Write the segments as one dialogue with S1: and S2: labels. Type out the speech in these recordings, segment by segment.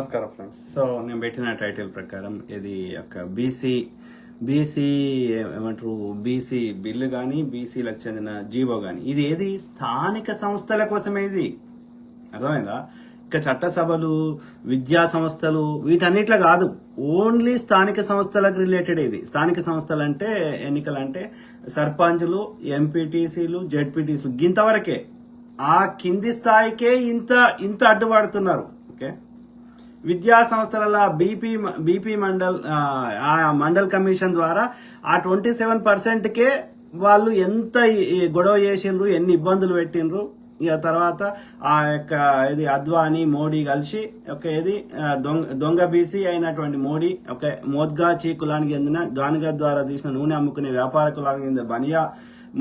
S1: నమస్కారం friends. So నేను పెట్టిన టైటిల్ ప్రకారం ఇది ఒక బీసీ ఏమంటారు, బీసీ బిల్లు కానీ బీసీలకు చెందిన జీవో కానీ ఇది ఏది స్థానిక సంస్థల కోసమే. ఇది అర్థమైందా? ఇక చట్టసభలు, విద్యా సంస్థలు వీటన్నిట్లో కాదు, ఓన్లీ స్థానిక సంస్థలకు రిలేటెడ్. ఇది స్థానిక సంస్థలు అంటే ఎన్నికలు అంటే సర్పంచులు, ఎంపీటీసీలు, జెడ్పీటీసీలు ఇంతవరకే. ఆ కింది స్థాయికే ఇంత అడ్డుపడుతున్నారు. ఓకే, విద్యా సంస్థల బీపీ మండల్ ఆ మండల్ కమిషన్ ద్వారా ఆ 27%కే వాళ్ళు ఎంత గొడవ చేసిండ్రు, ఎన్ని ఇబ్బందులు పెట్టిండ్రు. ఇక తర్వాత ఆ యొక్క ఇది అద్వానీ మోడీ కలిసి ఒక ఇది దొంగ బీసీ అయినటువంటి మోడీ ఒక మోద్గాచి కులానికి చెందిన గానుగ ద్వారా తీసిన నూనె అమ్ముకునే వ్యాపార కులానికి చెందిన బనియా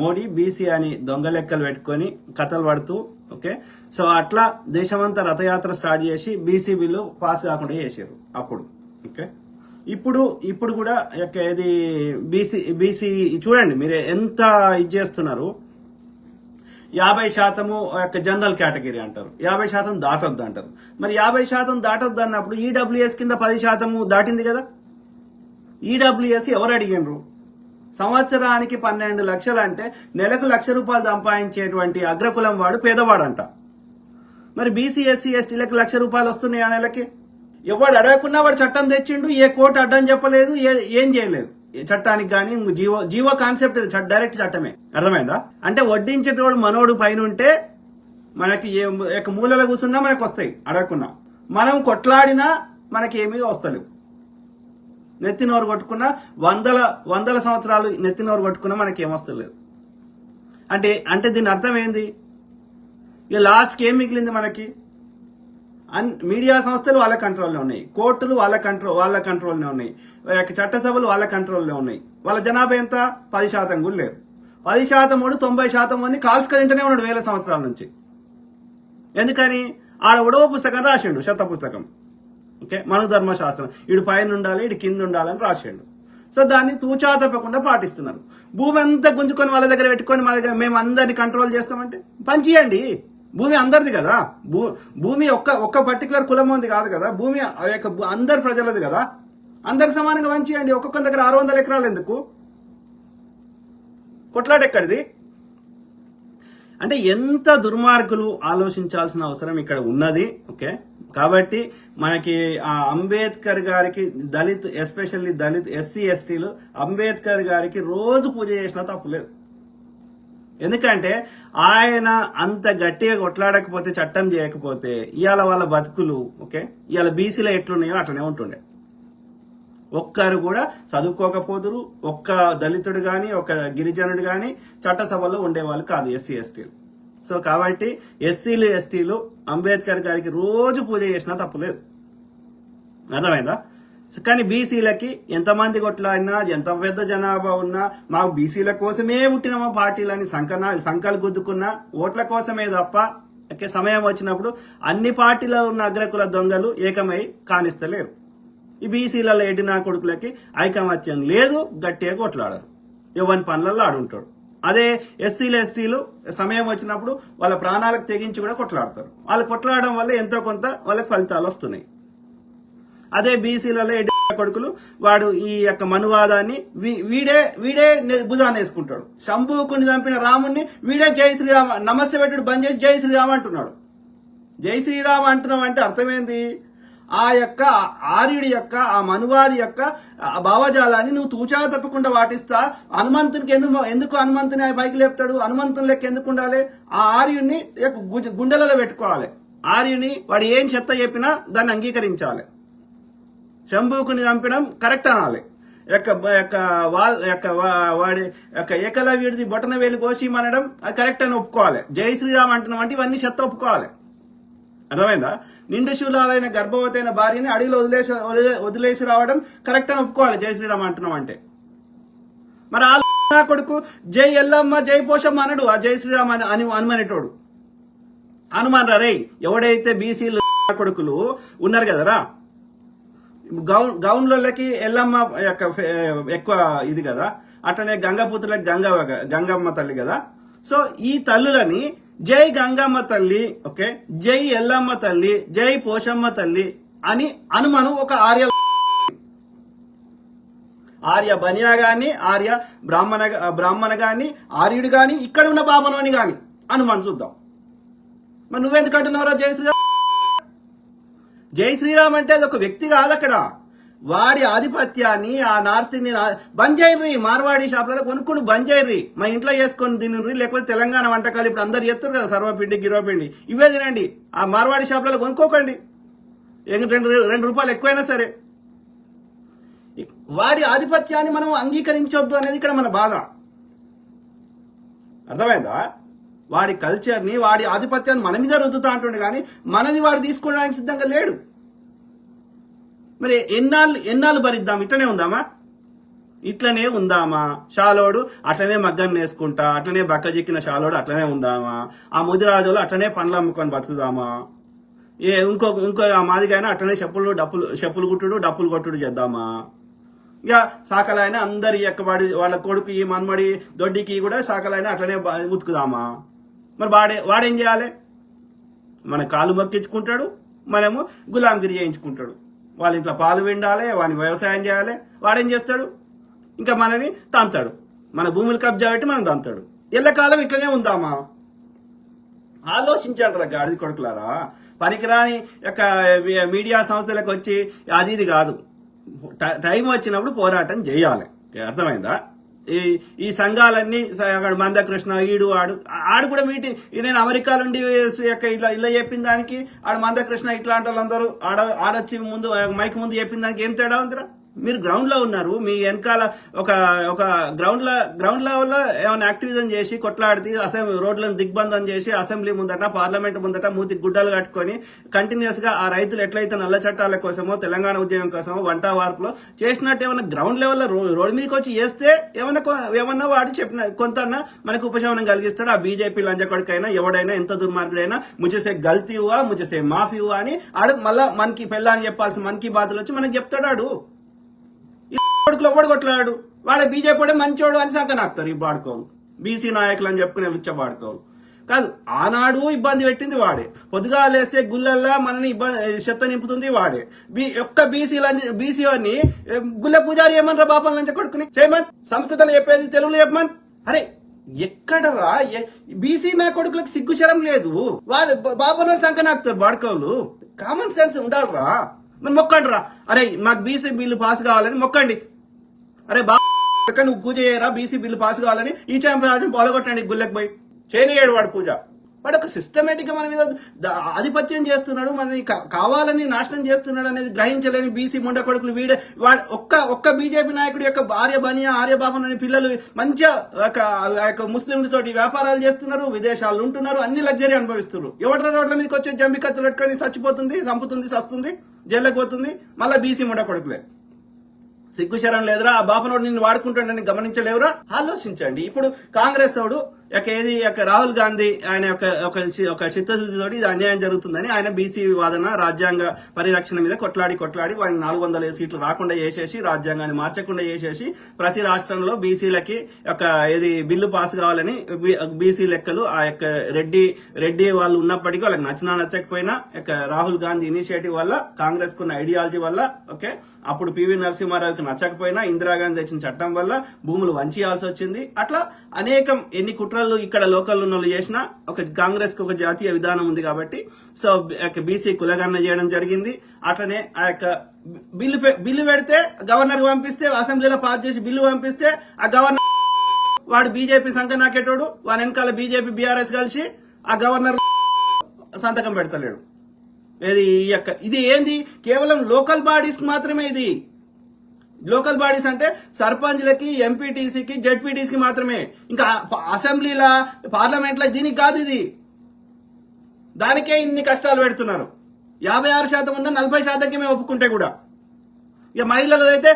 S1: మోడీ బీసీ అని దొంగ లెక్కలు పెట్టుకొని కథలు పడుతూ, ఓకే, సో అట్లా దేశమంతా రథయాత్ర స్టార్ట్ చేసి బీసీ బిల్లు పాస్ కాకుండా చేసారు అప్పుడు. ఓకే, ఇప్పుడు కూడా ఇది బీసీ చూడండి మీరు ఎంత ఇది చేస్తున్నారు. 50% జనరల్ కేటగిరీ అంటారు, 50% దాటొద్దు అంటారు. మరి 50% దాటొద్దు అన్నప్పుడు ఈడబ్ల్యూఎస్ కింద 10% దాటింది కదా. ఈడబ్ల్యూఎస్ ఎవరు అడిగినరు? సంవత్సరానికి 12 లక్షలు అంటే నెలకు ₹1,00,000 సంపాదించేటువంటి అగ్రకులం వాడు పేదవాడంట. మరి బీసీ ఎస్సీ ఎస్టీలకు ₹1,00,000 వస్తున్నాయి ఆ నెలకి. ఎవడు అడగకున్నా వాడు చట్టం తెచ్చిండు, ఏ కోర్టు అడ్డం చెప్పలేదు, ఏం చేయలేదు చట్టానికి. కానీ జీవో కాన్సెప్ట్ డైరెక్ట్ చట్టమే. అర్థమైందా? అంటే వడ్డించేటోడు మనోడు పైన ఉంటే మనకి మూలలో కూర్చున్నా మనకు వస్తాయి అడగకున్నా. మనం కొట్లాడినా మనకి ఏమీ వస్తలేవు. నెత్తి నోరు కొట్టుకున్నా వందల సంవత్సరాలు నెత్తి నోరు కొట్టుకున్నా మనకి ఏమొస్తలేదు. అంటే దీని అర్థం ఏంది? ఇక లాస్ట్కి ఏం మిగిలింది మనకి? మీడియా సంస్థలు వాళ్ళ కంట్రోల్నే ఉన్నాయి, కోర్టులు వాళ్ళ కంట్రోల్నే ఉన్నాయి, చట్టసభలు వాళ్ళ కంట్రోల్నే ఉన్నాయి. వాళ్ళ జనాభా ఎంత? 10% కూడా లేరు. 10% 90% అని కాల్స్క తింటూనే ఉన్నాడు 1000 సంవత్సరాల నుంచి. ఎందుకని? ఆడ ఉడవ పుస్తకం రాసిండు, శత పుస్తకం. ఓకే, మనుధర్మశాస్త్రం, ఇడు పైన ఉండాలి, ఇడు కింద ఉండాలని రాసిండు. సో దాన్ని తూచా తప్పకుండా పాటిస్తున్నారు. భూమి అంతా గుంజుకొని వాళ్ళ దగ్గర పెట్టుకొని మా దగ్గర మేము అందరిని కంట్రోల్ చేస్తామంటే పంచియండి. భూమి అందరిది కదా. భూమి ఒక్క పర్టికులర్ కులం ఉంది కాదు కదా. భూమి అందరి ప్రజలది కదా. అందరికి సమానంగా పంచియండి. ఒక్కొక్క దగ్గర 600 ఎకరాలు ఎందుకు? కొట్లాట ఎక్కడిది? అంటే ఎంత దుర్మార్గులు ఆలోచించాల్సిన అవసరం ఇక్కడ ఉన్నది. ఓకే, కాబట్టి మనకి ఆ అంబేద్కర్ గారికి ఎస్పెషల్లీ దళిత్ ఎస్సీ ఎస్టీలు అంబేద్కర్ గారికి రోజు పూజ చేసినా తప్పులేదు. ఎందుకంటే ఆయన అంత గట్టిగా కొట్లాడకపోతే, చట్టం చేయకపోతే ఇవాళ వాళ్ళ బతుకులు, ఓకే, ఇవాళ బీసీలో ఎట్లున్నాయో అట్లనే ఉంటుండే. ఒక్కరు కూడా చదువుకోకపోదురు, ఒక్క దళితుడు కానీ ఒక గిరిజనుడు కానీ చట్టసభలో ఉండేవాళ్ళు కాదు ఎస్సీ ఎస్టీలు. సో కాబట్టి ఎస్సీలు ఎస్టీలు అంబేద్కర్ గారికి రోజు పూజ చేసినా తప్పులేదు. అర్థమైందా? కానీ బీసీలకి ఎంతమంది కొట్లాడినా, ఎంత పెద్ద జనాభా ఉన్నా, మాకు బీసీల కోసమే పుట్టిన మా పార్టీలని సంకలు గుద్దుకున్నా ఓట్ల కోసమే తప్ప సమయం వచ్చినప్పుడు అన్ని పార్టీలో ఉన్న అగ్రకుల దొంగలు ఏకమై కానిస్తలేరు. ఈ బీసీలలో ఎడినా కొడుకులకి ఐకమత్యం లేదు, గట్టిగా కొట్లాడరు, ఎవరి పనులలో ఆడుంటాడు. అదే ఎస్సీలు ఎస్టీలు సమయం వచ్చినప్పుడు వాళ్ళ ప్రాణాలకు తెగించి కూడా కొట్లాడతారు. వాళ్ళు కొట్లాడడం వల్ల ఎంతో కొంత వాళ్ళకి ఫలితాలు వస్తున్నాయి. అదే బీసీలలో ఎడి కొడుకులు వాడు ఈ యొక్క మనువాదాన్ని వీడే భుజాన్ని వేసుకుంటాడు. శంభుకుని చంపిన రాముణ్ణి వీడే జై శ్రీరామ నమస్తే పెట్టుడు బంద్ చేసి జై శ్రీరామ్ అంటున్నాడు. జై శ్రీరామ్ అంటున్నాం అంటే అర్థమైంది? ఆ యొక్క ఆర్యుడి యొక్క ఆ మనువాది యొక్క భావజాలాన్ని నువ్వు తూచా తప్పకుండా పాటిస్తా. హనుమంతునికి ఎందుకు హనుమంతుని పైకి లేపుతాడు? హనుమంతుని లెక్క ఎందుకు ఉండాలి? ఆ ఆర్యుడిని గుండెలలో పెట్టుకోవాలి. ఆర్యుని వాడు ఏం చెత్త చెప్పినా దాన్ని అంగీకరించాలి. శంభుకుని చంపడం కరెక్ట్ అనాలి. వాడి ఏకలవ్యుడిది బొటన వేలు కోసి అనడం అది కరెక్ట్ అని ఒప్పుకోవాలి. జై శ్రీరామ్ అంటున్నాం అంటే ఇవన్నీ చెత్త ఒప్పుకోవాలి. అర్థమైందా? నిండు శూలాలైన గర్భవతి అయిన భార్యని అడవిలో వదిలేసి రావడం కరెక్ట్ అని ఒప్పుకోవాలి జై శ్రీరామ్ అంటున్నాం అంటే. మరి ఆ కొడుకు జై ఎల్లమ్మ జై పోషమ్మ అనడు, ఆ జై శ్రీరామ్ అని అనుమనేటోడు. హనుమాన్ రే ఎవడైతే బీసీలు కొడుకులు ఉన్నారు కదరా, గౌన్లకి ఎల్లమ్మ ఎక్కువ ఇది కదా, అట్లనే గంగపుత్రులకి గంగమ్మ తల్లి కదా. సో ఈ తల్లులని జై గంగమ్మ తల్లి, ఓకే, జై ఎల్లమ్మ తల్లి, జై పోషమ్మ తల్లి అని అనుమను ఒక ఆర్య బనియా గాని, ఆర్య బ్రాహ్మణ గాని, ఆర్యుడు గాని, ఇక్కడ ఉన్న బాబనోని గాని అనుమానం చూద్దాం. మరి నువ్వెందుకు అంటున్నావురా జై శ్రీరామ్? జై శ్రీరామ్ అంటే అది ఒక వ్యక్తి కాదు అక్కడ. వాడి ఆధిపత్యాన్ని, ఆ నార్త్ని బంద్ చేయర్రి. మార్వాడి షాపులలో కొనుక్కొని బంద్ చేయర్రి. మా ఇంట్లో చేసుకొని తినర్రి. లేకపోతే తెలంగాణ వంటకాలు ఇప్పుడు అందరు చేస్తారు కదా, సర్వపిండి గిరవపిండి, ఇవే తినండి. ఆ మార్వాడి షాపులలో కొనుక్కోకండి, రెండు రూపాయలు ఎక్కువైనా సరే. వాడి ఆధిపత్యాన్ని మనం అంగీకరించొద్దు అనేది ఇక్కడ మన బాధ. అర్థమైందా? వాడి కల్చర్ని, వాడి ఆధిపత్యాన్ని మన మీద రుద్దుతా అంటుండే కానీ మనది వాడు తీసుకోవడానికి సిద్ధంగా లేడు. మరి ఎన్నాళ్ళు భరిద్దాం? ఇట్లనే ఉందామా? షాలోడు అట్లనే మగ్గం వేసుకుంటా, అట్లనే బక్కజిక్కిన షాలోడు అట్లనే ఉందామా? ఆ ముదిరాజులు అట్లనే పండ్లు అమ్ముకొని బతుకుదామా? ఇంకో ఆ మాదిగైనా అట్లనే చెప్పులు కుట్టుడు, డప్పులు కొట్టుడు చేద్దామా? ఇక సాకలైన అందరి ఎక్కబడి వాళ్ళ కొడుకు ఈ మన్మడి దొడ్డికి కూడా సాకలైన అట్లనే ఉతుకుదామా? మరి వాడేం చేయాలి? మన కాలు మొక్కించుకుంటాడు, మనము గులాంగిరి చేయించుకుంటాడు. వాళ్ళ ఇంట్లో పాలు విండాలి, వాడిని వ్యవసాయం చేయాలి. వాడేం చేస్తాడు? ఇంకా మనని తంతాడు, మన భూములు కబ్జా పెట్టి మనం తంతాడు. ఎల్లకాలం ఇట్లనే ఉందామా? ఆలోచించండి గాడిది కొడుకులారా. పనికిరాని యొక్క మీడియా సంస్థలకు వచ్చి అది ఇది కాదు. టైం వచ్చినప్పుడు పోరాటం చేయాలి. అర్థమైందా? ఈ సంఘాలన్నీ మందకృష్ణ ఈడు ఆడు కూడా నేను అమెరికాలో ఉండి ఇలా చెప్పిన దానికి ఆడు మందకృష్ణ ఇట్లాంటి వాళ్ళందరూ ఆడొచ్చి ముందు మైక్ ముందు చెప్పిన దానికి ఏం తేడా ఉందిరా? మీరు గ్రౌండ్ లో ఉన్నారు. మీ వెనకాల ఒక గ్రౌండ్ లెవెల్లో ఏమైనా యాక్టివిజం చేసి కొట్లాడితే రోడ్లను దిగ్బంధం చేసి అసెంబ్లీ ముందట, పార్లమెంట్ ముందట మూతి గుడ్డలు కట్టుకొని కంటిన్యూస్ గా ఆ రైతులు ఎట్లయితే నల్ల చట్టాల కోసమో, తెలంగాణ ఉద్యమం కోసమో వంట వార్పులో చేసినట్టు ఏమైనా గ్రౌండ్ లెవెల్లో రోడ్డు మీదకి వచ్చి చేస్తే ఏమన్నా వాడు చెప్పిన కొంత మనకు ఉపశమనం కలిగిస్తాడు. ఆ బీజేపీ లంజకొడుకైనా ఎవడైనా ఎంత దుర్మార్గుడైనా ముజేసే గల్తీ హువా, ముజేసే మాఫీ హువా అని ఆడు మళ్ళా మనకి పెళ్ళాన్ని చెప్పాల్సి మన్ కీ బాతులు వచ్చి మనకి చెప్తాడు. ఆడు కొడుకులో కొట్లాడు, వాడే బీజేపీ వాడే మంచోడు అని సంక నాకుతారు ఈ బాడుకోలు, బీసీ నాయకులు అని చెప్పుకునే లుచ్చ బాడుకోలు కాదు. ఆనాడు ఇబ్బంది పెట్టింది వాడే. పొద్దుగా లేస్తే గుళ్ళల్లా మనని చెత్త నింపుతుంది వాడే. ఒక్క బీసీ అని గుళ్ళ పూజారి ఏమనరా బాపల లంచ కొడుకుని చేయమని, సంస్కృతంలో చెప్పేది తెలుగులో చెప్పమని. అరే ఎక్కడరా బీసీ నా కొడుకులకు సిగ్గుశరం లేదు. వాళ్ళు బాపల సంక నాకుతారు బాడుకోలు. Common sense ఉండాలరా. మరి మొక్కండి రా. అరే మాకు బీసీ బిల్లు పాస్ కావాలని మొక్కండి. అరే నువ్వు పూజ చేయరా, బీసీ బిల్లు పాస్ కావాలని ఈ చాంపియన్ పొలగొట్టండి గుళ్ళకి పోయి. చేయనియాడు వాడు పూజ. వాడు ఒక సిస్టమేటిక్ గా మన మీద ఆధిపత్యం చేస్తున్నాడు, మనని కావాలని నాశనం చేస్తున్నాడు అనేది గ్రహించలేని బీసీ ముండ కొడుకులు వాడు ఒక్క బీజేపీ నాయకుడి యొక్క ఆర్యబాబన్ అనే పిల్లలు మంచిగా ముస్లింలతోటి వ్యాపారాలు చేస్తున్నారు, విదేశాలు ఉంటున్నారు, అన్ని లగ్జరీ అనుభవిస్తున్నారు. ఎవరి రోడ్ల మీదకి వచ్చి జంబి కత్తులు పెట్టుకొని చచ్చిపోతుంది, చంపుతుంది, సస్తుంది, జైల్లోకి పోతుంది. మళ్ళీ బీసీ ముండ కొడుకులే. సిగ్గుశరం లేదురా? ఆ బాపనోడు నిన్ను వాడుకుంటాడని గమనించలేవురా? ఆలోచించండి. ఇప్పుడు కాంగ్రెస్ వాడు రాహుల్ గాంధీ ఆయన ఒక చిత్తశుద్ధితోటి ఇది అన్యాయం జరుగుతుందని ఆయన బీసీ వాదన, రాజ్యాంగ పరిరక్షణ మీద కొట్లాడి వాడిని 400 సీట్లు రాకుండా చేసేసి, రాజ్యాంగాన్ని మార్చకుండా చేసేసి, ప్రతి రాష్ట్రంలో బీసీలకి బిల్లు పాస్ కావాలని బీసీ లెక్కలు ఆ యొక్క రెడ్డి వాళ్ళు ఉన్నప్పటికీ వాళ్ళకి నచ్చకపోయినా రాహుల్ గాంధీ ఇనిషియేటివ్ వల్ల, కాంగ్రెస్ కున్న ఐడియాలజీ వల్ల, అప్పుడు పివి నరసింహారావుకి నచ్చకపోయినా ఇందిరాగాంధీ తెచ్చిన చట్టం వల్ల భూములు వంచేయాల్సి వచ్చింది. అట్లా అనేకం ఎన్ని కుట్రలు ఇక్కడ లోకల్ ఉన్న వాళ్ళు చేసినా కాంగ్రెస్ కి ఒక జాతీయ విధానం ఉంది కాబట్టి సో బీసీ కులగణన చేయడం జరిగింది. అట్లనే ఆ యొక్క బిల్లు పెడితే గవర్నర్ పంపిస్తే, అసెంబ్లీలో పాస్ చేసి బిల్లు పంపిస్తే ఆ గవర్నర్ వాడు బీజేపీ సంఘ నాకేటోడు, వాని వెనకాల బీజేపీ బీఆర్ఎస్ కలిసి ఆ గవర్నర్ సంతకం పెడతలేడు. ఇది ఏంది? కేవలం లోకల్ బాడీస్ మాత్రమే. ఇది లోకల్ బాడీస్ అంటే సర్పంచ్లకి, ఎంపీటీసీకి, జెడ్పీటీసీకి మాత్రమే. ఇంకా అసెంబ్లీల, పార్లమెంట్ల దీనికి కాదు. ఇది దానికే ఇన్ని కష్టాలు పెడుతున్నారు. 56% ఉన్న 40%కి మేము ఒప్పుకుంటే కూడా ఇక మహిళలు అయితే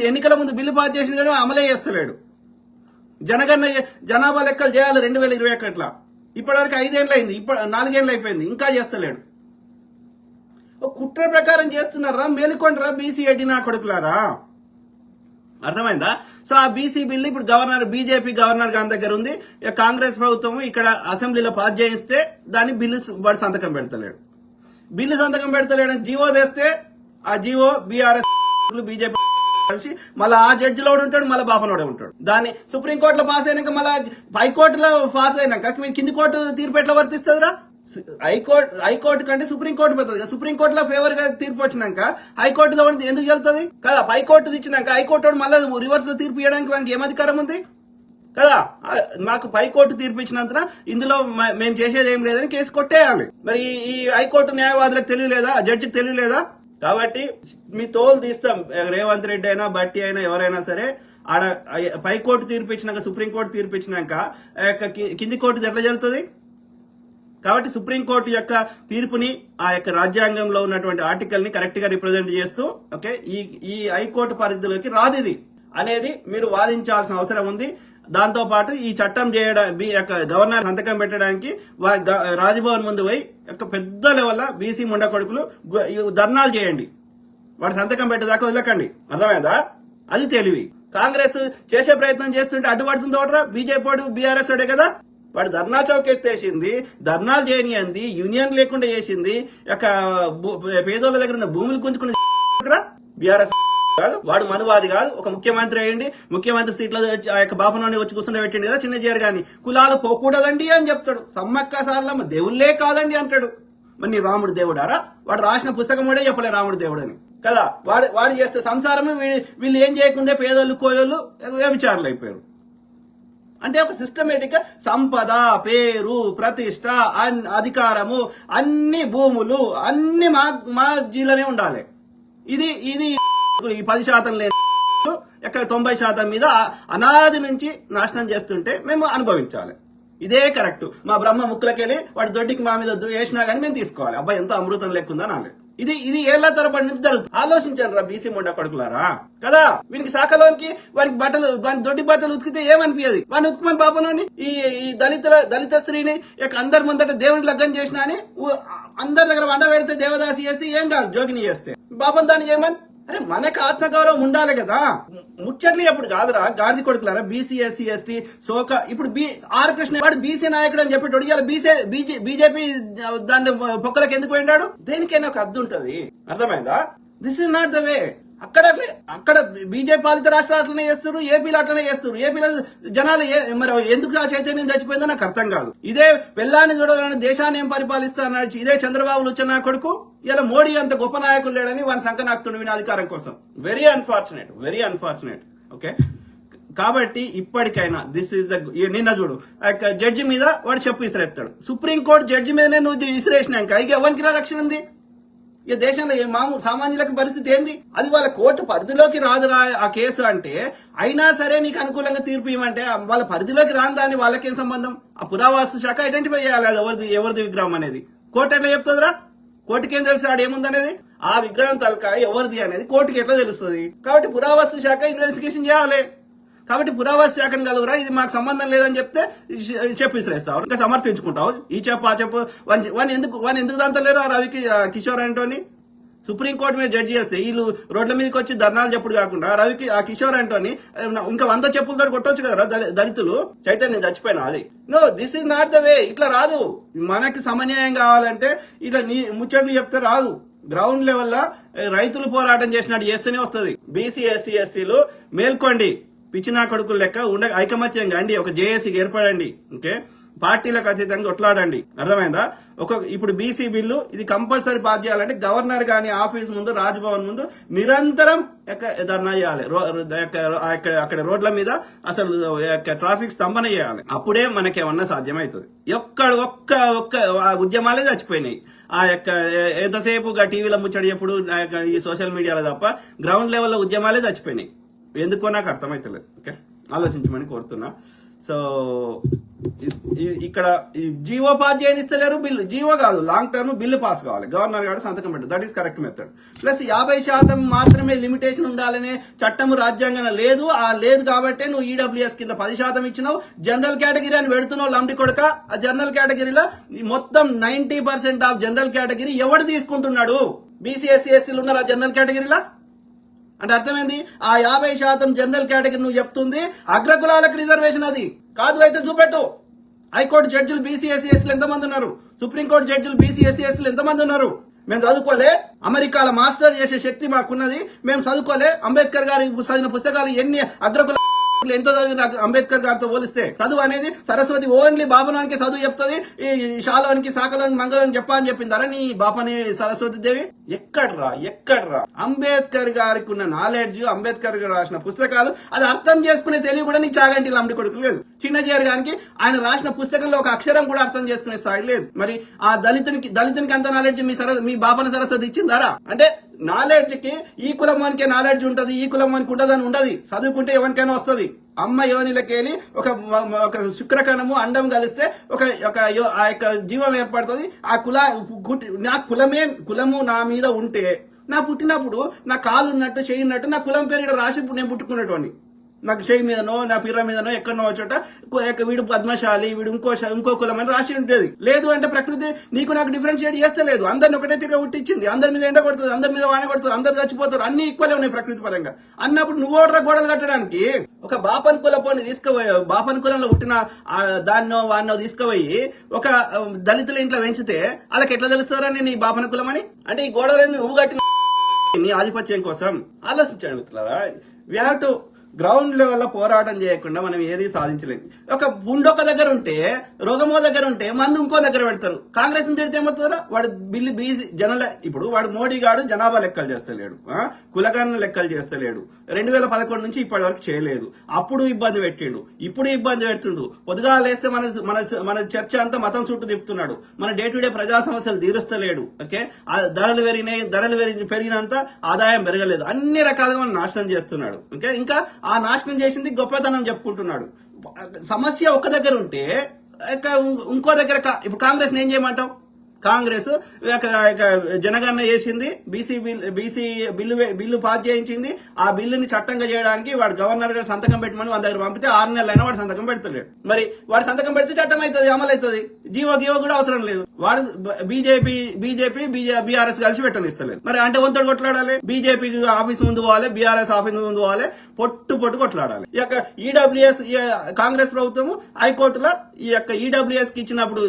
S1: ఎన్నికల ముందు బిల్లు పాస్ చేసిన కానీ అమలే చేస్తలేడు. జనాభా లెక్కలు చేయాలి 2021 ఇప్పటివరకు 5 ఏళ్ళు అయింది, 4 ఏళ్ళు అయిపోయింది, ఇంకా చేస్తలేడు. కుట్ర ప్రకారం చేస్తున్నారా? మేలుకొండరా బీసీ ఎడ్డి నా కొడుకులారా. అర్థమైందా? సో ఆ బీసీ బిల్లు ఇప్పుడు బీజేపీ గవర్నర్ గారి దగ్గర ఉంది. కాంగ్రెస్ ప్రభుత్వం ఇక్కడ అసెంబ్లీలో పాస్ చేయిస్తే దాన్ని బిల్లు వాడు సంతకం పెడతలేడు. బిల్లు సంతకం పెడతలేడని జీవో తెస్తే ఆ జీవో బీఆర్ఎస్ బీజేపీ కలిసి మళ్ళీ ఆ జడ్జిలో ఉంటాడు, మళ్ళీ బాపనోడే ఉంటాడు. దాన్ని సుప్రీంకోర్టులో పాస్ అయినాక మళ్ళీ హైకోర్టులో పాస్ అయినాక కింది కోర్టు తీర్పు ఎట్లా వర్తిస్తుందిరా? హైకోర్టు కంటే సుప్రీంకోర్టు పెద్దది. సుప్రీంకోర్టులో ఫేవర్ గా తీర్పు వచ్చినాక హైకోర్టు ఎందుకు వెళ్తుంది కదా? హైకోర్టు ఇచ్చినాక హైకోర్టు మళ్ళీ రివర్స్ లో తీర్పు ఇవ్వడానికి మనకి ఏం అధికారం ఉంది కదా? మాకు హైకోర్టు తీర్పు ఇచ్చినంత ఇందులో మేము చేసేది ఏం లేదని కేసు కొట్టేయాలి. మరి ఈ హైకోర్టు న్యాయవాదులకు తెలియలేదా? జడ్జికి తెలియలేదా? కాబట్టి మీ తోలు తీస్తాం. రేవంత్ రెడ్డి అయినా బట్టి అయినా ఎవరైనా సరే ఆడ హైకోర్టు తీర్పు ఇచ్చినాక సుప్రీంకోర్టు తీర్పు ఇచ్చినాక కింది కోర్టు ఎట్లా చెల్లుతుంది? కాబట్టి సుప్రీంకోర్టు యొక్క తీర్పుని ఆ యొక్క రాజ్యాంగంలో ఉన్నటువంటి ఆర్టికల్ ని కరెక్ట్ గా రిప్రజెంట్ చేస్తూ ఓకే ఈ హైకోర్టు పరిధిలోకి రాదు ఇది అనేది మీరు వాదించాల్సిన అవసరం ఉంది. దాంతో పాటు ఈ చట్టం గవర్నర్ సంతకం పెట్టడానికి రాజ్భవన్ ముందు పోయి పెద్ద లెవెల్ బీసీ ముండ కొడుకులు ధర్నాలు చేయండి. వాడు సంతకం పెట్టేదాకా వదలకండి. అర్థమైందా? అది తెలివి. కాంగ్రెస్ చేసే ప్రయత్నం చేస్తుంటే అడ్డుపడుతుంది ఒకట్రా బీజేపీ బీఆర్ఎస్ వాడే కదా. వాడు ధర్నా చౌక్ ఎత్తేసింది, ధర్నాలు చేయనియంది, యూనియన్ లేకుండా చేసింది, పేదోళ్ళ దగ్గర ఉన్న భూములు గుంజుకుని బీఆర్ఎస్ కాదు. వాడు మనువాది కాదు. ఒక ముఖ్యమంత్రి అయ్యండి, ముఖ్యమంత్రి సీట్లో ఆ యొక్క బాపనోని వచ్చి కూర్చుని పెట్టిండు కదా చిన్న చేరు గాని, కులాలు పోకూడదండి అని చెప్తాడు. సమ్మక్క సార్లమ్మ దేవుళ్లే కాదండి అంటాడు. మరి నీ రాముడు దేవుడారా? వాడు రాసిన పుస్తకం కూడా చెప్పలే రాముడు దేవుడు అని కదా. వాడు చేస్తే సంసారము వీళ్ళు ఏం చేయకుందే పేదోళ్ళు కోయోళ్ళు వ్యభిచారులు అయిపోయారు. అంటే ఒక సిస్టమేటిక్ గా సంపద, పేరు, ప్రతిష్ట, అధికారము, అన్ని భూములు అన్ని మా జీలోనే ఉండాలి. ఇది 10% లేని 90% మీద అనాది నుంచి నాశనం చేస్తుంటే మేము అనుభవించాలి. ఇదే కరెక్ట్. మా బ్రహ్మ ముక్కులకెళ్ళి వాడి దొడ్డికి మా మీద వేసినా గానీ మేము తీసుకోవాలి. అబ్బాయి ఎంత అమృతం లేకుందా నాలే. ఇది ఏళ్ల తరబడి నుంచి జరుగుతుంది. ఆలోచించాను రా బీసీ ముండా కొడుకులారా కదా. వీనికి శాఖలోనికి వాడికి బట్టలు దొడ్డి బట్టలు ఉతికితే ఏమనిపించదు. వాడిని ఉతుకుమని పాపనోని ఈ దళిత స్త్రీని అందరి ముందట దేవుని లగ్గం చేసినా అని అందరి దగ్గర వండ పెడితే దేవదాసి చేస్తే ఏం కాదు, జోగిని చేస్తే పాపం దాన్ని చేయమని. అరే మనకు ఆత్మగౌరవం ఉండాలి కదా. ముచ్చట్లు ఎప్పుడు కాదురా గాడిది కొడుకులారా. బీసీ ఎస్సీ ఎస్టీ సోక ఇప్పుడు ఆర్ కృష్ణ వాడు బీసీ నాయకుడు అని చెప్పేటోడు ఇలా బీజేపీ దాన్ని పొక్కలకు ఎందుకు పోయినాడు? దేనికైనా ఒక అద్దు ఉంటది. అర్థమైందా? దిస్ ఇస్ నాట్ ద వే. అక్కడ బీజేపీ పాలిత రాష్ట్రాలు అట్లనే చేస్తారు, ఏపీలో అట్లనే చేస్తారు. ఏపీలో జనాలు మరి ఎందుకు ఆ చైతన్యం చచ్చిపోయిందో నాకు అర్థం కాదు. ఇదే పెళ్ళాన్ని చూడాలని దేశాన్ని ఏం పరిపాలిస్తానని ఇదే చంద్రబాబు లుచ్చన్న కొడుకు ఇలా మోడీ అంత గొప్ప నాయకులు లేడని వాని సంకనాక్తుండు విన అధికారం కోసం. Very unfortunate. ఓకే, కాబట్టి ఇప్పటికైనా దిస్ ఈస్ ద నిన్న చూడు జడ్జి మీద వాడు చెప్పు విసిరేస్తాడు. సుప్రీంకోర్టు జడ్జి మీదనే నువ్వు విసిరేసినాక ఇక ఎవరికి రక్షణ ఉంది? ఈ దేశంలో సామాన్యులకు పరిస్థితి ఏంది? అది వాళ్ళ కోర్టు పరిధిలోకి రాదురా ఆ కేసు అంటే అయినా సరే నీకు అనుకూలంగా తీర్పు ఇవ్వమంటే వాళ్ళ పరిధిలోకి రాని దాన్ని వాళ్ళకేం సంబంధం? ఆ పురావస్తు శాఖ ఐడెంటిఫై చేయాలి అది ఎవరిది విగ్రహం అనేది. కోర్టు ఎట్లా చెప్తుందిరా? కోర్టుకి ఏం తెలుసు ఆడ ఏముందనేది? ఆ విగ్రహం తలకాయ ఎవరిది అనేది కోర్టుకి ఎట్లా తెలుస్తుంది? కాబట్టి పురావస్తు శాఖ ఇన్వెస్టిగేషన్ చేయాలి. కాబట్టి పురావస్తు శాఖను కలుగురా, ఇది మాకు సంబంధం లేదని చెప్తే చెప్పిసిరేస్తావు, ఇంకా సమర్థించుకుంటావు. ఈ చెప్పు ఆ చెప్పు వాని ఎందుకు దంతలేరు ఆ రవి కిషోర్ అంటోని? సుప్రీంకోర్టు మీద జడ్జి చేస్తే వీళ్ళు రోడ్ల మీదకి వచ్చి ధర్నాలు చెప్పుడు కాకుండా ఆ కిషోర్ అంటోని ఇంకా 100 చెప్పులతో కొట్టొచ్చు కదా దళితులు. చైతన్యం చచ్చిపోయినా అది. No, this is not the way. ఇట్లా రాదు. మనకి సమన్యాయం కావాలంటే ఇట్లా ముచ్చట్లు చెప్తే రాదు. గ్రౌండ్ లెవెల్ రైతులు పోరాటం చేసినట్టు చేస్తేనే వస్తుంది. బీసీ ఎస్సీ ఎస్టీలు మేల్కోండి. పిచ్చినా కొడుకులు లెక్క ఐకమత్యంగా అండి, ఒక జేఏసీకి ఏర్పడండి. ఓకే, పార్టీలకు అతీతంగా కొట్లాడండి. అర్థమైందా? ఇప్పుడు బీసీ బిల్లు ఇది కంపల్సరీ పాస్ చేయాలంటే గవర్నర్ గాని ఆఫీస్ ముందు రాజ్భవన్ ముందు నిరంతరం ధర్నా చేయాలి. అక్కడ రోడ్ల మీద అసలు ట్రాఫిక్ స్తంభన చేయాలి. అప్పుడే మనకేమన్నా సాధ్యమవుతుంది. ఒక్క ఉద్యమాలే చచ్చిపోయినాయి. ఆ యొక్క ఎంతసేపు టీవీలో ముచ్చడి ఎప్పుడు ఈ సోషల్ మీడియాలో తప్ప గ్రౌండ్ లెవెల్లో ఉద్యమాలే చచ్చిపోయినాయి. ఎందుకో నాకు అర్థమైతలేదు. ఓకే, ఆలోచించమని కోరుతున్నా. సో ఇక్కడ జీవో పాస్ చేయనిస్తలేరు. బిల్లు జీవో కాదు, లాంగ్ టర్మ్ బిల్లు పాస్ కావాలి. గవర్నర్ గారు సంతకం పెట్టారు. That is correct method. Plus 50% మాత్రమే లిమిటేషన్ ఉండాలనే చట్టం రాజ్యాంగంలో లేదు. లేదు కాబట్టి నువ్వు ఈడబ్ల్యూఎస్ కింద 10% ఇచ్చినావు. జనరల్ కేటగిరీ అని పెడుతున్నావు లంబడి కొడక. ఆ జనరల్ కేటగిరీలో మొత్తం 90% ఆఫ్ జనరల్ కేటగిరీ ఎవడు తీసుకుంటున్నాడు? బీసీ ఎస్సీ ఎస్టీలు ఉన్నారు ఆ జనరల్ కేటగిరీలో. అంటే అర్థమైంది? ఆ 50% జనరల్ కేటగిరీ నువ్వు చెప్తుంది అగ్రకులాలకు రిజర్వేషన్. అది కాదు అయితే చూపెట్టు. హైకోర్టు జడ్జిలు బీసీ ఎస్సీ ఎస్టీలు ఎంతమంది ఉన్నారు? సుప్రీంకోర్టు జడ్జిలు బీసీ ఎస్సీ ఎస్టీలు ఎంతమంది ఉన్నారు? మేము చదువుకోలే, అమెరికాలో మాస్టర్ చేసే శక్తి మాకున్నది, మేము చదువుకోలే, అంబేద్కర్ గారి చదివిన పుస్తకాలు ఎన్ని అగ్రకుల ఎంతో చదివి నాకు అంబేద్కర్ గారితో పోలిస్తే చదువు అనేది సరస్వతి ఓన్లీ బాపనానికి చదువు చెప్తుంది, ఈ శాలోనికి సాకలానికి మంగళం చెప్పని చెప్పిందారా నీ బాపని సరస్వతి దేవి? ఎక్కడ్రా అంబేద్కర్ గారికి ఉన్న నాలెడ్జ్, అంబేద్కర్ గారు రాసిన పుస్తకాలు అది అర్థం చేసుకునే తెలివి కూడా నీ చాగంటి లంబడి కొడుకు లేదు. చిన్న చేరగానికి ఆయన రాసిన పుస్తకంలో ఒక అక్షరం కూడా అర్థం చేసుకునే స్థాయి లేదు. మరి ఆ దళితునికి అంత నాలెడ్జ్ మీ బాపన సరస్వతి ఇచ్చిందారా? అంటే నాలెడ్జ్ కి ఈ కులమానికే నాలెడ్జ్ ఉంటది, ఈ కులమానికి ఉంటదని ఉండదు. చదువుకుంటే ఎవరికైనా వస్తుంది. అమ్మ యోనిలకెళ్ళి ఒక శుక్రకణము అండం కలిస్తే ఆ యొక్క జీవం ఏర్పడుతుంది. నా కులము నా మీద ఉంటే, నా పుట్టినప్పుడు నా కాలు ఉన్నట్టు చేయి ఉన్నట్టు నా కులం పేరు రాసి నేను పుట్టుకున్నటువంటి, నాకు చేయి మీదనో నా పిర్ర మీదనో ఎక్కడనో చోట వీడు పద్మశాలి, వీడు ఇంకో కులం అని రాసి ఉంటుంది. లేదు అంటే ప్రకృతి నీకు నాకు డిఫరెన్షియేట్ చేస్తే లేదు. అందరిని ఒకటే తిరిగి ఉట్టించింది, అందరి మీద ఎండ కొడుతుంది, అందరి మీద వాన కొడుతుంది, అందరు చచ్చిపోతారు, అన్ని ఈక్వలే ఉన్నాయి ప్రకృతి పరంగా. అన్నప్పుడు నువ్వు ఓడరా గోడలు కట్టడానికి ఒక బాపన్ కులపోని తీసుకుపోయి, బాపన్ కులంలో పుట్టిన దాన్నో వాన్నో తీసుకుపోయి ఒక దళితుల ఇంట్లో పెంచితే వాళ్ళకి ఎట్లా తెలుస్తారని నీ బాపన కులం అని? అంటే ఈ గోడలని నువ్వు కట్టిన నీ ఆధిపత్యం కోసం ఆలోచించాడు మిత్రులారా. వీ హ్యావ్ టు గ్రౌండ్ లెవెల్లో పోరాటం చేయకుండా మనం ఏది సాధించలేము. ఒక గుండొక్క దగ్గర ఉంటే, రోగమో దగ్గర ఉంటే మందు ఇంకో దగ్గర పెడతారు. కాంగ్రెస్ తిడితే ఏమవుతారా? వాడు బిల్లు బీసీ ఇప్పుడు వాడు మోడీ గాడు జనాభా లెక్కలు చేస్తలేడు, కులగన్న లెక్కలు చేస్తలేడు. 2011 నుంచి ఇప్పటి వరకు చేయలేదు. అప్పుడు ఇబ్బంది పెట్టిండు, ఇప్పుడు ఇబ్బంది పెడుతుండు. పొద్దుగా లేస్తే మన చర్చ అంతా మతం చుట్టూ తిప్పుతున్నాడు. మన డే టు డే ప్రజా సమస్యలు తీరుస్తలేడు. ఓకే, ధరలు పెరిగినంత ఆదాయం పెరగలేదు. అన్ని రకాలుగా మనం నాశనం చేస్తున్నాడు. ఓకే, ఇంకా ఆ నాశనం చేసింది గొప్పతనం చెప్పుకుంటున్నాడు. సమస్య ఒక దగ్గర ఉంటే ఇంకో దగ్గర ఇప్పుడు కాంగ్రెస్ ఏం చేయమంటావు? కాంగ్రెస్ జనగణన చేసింది, బీసీ బిల్లు పాస్ చేయించింది. ఆ బిల్లుని చట్టంగా చేయడానికి వాడు గవర్నర్ గారు సంతకం పెట్టమని వాళ్ళ దగ్గర పంపితే 6 నెలలైనా వాడు సంతకం పెడతలేడు. మరి వాడు సంతకం పెడితే చట్టం అవుతుంది, అమలు అవుతుంది. జీవో కూడా అవసరం లేదు. వాడు బీజేపీ బీఆర్ఎస్ కలిసి పెట్టనిస్తలేదు. మరి అంటే వంతడు కొట్లాడాలి, బీజేపీ ఆఫీస్ ముందు పోవాలి, బీఆర్ఎస్ ఆఫీస్ ముందు పోవాలి, పొట్టు కొట్లాడాలి. ఈ యొక్క ఈడబ్ల్యూఎస్ కాంగ్రెస్ ప్రభుత్వము హైకోర్టులో ఈ యొక్క ఈడబ్ల్యూఎస్ కి ఇచ్చినప్పుడు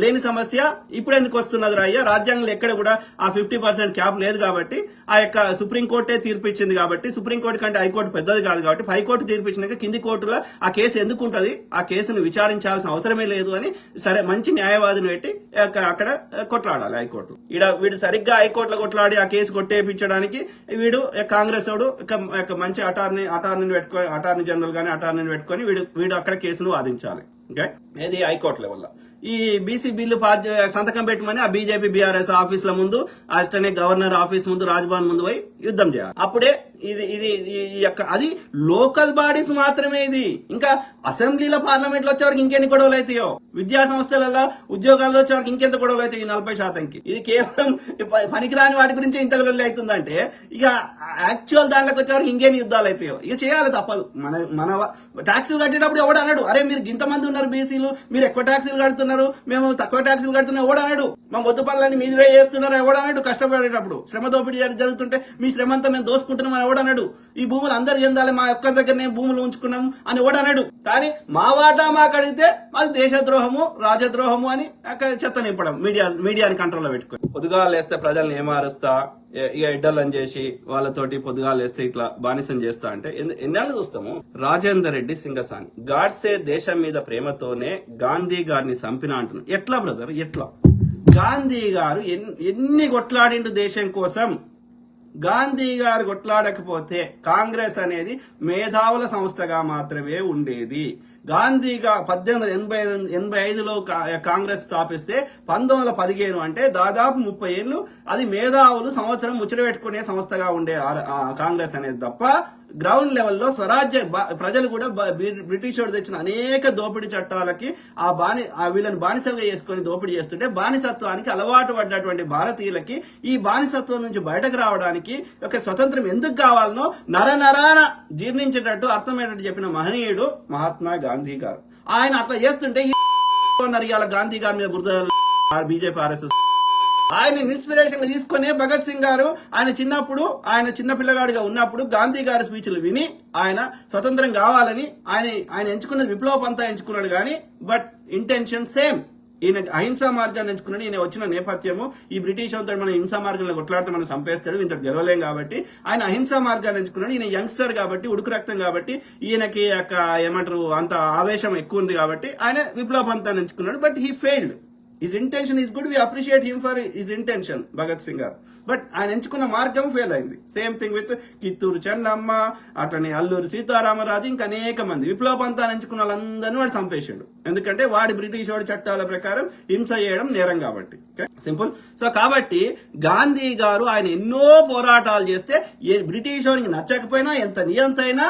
S1: లేని సమస్య ఇప్పుడు ఎందుకు వస్తున్నది రాయ్య? రాజ్యాంగంలో ఎక్కడ కూడా ఆ 50% క్యాప్ లేదు కాబట్టి, ఆ యొక్క సుప్రీంకోర్టే తీర్పు ఇచ్చింది కాబట్టి, సుప్రీంకోర్టు కంటే హైకోర్టు పెద్దది కాదు కాబట్టి, హైకోర్టు తీర్పు ఇచ్చినాక కింది కోర్టులో ఆ కేసు ఎందుకు ఉంటది, ఆ కేసును విచారించాల్సిన అవసరమే లేదు అని సరే మంచి న్యాయవాదిని పెట్టి అక్కడ కొట్లాడాలి హైకోర్టు. వీడు సరిగ్గా హైకోర్టులో కొట్లాడి ఆ కేసు కొట్టేపించడానికి వీడు కాంగ్రెస్ వాడు మంచి అటార్నీని పెట్టుకొని, అటార్నీ జనరల్ గానీ అటార్నీని పెట్టుకొని వీడు అక్కడ కేసును వాదించాలి. ఓకే, ఇది హైకోర్టు లెవెల్లో. ఈ బీసీ బిల్లు సంతకం పెట్టమని ఆ బీజేపీ బీఆర్ఎస్ ఆఫీసుల ముందు, అట్లనే గవర్నర్ ఆఫీస్ ముందు, రాజ్భవన్ ముందు పోయి యుద్ధం చేయాలి. అప్పుడే అది లోకల్ బాడీస్ మాత్రమే. ఇది ఇంకా అసెంబ్లీలో పార్లమెంట్ లో వచ్చేవరకు ఇంకెన్ని గొడవలు అవుతాయో, విద్యా సంస్థలలో ఉద్యోగాల్లో వచ్చేవరకు ఇంకెంత గొడవలు అవుతాయి. 40%కి ఇది కేవలం పనికిరాని వాటి గురించి ఇంత గొడవలు అవుతుందంటే ఇక యాక్చువల్ దాంట్లోకి వచ్చేవరకు ఇంకేని యుద్ధాలు అవుతాయో. ఇక చేయాలి, తప్పదు. మన ట్యాక్సీలు కట్టేటప్పుడు ఎవడు అన్నాడు, అరే మీరు ఇంతమంది ఉన్నారు బీసీలు, మీరు ఎక్కువ ట్యాక్సీలు కడుతున్నారు, మేము తక్కువ ట్యాక్సీలు కడుతున్నాం ఎవడు అన్నాడు? మా మొద్దు పనులన్నీ మీరే చేస్తున్నారు ఎవడు అన్నాడు? కష్టపడేటప్పుడు శ్రమ దోపిడీ జరుగుతుంటే మీ శ్రమ అంతా మేము దోసుకుంటున్నాం అని ఎవడన్నాడు? ఈ భూములు అందరు చెందాలి, మా ఒక్కరి దగ్గర నేను భూములు ఉంచుకున్నాం అని ఎవడన్నాడు? కానీ మా వాటా మాకు అడిగితే అది దేశద్రోహము, రాజద్రోహము అని చెత్త నింపడం, మీడియాని కంట్రోల్లో పెట్టుకుని. పొద్దుగా లేస్తే ప్రజల్ని ఏమారుస్తా, ఇక ఎడ్డలని చేసి వాళ్ళతోటి పొద్దుగా లేస్తే ఇట్లా బానిసం చేస్తా అంటే ఎన్నాళ్ళు చూస్తాము? రాజేందర్ రెడ్డి సింగసాని గాడ్సే దేశం మీద ప్రేమతోనే గాంధీ గారిని చంపిన అంటున్నాడు. ఎట్లా బ్రదర్, ఎట్లా? గాంధీ గారు ఎన్ని కొట్లాడిండు దేశం కోసం. గాంధీ గారు కొట్లాడకపోతే కాంగ్రెస్ అనేది మేధావుల సంస్థగా మాత్రమే ఉండేది. గాంధీగా 1885లో కాంగ్రెస్ స్థాపిస్తే 1915 అంటే దాదాపు 30 ఏళ్ళు అది మేధావులు సంవత్సరం ముచ్చట పెట్టుకునే సంస్థగా ఉండే కాంగ్రెస్ అనేది తప్ప గ్రౌండ్ లెవెల్లో స్వరాజ్య ప్రజలు కూడా బ్రిటిష్ వాడు తెచ్చిన అనేక దోపిడీ చట్టాలకి వీళ్ళని బానిసలుగా చేసుకుని దోపిడీ చేస్తుంటే బానిసత్వానికి అలవాటు పడ్డటువంటి భారతీయులకి ఈ బానిసత్వం నుంచి బయటకు రావడానికి ఒక స్వతంత్రం ఎందుకు కావాలనో నరనరాన జీర్ణించేటట్టు అర్థమయ్యేటట్టు చెప్పిన మహనీయుడు మహాత్మా గాంధీ గారు. ఆయన అట్లా చేస్తుంటే ఇవాళ గాంధీ గారి మీద బురద బీజేపీ ఆర్ఎస్ఎస్ ఆయన ఇన్స్పిరేషన్ తీసుకునే భగత్ సింగ్ గారు ఆయన చిన్న పిల్లగాడిగా ఉన్నప్పుడు గాంధీ గారి స్పీచ్లు విని ఆయన స్వతంత్రం కావాలని ఆయన ఎంచుకున్నది విప్లవ పంతా ఎంచుకున్నాడు. కానీ బట్ ఇంటెన్షన్ సేమ్. ఈయన అహింసా మార్గాన్ని ఎంచుకున్నాడు. ఈయన వచ్చిన నేపథ్యము ఈ బ్రిటిష్ అవుతాడు, మనం హింసా మార్గంలో కొట్లాడితే మనం చంపేస్తాడు, ఇంత గెలవలేం కాబట్టి ఆయన అహింసా మార్గాన్ని ఎంచుకున్నాడు. ఈయన యంగ్స్టర్ కాబట్టి, ఉడుకు రక్తం కాబట్టి, ఈయనకి ఏమంటారు అంత ఆవేశం ఎక్కువ ఉంది కాబట్టి ఆయన విప్లవ పంతాన్ని ఎంచుకున్నాడు. But he failed. His intention is good, we appreciate him for his intention, Bhagat Singh గారు. బట్ ఆయన ఎంచుకున్న మార్గం ఫెయిల్ అయింది. Same thing with Kittur Chennamma, అట్లనే అల్లూరి సీతారామరాజు, ఇంకా అనేక మంది విప్లవ పంతాన్ని ఎంచుకున్న వాళ్ళందరినీ వాడు చంపేసిండు. ఎందుకంటే వాడి బ్రిటిష్ వాడి చట్టాల ప్రకారం హింస చేయడం నేరం కాబట్టి. సింపుల్. సో కాబట్టి గాంధీ గారు ఆయన ఎన్నో పోరాటాలు చేస్తే బ్రిటిష్ వాడికి నచ్చకపోయినా, ఎంత నియంతైనా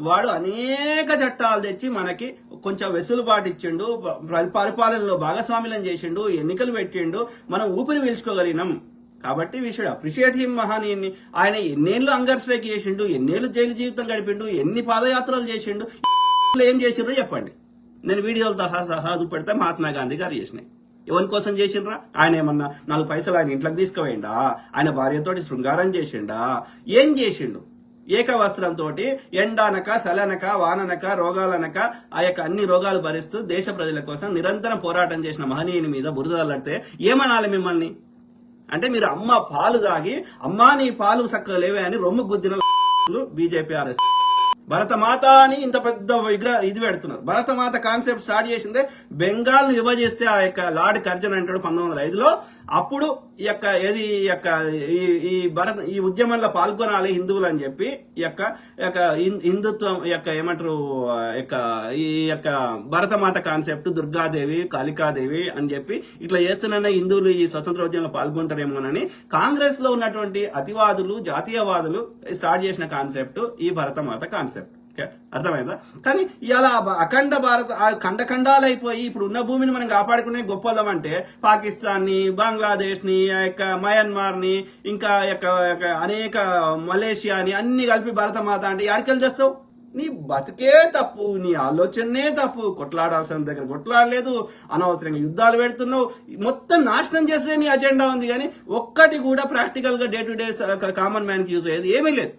S1: వాడు అనేక చట్టాలు తెచ్చి మనకి కొంచెం వెసులుబాటు ఇచ్చిండు, పరిపాలనలో భాగస్వామ్యం చేసిండు, ఎన్నికలు పెట్టిండు, మనం ఊపిరి పీల్చుకోగలిగినాం. కాబట్టి వీ షుడ్ అప్రిషియేట్ హిమ్ మహానీయుని. ఆయన ఎన్నేళ్ళు హంగర్ స్ట్రైక్ చేసిండు, ఎన్నేళ్ళు జైలు జీవితం గడిపిండు, ఎన్ని పాదయాత్రలు చేసిండు, ఏం చేసిండ్రో చెప్పండి. నేను వీడియోలతో సహా చూపెడితే మహాత్మా గాంధీ గారు చేసినాయి. ఎవరి కోసం చేసిండ్రా? ఆయన ఏమన్నా 4 పైసలు ఆయన ఇంట్లోకి తీసుకుపోయిండా? ఆయన భార్యతోటి శృంగారం చేసిండా? ఏం చేసిండు? ఏకవస్త్రంతో ఎండానక, సలనక, వాననక, రోగాలనక అన్ని రోగాలు భరిస్తూ దేశ ప్రజల కోసం నిరంతరం పోరాటం చేసిన మహనీయుని మీద బురదలడితే ఏమనాలి మిమ్మల్ని? అంటే మీరు అమ్మ పాలు తాగి అమ్మా నీ పాలు చక్కగా లేవే అని రొమ్ము గుద్దిన బీజేపీ ఆర్ఎస్. భరతమాత అని ఇంత పెద్ద ఇది పెడుతున్నారు. భరతమాత కాన్సెప్ట్ స్టార్ట్ చేసిందే బెంగాల్ ను విభజిస్తే ఆ యొక్క లార్డ్ కర్జన్ అంటాడు 1905లో. అప్పుడు ఈ ఉద్యమంలో పాల్గొనాలి హిందువులు అని చెప్పి హిందుత్వం ఏమంటారు ఈ భరతమాత కాన్సెప్ట్ దుర్గాదేవి, కాళికాదేవి అని చెప్పి ఇట్లా చేస్తున్న హిందువులు ఈ స్వతంత్ర ఉద్యమంలో పాల్గొంటారేమోనని కాంగ్రెస్ లో ఉన్నటువంటి అతివాదులు, జాతీయవాదులు స్టార్ట్ చేసిన కాన్సెప్ట్ ఈ భరతమాత కాన్సెప్ట్. అర్థమైందా? కానీ ఇలా అఖండ భారత్ ఖండాలైపోయి ఇప్పుడు ఉన్న భూమిని మనం కాపాడుకునే గొప్పలం అంటే పాకిస్తాన్ ని, బంగ్లాదేశ్ ని, మయన్మార్ ని, ఇంకా అనేక మలేషియాని అన్ని కలిపి భరతమాత అంటే ఎక్కడికెళ్ళి తెస్తావు? నీ బతికే తప్పు, నీ ఆలోచనే తప్పు. కొట్లాడాల్సిన దగ్గర కొట్లాడలేదు, అనవసరంగా యుద్ధాలు పెడుతున్నావు, మొత్తం నాశనం చేసే నీ అజెండా ఉంది. కానీ ఒక్కటి కూడా ప్రాక్టికల్ గా day to day common man కి యూజ్ అయ్యేది ఏమీ లేదు.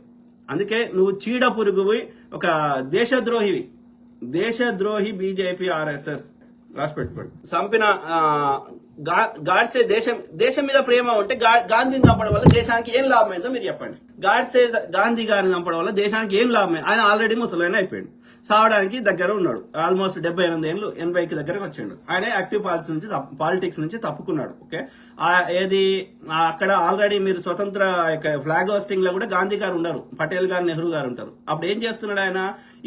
S1: అందుకే నువ్వు చీడ పురుగువి, ఒక దేశద్రోహి బీజేపీ ఆర్ఎస్ఎస్ రాసి పెట్టుకోండి. చంపిన గాడ్సే దేశం మీద ప్రేమ ఉంటే గాంధీని చంపడం వల్ల దేశానికి ఏం లాభం అయిందో మీరు చెప్పండి. గాడ్సే గాంధీ గారిని చంపడం వల్ల దేశానికి ఏం లాభం? ఆయన ఆల్రెడీ ముసలైన అయిపోయాడు, సావడానికి దగ్గర ఉన్నాడు. ఆల్మోస్ట్ 78 ఏళ్ళు, 80కి దగ్గరకు వచ్చాడు. ఆయన యాక్టివ్ పాలిటిక్స్ నుంచి తప్పుకున్నాడు. ఓకే, ఏది అక్కడ ఆల్రెడీ మీరు స్వతంత్ర ఫ్లాగ్ హోస్టింగ్ లో కూడా గాంధీ గారు ఉండరు, పటేల్ గారు, నెహ్రూ గారు ఉంటారు. అప్పుడు ఏం చేస్తున్నాడు ఆయన?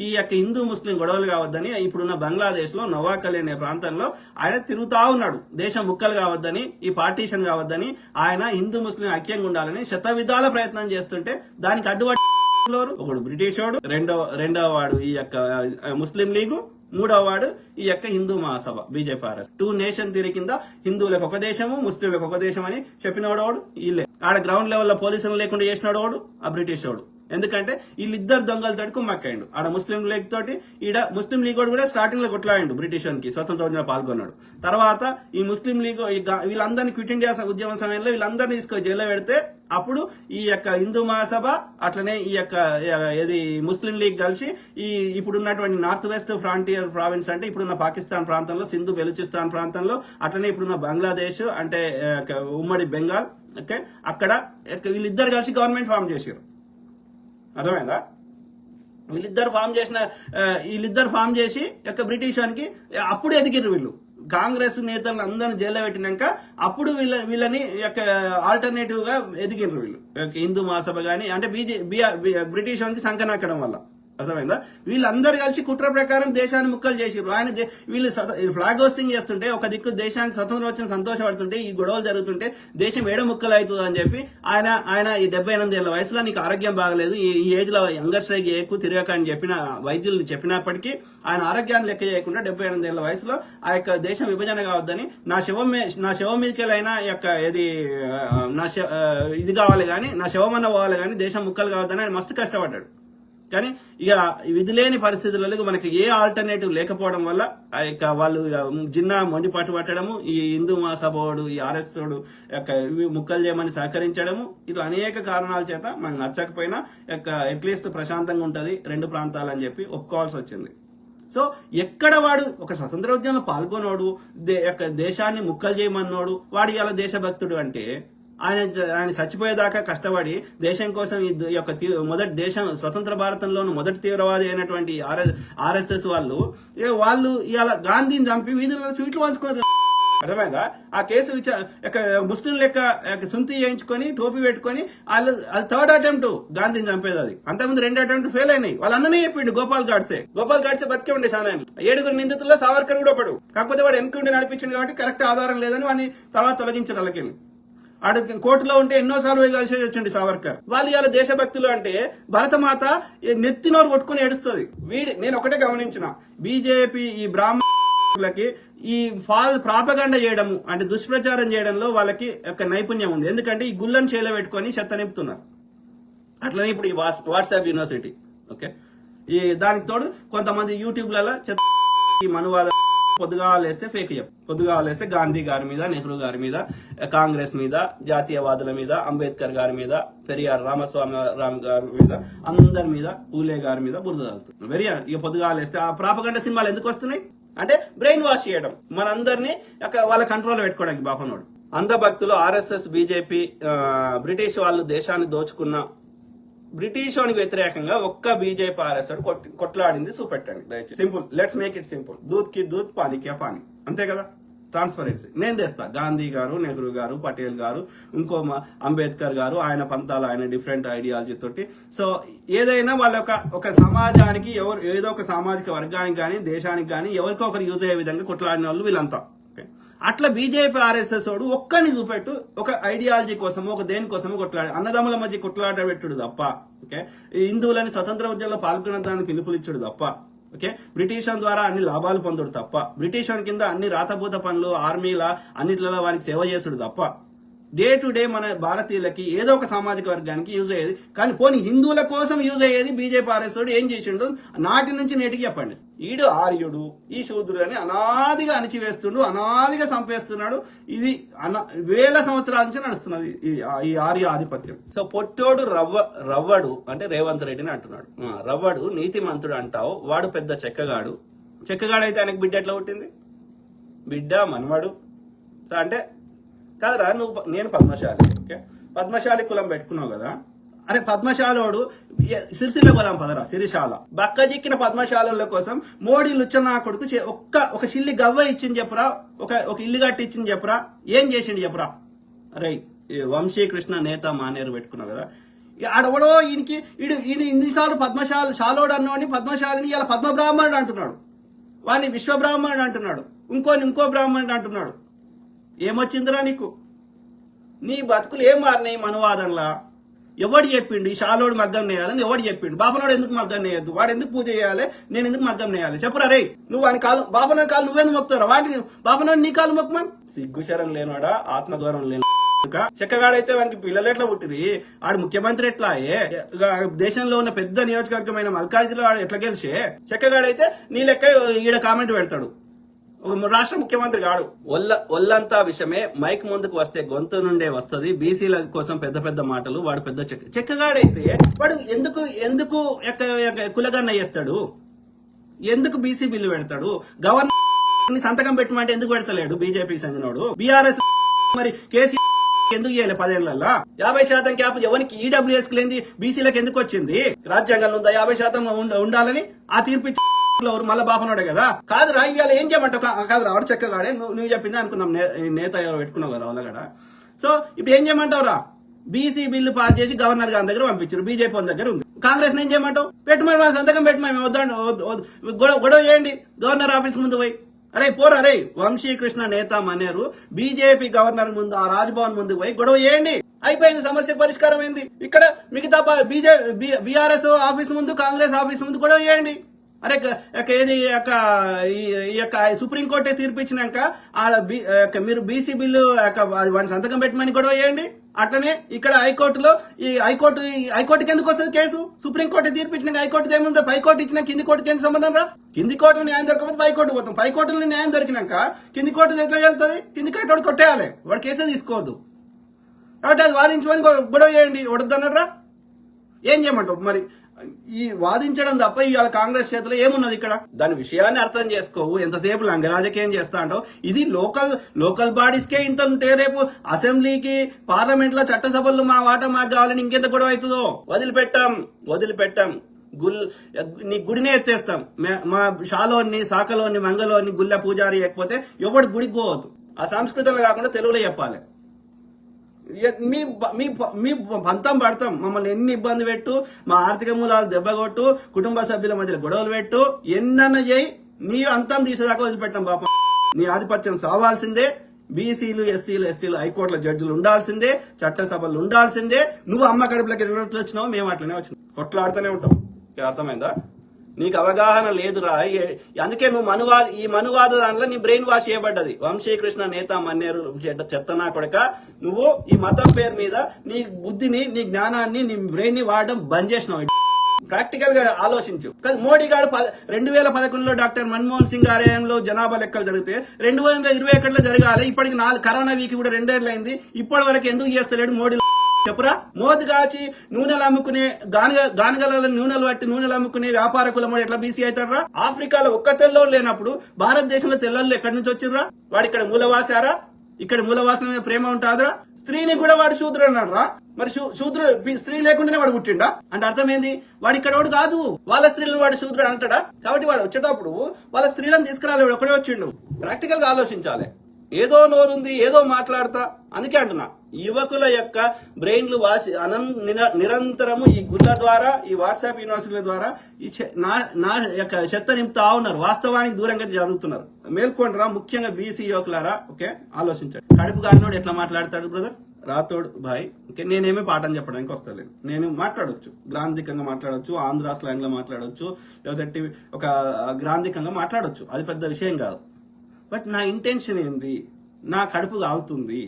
S1: ఈ హిందూ ముస్లిం గొడవలు కావద్దని ఇప్పుడున్న బంగ్లాదేశ్ లో నవాకలి అనే ప్రాంతంలో ఆయన తిరుగుతా ఉన్నాడు. దేశం ముక్కలు కావద్దని, ఈ పార్టీషన్ కావద్దని, ఆయన హిందూ ముస్లిం ఐక్యంగా ఉండాలని శతవిధాల ప్రయత్నం చేస్తుంటే దానికి అడ్డుపడి ఒకడు బ్రిటిష్ వాడు, రెండవ వాడు ఈ ముస్లిం లీగు, మూడవ వాడు ఈ Hindu Mahasabha BJP RS. 2 nation theory కింద హిందువులకు ఒక దేశము, ముస్లింలకు ఒక దేశం అని చెప్పినవాడు వాడు వీళ్ళే. ఆడ గ్రౌండ్ లెవెల్లో పోలీసులు లేకుండా చేసినాడు వాడు ఆ బ్రిటిష్ వాడు. ఎందుకంటే వీళ్ళిద్దరు దొంగలతోటి కుమ్మక్కాయండు. ఆడ ముస్లిం లీగ్ తోటి, ఈడ ముస్లిం లీగ్ కూడా స్టార్టింగ్ లో కొట్లాయండు, బ్రిటిష్ కి స్వతంత్ర ఉద్యమంలో పాల్గొన్నాడు. తర్వాత ఈ ముస్లిం లీగ్ వీళ్ళందరినీ క్విట్ ఇండియా ఉద్యమం సమయంలో వీళ్ళందరినీ తీసుకొని జైల్లో పెడితే అప్పుడు ఈ హిందూ మహాసభ అట్లనే ఏది ముస్లిం లీగ్ కలిసి ఇప్పుడున్నటువంటి నార్త్ వెస్ట్ ఫ్రాంటియర్ ప్రావిన్స్ అంటే ఇప్పుడున్న పాకిస్తాన్ ప్రాంతంలో, సింధు బెలూచిస్తాన్ ప్రాంతంలో, అట్లనే ఇప్పుడున్న బంగ్లాదేశ్ అంటే ఉమ్మడి బెంగాల్, ఓకే, అక్కడ వీళ్ళిద్దరు కలిసి గవర్నమెంట్ ఫామ్ చేశారు. అర్థమైందా? వీళ్ళిద్దరు ఫామ్ చేసి బ్రిటిష్ వానికి అప్పుడు ఎదిగిరు వీళ్ళు. కాంగ్రెస్ నేతలను అందరిని జైల్లో పెట్టినాక అప్పుడు వీళ్ళని ఆల్టర్నేటివ్ గా ఎదిగిరు వీళ్ళు. హిందూ మహాసభ గాని అంటే బ్రిటిష్ వానికి సంకనాకడం వల్ల. అర్థమైందా? వీళ్ళందరూ కలిసి కుట్ర ప్రకారం దేశాన్ని ముక్కలు చేసిర్రు. ఆయన వీళ్ళు ఫ్లాగ్ హోస్టింగ్ చేస్తుంటే ఒక దిక్కు దేశానికి స్వతంత్రం వచ్చిన సంతోషపడుతుంటే ఈ గొడవలు జరుగుతుంటే దేశం ఏడ ముక్కలు అవుతుంది అని చెప్పి ఆయన ఈ 78 ఏళ్ల వయసులో నీకు ఆరోగ్యం బాగలేదు, ఈ ఏజ్ లో యంగర్ స్ట్రైక్ చేయకు, తిరగక అని చెప్పిన వైద్యులు చెప్పినప్పటికీ ఆయన ఆరోగ్యాన్ని లెక్క చేయకుండా 78 ఏళ్ల వయసులో ఆ దేశం విభజన కావద్దని నా శవం మీదకెళ్ళైనా ఇది కావాలి కానీ, నా శవం అన్న పోవాలి కానీ దేశం ముక్కలు కావద్దని ఆయన మస్తు కష్టపడ్డాడు. కానీ విధి లేని పరిస్థితులలో మనకి ఏ ఆల్టర్నేటివ్ లేకపోవడం వల్ల వాళ్ళు జిన్నా మొండిపాటు పట్టడము, ఈ హిందూ మహాసభోడు, ఈ ఆర్ఎస్ ముక్కలు చేయమని సహకరించడము, ఇట్లా అనేక కారణాల చేత మనకు నచ్చకపోయినా అట్లీస్ట్ ప్రశాంతంగా ఉంటది 2 ప్రాంతాలు అని చెప్పి ఒప్పుకోవాల్సి వచ్చింది. సో ఎక్కడ వాడు ఒక స్వతంత్ర ఉద్యమంలో పాల్గొనోడు, దేశాన్ని ముక్కలు చేయమన్నోడు వాడు ఇలా దేశభక్తుడు అంటే ఆయన చచ్చిపోయేదాకా కష్టపడి దేశం కోసం ఈ యొక్క మొదటి దేశం స్వతంత్ర భారతంలోని మొదటి తీవ్రవాది అయినటువంటి ఆర్ఎస్ఎస్ వాళ్ళు ఇలా గాంధీని చంపి వీధుల్లో స్వీట్లు పంచుకున్నారు. అర్థమైందా? ఆ కేసు ముస్లిం లెక్క సుంతి చేయించుకొని టోపీ పెట్టుకొని వాళ్ళు అది థర్డ్ అటెంప్ట్ గాంధీని చంపేది. అది అంతకుముందు 2 అటెంప్ట్ ఫెయిల్ అయినాయి. వాళ్ళు అన్ననే చెప్పిండు గోపాల్ గాడ్సే బతికే ఉండే చాలా 7 నిందితుల్లో సావర్కర్ కూడా ఒకడు. కాకపోతే వాడు వెనక్కి నడిపించింది కాబట్టి కరెక్ట్ ఆధారం లేదని వాడిని తర్వాత తొలగించారు. వాళ్ళకి ఆడు కోర్టులో ఉంటే ఎన్నోసార్లు కలిసి వచ్చింది సావర్కర్. వాళ్ళు ఇవాళ దేశభక్తులు అంటే భరతమాత నెత్తినోరు కొట్టుకుని ఏడుస్తుంది. నేను ఒకటే గమనించిన, బీజేపీ ఈ బ్రాహ్మణులకి ఈ ప్రాపగండ చేయడము అంటే దుష్ప్రచారం చేయడంలో వాళ్ళకి ఒక నైపుణ్యం ఉంది. ఎందుకంటే ఈ గుళ్ళను చేలో పెట్టుకొని చెత్త నింపుతున్నారు. అట్లనే ఇప్పుడు ఈ వాట్సాప్ యూనివర్సిటీ ఓకే, ఈ దానికి తోడు కొంతమంది యూట్యూబ్లలో చెత్త ఈ మనువాద పొద్దుగాలేస్తే ఫేక్ పొద్దుగాలేస్తే గాంధీ గారి మీద, నెహ్రూ గారి మీద, కాంగ్రెస్ మీద, జాతీయవాదుల మీద, అంబేద్కర్ గారి మీద, పెరియార్ రామస్వామి గారి మీద, అందరి మీద, పూలే గారి మీద బురద తగ్గుతుంది. ఇక పొద్దుగాలేస్తే ఆ ప్రాపగండ సినిమాలు ఎందుకు వస్తున్నాయి అంటే బ్రెయిన్ వాష్ చేయడం, మనందరినీ వాళ్ళ కంట్రోల్ పెట్టుకోవడానికి. బాపనోడు అంధభక్తులు ఆర్ఎస్ఎస్, బీజేపీ, బ్రిటిష్ వాళ్ళు దేశాన్ని దోచుకున్న బ్రిటిష్ వానికి వ్యతిరేకంగా ఒక్క బీజేపీ ఆర్ఎస్ కొట్లాడింది చూపెట్టండి దయచేసి. Simple, let's make it simple. దూద్ కి దూద్, పానీ కి పానీ, అంతే కదా. ట్రాన్స్పరెన్సీ నేను తెస్తా. గాంధీ గారు, నెహ్రూ గారు, పటేల్ గారు, ఇంకో అంబేద్కర్ గారు, ఆయన పంతాలు, ఆయన డిఫరెంట్ ఐడియాలజీ తోటి. సో ఏదైనా వాళ్ళ ఒక సమాజానికి ఏదో ఒక సామాజిక వర్గానికి కానీ దేశానికి కానీ ఎవరికో ఒకరు యూజ్ అయ్యే విధంగా కొట్లాడిన వాళ్ళు వీళ్ళంతా. అట్లా బీజేపీ ఆర్ఎస్ఎస్ వాడు ఒక్కరిని చూపెట్టు ఒక ఐడియాలజీ కోసమో ఒక దేనికోసమో కొట్లాడి అన్నదమ్ముల మధ్య కొట్లాట పెట్టుడు తప్ప, ఓకే, హిందువులని స్వతంత్ర ఉద్యమంలో పాల్గొన్న దానికి పిలుపునిచ్చుడు తప్ప, ఓకే, బ్రిటిష్ ద్వారా అన్ని లాభాలు పొందుడు తప్ప, బ్రిటిష్ కింద అన్ని రాతపూత పనులు ఆర్మీల అన్నిట్లలో వారికి సేవ చేసుడు తప్ప, డే టు డే మన భారతీయులకి ఏదో ఒక సామాజిక వర్గానికి యూజ్ అయ్యేది. కానీ పోనీ హిందువుల కోసం యూజ్ అయ్యేది బీజేపీ ఆర్ఎస్ ఏం చేసిండు నాటి నుంచి నేటికి చెప్పండి. ఈడు ఆర్యుడు, ఈ శూద్రులని అనాదిగా అణిచివేస్తుండు, అనాదిగా చంపేస్తున్నాడు. ఇది వేల సంవత్సరాల నుంచి నడుస్తున్నది ఈ ఆర్య ఆధిపత్యం. సో పొట్టోడు రవ్వడు అంటే రేవంత్ రెడ్డిని అంటున్నాడు. రవ్వడు నీతిమంతుడు అంటావు, వాడు పెద్ద చెక్కగాడు అయితే ఆయనకు బిడ్డ ఎట్లా పుట్టింది? బిడ్డ మనవడు అంటే కాదరా. నేను పద్మశాలి, ఓకే, పద్మశాలి కులం పెట్టుకున్నావు కదా. అరే పద్మశాలోడు సిరిసిల్ల పోదాం పదరా. సిరిశాల బక్కజిక్కిన పద్మశాల కోసం మోడీ లుచ్చనా కొడుకు ఒక చిల్లి గవ్వ ఇచ్చింది చెప్పురా, ఒక ఇల్లు కట్టి ఇచ్చింది చెప్పురా, ఏం చేసిండు చెప్పురా. అరే వంశీకృష్ణ నేత మానేరు పెట్టుకున్నావు కదా. ఆడవడో ఈయన ఇన్నిసార్లు శాలోడు అన్నవాడిని పద్మశాలిని ఇలా పద్మబ్రాహ్మణుడు అంటున్నాడు, వాడిని విశ్వబ్రాహ్మణుడు అంటున్నాడు, ఇంకో బ్రాహ్మణుడు అంటున్నాడు. ఏమొచ్చిందిరా నీకు? నీ బతుకులు ఏం మారినాయి మనువాదంలా? ఎవడు చెప్పిండు ఈ శాలోడు మగ్గం నేయాలని? ఎవడు చెప్పిండు? బాపనోడు ఎందుకు మగ్గం నేయద్దు? వాడు ఎందుకు పూజ చేయాలి? నేను ఎందుకు మగ్గం నేయాలి? చెప్పురా రే. నువ్వు వాని కాలు బాపనోడి కాలు నువ్వెందుకు మొక్కుతారా? వాటిని బాపనోడు నీ కాలు మొక్కమని. సిగ్గుశరం లేనివాడా, ఆత్మగౌరవం లేని చెక్కగాడైతే వానికి పిల్లలు ఎట్లా పుట్టిరి? ఆడు ముఖ్యమంత్రి ఎట్లా? దేశంలో ఉన్న పెద్ద నియోజకవర్గమైన మల్కాజిలో ఆడు ఎట్లా గెలిచే? చెక్కగాడైతే నీ లెక్క ఈడ కామెంట్ పెడతాడు, రాష్ట్ర ముఖ్యమంత్రి కాడు. ఒళ్ళంతా విషయమే, మైక్ ముందుకు వస్తే గొంతు నుండే వస్తుంది. బీసీల కోసం పెద్ద పెద్ద మాటలు. వాడు పెద్ద చెక్కగాడైతే వాడు ఎందుకు కులగన్న చేస్తాడు? ఎందుకు బీసీ బిల్లు పెడతాడు? గవర్నర్ సంతకం పెట్టమంటే ఎందుకు పెడతలేడు? బీజేపీకి చెందినోడు. బీఆర్ఎస్ మరి కేసీఆర్ ఎందుకు చేయలే 10 ఏళ్లలో? 50% క్యాప్ ఎవరికి ఈడబ్ల్యూఎస్ లేని బీసీలకు ఎందుకు వచ్చింది? రాజ్యాంగంలో ఉందా 50% ఉండాలని? ఆ తీర్పు మళ్ళా బాపనోడే కదా. కాదు రా, ఇవాళ ఏం చేయమంటావు? కాదు రావడం చెక్కగాడే, నువ్వు చెప్పింది అనుకుందాం. నేత ఎవరు పెట్టుకున్నావు కదా వాళ్ళగడ. సో ఇప్పుడు ఏం చేయమంటావు రా? బీసీ బిల్లు పాస్ చేసి గవర్నర్ గారి దగ్గర పంపించారు, బీజేపీ వాళ్ళ దగ్గర ఉంది. కాంగ్రెస్ ఏం చేయమంటావు? పెట్టమని మన సంతకం పెట్టమని గొడవ చేయండి గవర్నర్ ఆఫీస్ ముందు పోయి. అరే పోరా రే. వంశీకృష్ణ నేత మనేరు బీజేపీ గవర్నర్ ముందు ఆ రాజ్భవన్ ముందు పోయి గొడవ చేయండి, అయిపోయింది, సమస్య పరిష్కారం అయింది. ఇక్కడ మిగతా బీఆర్ఎస్ ఆఫీస్ ముందు, కాంగ్రెస్ ఆఫీస్ ముందు గొడవ చేయండి. అరే ఏది ఈ యొక్క సుప్రీంకోర్టే తీర్పు ఇచ్చినాక మీరు బీసీ బిల్లు వాడిని సంతకం పెట్టమని గొడవ చేయండి. అట్లనే ఇక్కడ హైకోర్టులో హైకోర్టుకి ఎందుకు వస్తుంది కేసు? సుప్రీంకోర్టు తీర్పు ఇచ్చినాక హైకోర్టు ఏముంటే పైకోర్టు ఇచ్చినా కింది కోర్టుకి ఎందుకు సంబంధం రా? కింది కోర్టులో న్యాయం దొరకకపోతే పైకోర్టు పోతాం, పైకోర్టులో న్యాయం దొరికినాక కింది కోర్టు ఎట్లా వెళ్తుంది? కింది కోర్టు కొట్టేయాలి, వాడు కేసే తీసుకోవద్దు. కాబట్టి అది వాదించమని గొడవ చేయండి. వద్దన్నట్రా ఏం చేయమంటావు మరి? ఈ వాదించడం తప్ప ఇవాళ కాంగ్రెస్ చేతిలో ఏమున్నది ఇక్కడ? దాని విషయాన్ని అర్థం చేసుకోవు, ఎంతసేపు లంగ రాజకీయం చేస్తా అంటావు. ఇది లోకల్ బాడీస్కే ఇంత ఉంటే రేపు అసెంబ్లీకి పార్లమెంట్ లో చట్టసభల్లో మా వాటా మాకు కావాలని ఇంకెంత గొడవ అవుతుందో. వదిలిపెట్టాం నీ గుడినే ఎత్తేస్తాం. మా షాలోని సాకలోని మంగలోని గుళ్ళ పూజారి లేకపోతే ఎవడు గుడికి పోవద్దు. ఆ సంస్కృతంలో కాకుండా తెలుగులో చెప్పాలి. మీ పంతం పడతాం, మమ్మల్ని ఎన్ని ఇబ్బంది పెట్టు, మా ఆర్థిక మూలాలు దెబ్బగొట్టు, కుటుంబ సభ్యుల మధ్యలో గొడవలు పెట్టు, ఎన్నన్న చేయి, నీ అంతం తీసేదాకా వదిలిపెట్టాం పాపం. నీ ఆధిపత్యం సావాల్సిందే. బీసీలు ఎస్సీలు ఎస్టీలు హైకోర్టుల జడ్జిలు ఉండాల్సిందే, చట్టసభలు ఉండాల్సిందే. నువ్వు అమ్మ కడుపులకి ఎట్లా వచ్చినావు, మేము అట్లనే వచ్చినాం, కొట్లాడుతూనే ఉంటాం. అర్థమైందా? నీకు అవగాహన లేదురా. అందుకే నువ్వు ఈ మనువాద దాంట్లో నీ బ్రెయిన్ వాష్ చేయబడ్డది. వంశీకృష్ణ నేత మన్నేరు చెత్తనా కొడక, నువ్వు ఈ మతం పేరు మీద నీ బుద్ధిని, నీ జ్ఞానాన్ని, నీ బ్రెయిన్ ని వాడడం బంద్ చేసినావు. ప్రాక్టికల్ గా ఆలోచించు. మోడీ గారు 2011లో డాక్టర్ మన్మోహన్ సింగ్ ఆలయంలో జనాభా లెక్కలు జరిగితే 2021లో జరగాలి. ఇప్పటికి కరోనా వీక్ కూడా 2 ఏళ్ళు అయింది. ఇప్పటి వరకు ఎందుకు చేస్తలేడు మోడీ? చెప్పురా. మోద్ కాచి నూనెలు అమ్ముకునే గానగల నూనెలు పట్టి నూనెలు అమ్ముకునే వ్యాపార కులమోడు ఎట్లా బీసీ అవుతారా? ఆఫ్రికాలో ఒక్క తెల్లోడు లేనప్పుడు భారతదేశంలో తెల్లోళ్ళు ఎక్కడి నుంచి వచ్చిర్రా? వాడు ఇక్కడ మూలవాసారా? ఇక్కడ మూలవాసన మీద ప్రేమ ఉంటుందిరా? స్త్రీని కూడా వాడు శూద్రుడు అన్నాడు రా. మరి స్త్రీ లేకుండానే వాడు పుట్టిండా అంటే అర్థం ఏంది? వాడు ఇక్కడ వాడు కాదు, వాళ్ళ స్త్రీలను వాడు శూద్రుడు అంటాడా? కాబట్టి వాడు వచ్చేటప్పుడు వాళ్ళ స్త్రీలను తీసుకురాలి, వాడు ఒకడే వచ్చిండు. ప్రాక్టికల్ గా ఆలోచించాలి. ఏదో నోరుంది, ఏదో మాట్లాడతా, అందుకే అంటున్నా. యువకుల యొక్క బ్రెయిన్లు నిరంతరము ఈ గుళ్ళ ద్వారా, ఈ వాట్సాప్ యూనివర్సిటీల ద్వారా నా యొక్క చెత్త నింపుతా ఉన్నారు. వాస్తవానికి దూరంగా జరుగుతున్నారు. మేల్కొండరా, ముఖ్యంగా బీసీ యువకులారా. ఓకే, ఆలోచించండి. కడుపు గాలినోడు ఎట్లా మాట్లాడతాడు బ్రదర్? రాథోడ్ భాయ్. ఓకే, నేనేమి పాఠం చెప్పడానికి వస్తలేను. నేను మాట్లాడొచ్చు, గ్రాంధికంగా మాట్లాడొచ్చు, ఆంధ్ర స్లాంగ్ లో మాట్లాడొచ్చు, లేదంటే ఒక గ్రాంధికంగా మాట్లాడొచ్చు. అది పెద్ద విషయం కాదు. బట్ నా ఇంటెన్షన్ ఏంది? నా కడుపు కాలుతుంది.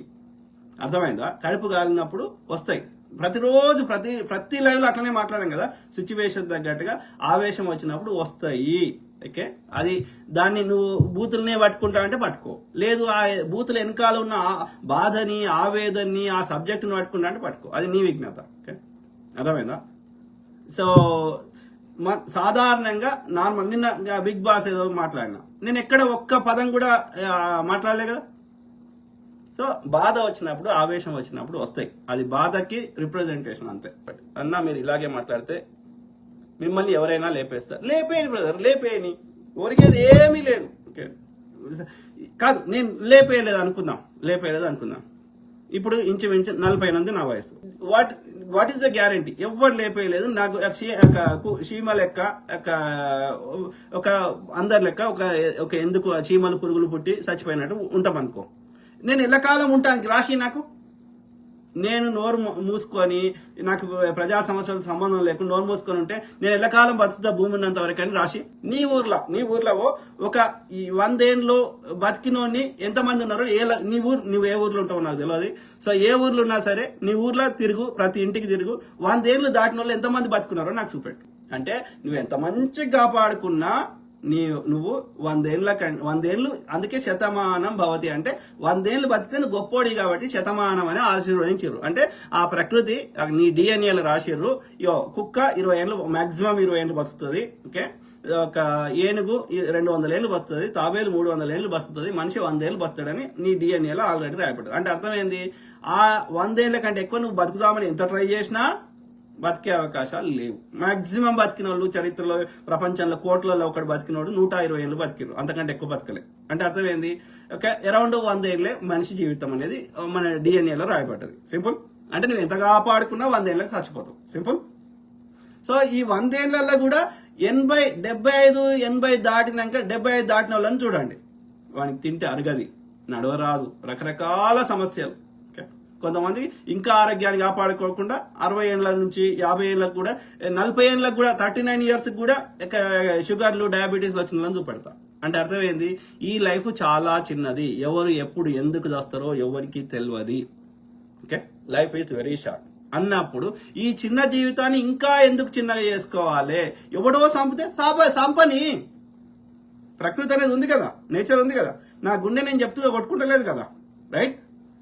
S1: అర్థమైందా? కడుపు కాలినప్పుడు వస్తాయి. ప్రతిరోజు ప్రతి లైవ్ లో అట్లనే మాట్లాడాం కదా. సిచ్యువేషన్ తగ్గట్టుగా ఆవేశం వచ్చినప్పుడు వస్తాయి. ఓకే, అది దాన్ని నువ్వు బూతులనే పట్టుకుంటా అంటే పట్టుకో. లేదు ఆ బూతుల వెనకాల ఉన్న బాధని, ఆవేదనని, ఆ సబ్జెక్టుని పట్టుకుంటా అంటే పట్టుకో. అది నీ విజ్ఞత. ఓకే, అర్థమైందా? సో సాధారణంగా నార్మల్ నిన్న బిగ్ బాస్ ఏదో మాట్లాడినా, నేను ఎక్కడ ఒక్క పదం కూడా మాట్లాడలే కదా. సో బాధ వచ్చినప్పుడు, ఆవేశం వచ్చినప్పుడు వస్తాయి. అది బాధకి రిప్రజెంటేషన్ అంతే. అన్నా మీరు ఇలాగే మాట్లాడితే మిమ్మల్ని ఎవరైనా లేపేస్తారు. లేపేయని బ్రదర్, లేపేయని. ఊరికేది ఏమీ లేదు. ఓకే కాదు, నేను లేపేయలేదు అనుకుందాం. ఇప్పుడు ఇంచుమించు 40 నా వయసు. What is the guarantee? ఎవరు లేపేయలేదు. నాకు చీమ లెక్క, ఒక అందరి లెక్క, ఒక ఎందుకు చీమలు పురుగులు పుట్టి చచ్చిపోయినట్టు ఉంటాం అనుకో. నేను ఎల్లకాలం ఉంటానికి రాసి నాకు, నేను నోరు మూసుకొని, నాకు ప్రజా సమస్యలతో సంబంధం లేకుండా నోరు మూసుకొని ఉంటే నేను ఎల్లకాలం బతుకుతా భూమి ఉన్నంత వరకు అని రాసి. నీ ఊర్లో ఒక 100 ఏళ్ళు బతికినోని ఎంతమంది ఉన్నారో, నువ్వు ఏ ఊర్లో ఉంటావు నాకు తెలియదు. సో ఏ ఊర్లో ఉన్నా సరే నీ ఊర్లో తిరుగు, ప్రతి ఇంటికి తిరుగు. 100 ఏళ్ళు దాటిన వాళ్ళు ఎంతమంది బతుకున్నారో నాకు చూపెట్టు. అంటే నువ్వు ఎంత మంచిగా కాపాడుకున్నా నువ్వు 100 ఏళ్ళు, అందుకే శతమానం భవతి అంటే 100 ఏళ్ళు బతికితే నువ్వు గొప్పోడి కాబట్టి శతమానం అని ఆశీర్వదించారు. అంటే ఆ ప్రకృతి నీ డిఎన్ఏలు రాసిర్రు. కుక్క 20 ఏళ్ళు, మాక్సిమం 20 ఏళ్ళు బతుకుతుంది. ఓకే, ఒక ఏనుగు 200 ఏళ్ళు బతుకుతుంది, తాబేలు 300 ఏళ్ళు బతుకుతుంది, మనిషి 100 ఏళ్ళు బతుకుతాడని నీ డిఎన్ఏలో ఆల్రెడీ రాయబడ్డది. అంటే అర్థం ఏంది? ఆ 100 ఏళ్ళ కంటే ఎక్కువ నువ్వు బతుకుదామని ఎంత ట్రై చేసినా బతికే అవకాశాలు లేవు. మాక్సిమం బతికిన వాళ్ళు చరిత్రలో, ప్రపంచంలో కోట్లలో ఒకటి బతికినోడు 120 ఏళ్ళు బతికిరు, అంతకంటే ఎక్కువ బతకలే. అంటే అర్థం ఏంది? ఓకే, అరౌండ్ 100 ఏళ్ళే మనిషి జీవితం అనేది మన డిఎన్ఏలో రాయబడ్డది. సింపుల్. అంటే నువ్వు ఎంత కాపాడుకున్నా 100 ఏళ్ళకి చచ్చిపోతావు. సింపుల్. సో ఈ 100 ఏళ్లలో కూడా 75 దాటినాక 75 దాటిన వాళ్ళని చూడండి. వానికి తింటే అరగది, నడవరాదు, రకరకాల సమస్యలు. కొంతమంది ఇంకా ఆరోగ్యాన్ని కాపాడుకోకుండా 60 ఏళ్ళ నుంచి 50 ఏళ్ళకు కూడా, 40 ఏళ్ళకు కూడా, 39 ఇయర్స్ కూడా షుగర్లు, డయాబెటీస్లు వచ్చిన వాళ్ళని చూపెడతా. అంటే అర్థం ఏంది? ఈ లైఫ్ చాలా చిన్నది. ఎవరు ఎప్పుడు ఎందుకు చేస్తారో ఎవరికి తెలియదు. Okay, life is very short అన్నప్పుడు ఈ చిన్న జీవితాన్ని ఇంకా ఎందుకు చిన్నగా చేసుకోవాలి? ఎవడో సంపని ప్రకృతి అనేది ఉంది కదా, నేచర్ ఉంది కదా. నా గుండె నేను చెప్తూ కొట్టుకుంటలేదు కదా, రైట్?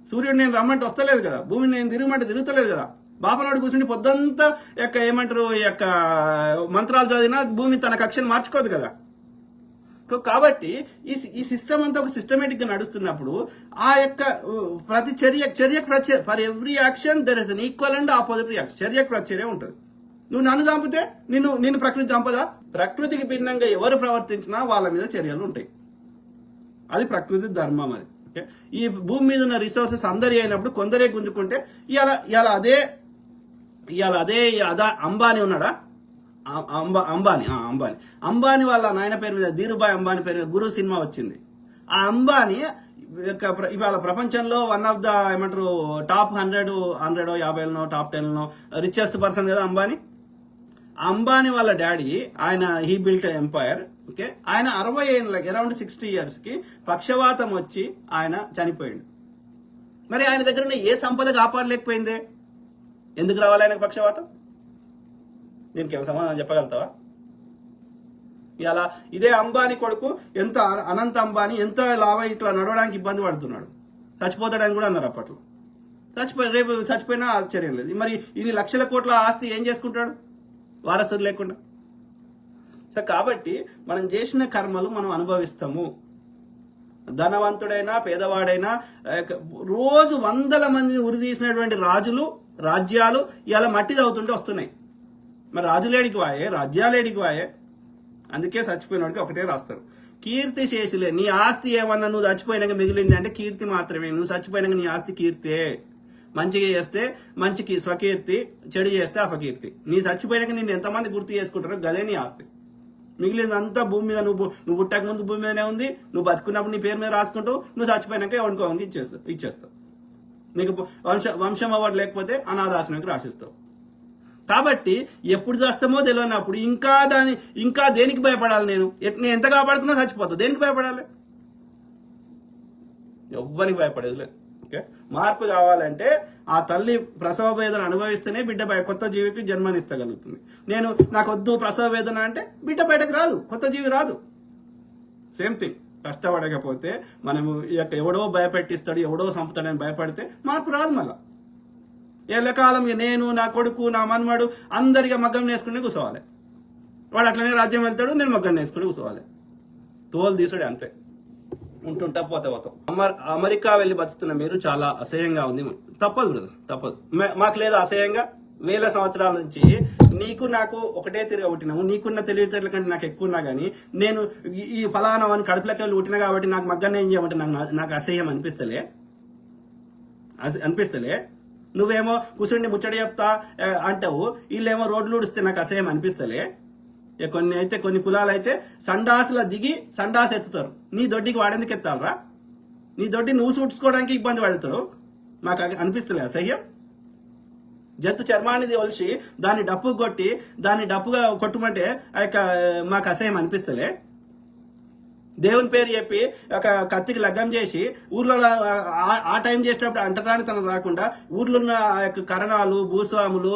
S1: సూర్యుడు నేను రమ్మంటే వస్తలేదు కదా, భూమిని నేను తిరగమంటే తిరుగుతలేదు కదా. బాపనోడు కూర్చుని పొద్దంతా ఏమంటారు మంత్రాలు చదివినా భూమి తన కక్షను మార్చుకోదు కదా. కాబట్టి ఈ సిస్టమ్ అంతా ఒక సిస్టమేటిక్ గా నడుస్తున్నప్పుడు ఆ యొక్క ప్రతి చర్య for every action there is an equal and opposite reaction. చర్యకు ప్రతిచర్య ఉంటుంది. నువ్వు నన్ను చంపితే నిన్ను ప్రకృతి చంపదా? ప్రకృతికి భిన్నంగా ఎవరు ప్రవర్తించినా వాళ్ళ మీద చర్యలు ఉంటాయి. అది ప్రకృతి ధర్మం. అది ఓకే. ఈ భూమి మీద ఉన్న రిసోర్సెస్ అందరి అయినప్పుడు కొందరే గుంజుకుంటే ఇవాళ అదే అంబానీ ఉన్నాడా? అంబానీ వాళ్ళ నాయన పేరు మీద ధీరుభాయ్ అంబానీ పేరు మీద గురు సినిమా వచ్చింది. ఆ అంబానీ ఇవాళ ప్రపంచంలో వన్ ఆఫ్ ద ఏమంటారు టాప్ 100 50 టాప్ 10 రిచెస్ట్ పర్సన్ కదా అంబానీ. అంబానీ వాళ్ళ డాడీ ఆయన హీ బిల్ట్ ఎంపైర్. ఓకే. ఆయన 60 ఏళ్ళకి అరౌండ్ 60 years కి పక్షవాతం వచ్చి ఆయన చనిపోయాడు. మరి ఆయన దగ్గర ఉన్న ఏ సంపద కాపాడలేకపోయిందే? ఎందుకు రావాలి ఆయనకు పక్షవాతం? దీనికి ఏమైనా సమాధానం చెప్పగలుగుతావా? ఇలా ఇదే అంబానీ కొడుకు ఎంత అనంత అంబానీ ఎంత లాభం ఇట్లా నడవడానికి ఇబ్బంది పడుతున్నాడు. చచ్చిపోతాడని కూడా అన్నారు అప్పట్లో. రేపు చచ్చిపోయినా ఆశ్చర్యం లేదు. మరి ఇన్ని లక్షల కోట్ల ఆస్తి ఏం చేసుకుంటాడు వారసుడు లేకుండా? సో కాబట్టి మనం చేసిన కర్మలు మనం అనుభవిస్తాము. ధనవంతుడైనా పేదవాడైనా రోజు 100 మందిని ఉరితీసినటువంటి రాజ్యాలు ఇలా మట్టి తవ్వుతుంటే వస్తున్నాయి. మరి రాజులేడికి వాయే, రాజ్యాలేడికి వాయే. అందుకే చచ్చిపోయినోడికి ఒకటే రాస్తారు, కీర్తి శేషులే. నీ ఆస్తి ఏమన్నా నువ్వు చచ్చిపోయినాక మిగిలింది అంటే కీర్తి మాత్రమే. నువ్వు చచ్చిపోయినాక నీ ఆస్తి కీర్తే. మంచిగా చేస్తే మంచికి స్వకీర్తి, చెడు చేస్తే అపకీర్తి. నీ చచ్చిపోయినాక నిన్ను ఎంతమంది గుర్తు చేసుకుంటారో గదే నీ ఆస్తి. మిగిలిందంతా భూమి మీద నువ్వు పుట్టక ముందు భూమి మీదనే ఉంది. నువ్వు బతుకున్నప్పుడు నీ పేరు మీద రాసుకుంటూ నువ్వు చచ్చిపోయినాక ఎవరికి ఇచ్చేస్తావు. నీకు వంశం అవ్వడు, లేకపోతే అనాథాశ్రమానికి రాసిస్తావు. కాబట్టి ఎప్పుడు చేస్తామో తెలియనప్పుడు ఇంకా దేనికి భయపడాలి? నేను ఎంత కాపాడుకున్నా చచ్చిపోతా. దేనికి భయపడాలి? ఎవ్వరికి భయపడేది లేదు. ఓకే. మార్పు కావాలంటే ఆ తల్లి ప్రసవ వేదన అనుభవిస్తేనే బిడ్డ కొత్త జీవికి జన్మనిస్తగలుగుతుంది. నాకు వద్దు ప్రసవ వేదన అంటే బిడ్డ బయటకు రాదు, కొత్త జీవి రాదు. Same thing. కష్టపడకపోతే మనము ఎవడో భయపెట్టిస్తాడు, ఎవడో చంపుతాడని భయపడితే మార్పు రాదు. మళ్ళా ఎల్లకాలం నేను, నా కొడుకు, నా మన్మడు అందరిగా మగ్గం నేసుకుని కూర్చోవాలి. వాడు అట్లనే రాజ్యం వెళ్తాడు, నేను మగ్గం నేసుకుని కూర్చోవాలి. తోలు తీసుడే అంతే. ఉంటుంటా పోతాం. అమెరికా వెళ్ళి బతుకుతున్న మీరు చాలా అసహ్యంగా ఉంది. తప్పదు బ్రదర్, తప్పదు. మాకు లేదా అసహ్యంగా? 1000 సంవత్సరాల నుంచి నీకు నాకు ఒకటే తిరిగి పుట్టినాము. నీకున్న తెలివితేటల కంటే నాకు ఎక్కువ ఉన్నా కానీ నేను ఈ ఫలానా అని కడుపులోకి వెళ్ళి పుట్టినా కాబట్టి నాకు మగ్గన్న ఏం చేయమంటే నాకు అసహ్యం అనిపిస్తలే. నువ్వేమో కూర్చుండి ముచ్చడి చెప్తా అంటావు, వీళ్ళేమో రోడ్లు ఊడిస్తే నాకు అసహ్యం అనిపిస్తలే. కొన్ని కులాలు అయితే సండాసులో దిగి సండాసు ఎత్తుతారు. నీ దొడ్డికి వాడేందుకు ఎత్తాలరా? నీ దొడ్డి నువ్వు చూడ్చుకోవడానికి ఇబ్బంది పడతారు. మాకు అనిపిస్తలే అసహ్యం? జంతు చర్మాన్ని ఒలిసి దాన్ని డప్పుగా కొట్టుమంటే మాకు అసహ్యం అనిపిస్తలే? దేవుని పేరు చెప్పి ఒక కత్తికి లగ్గం చేసి ఊర్లో ఆ టైం చేసేటప్పుడు అంటరానితనం రాకుండా ఊర్లో ఉన్న కరణాలు, భూస్వాములు,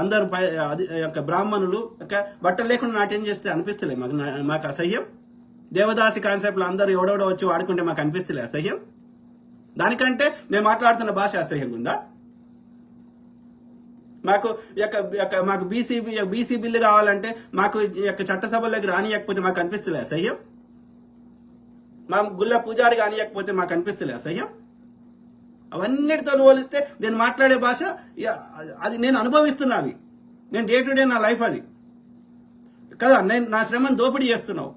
S1: అందరు బ్రాహ్మణులు బట్టలు లేకుండా నాట్యం చేస్తే అనిపిస్తలే మాకు అసహ్యం? దేవదాసి కాన్సెప్ట్లు అందరూ ఎవడెవడో వచ్చి వాడుకుంటే మాకు అనిపిస్తలే అసహ్యం? దానికంటే నేను మాట్లాడుతున్న భాష అసహ్యం ఉందా? మాకు బీసీ బిల్లు కావాలంటే మాకు చట్టసభలోకి రానియకపోతే మాకు అనిపిస్తలే అసహ్యం? మా గుళ్ళ పూజారి కానియకపోతే మాకు అనిపిస్తలే అసహ్యం? అవన్నిటితో పోలిస్తే నేను మాట్లాడే భాష అది నేను అనుభవిస్తున్నది. నేను డే టు డే నా లైఫ్ అది కదా. నేను నా శ్రమను దోపిడీ చేస్తున్నావు.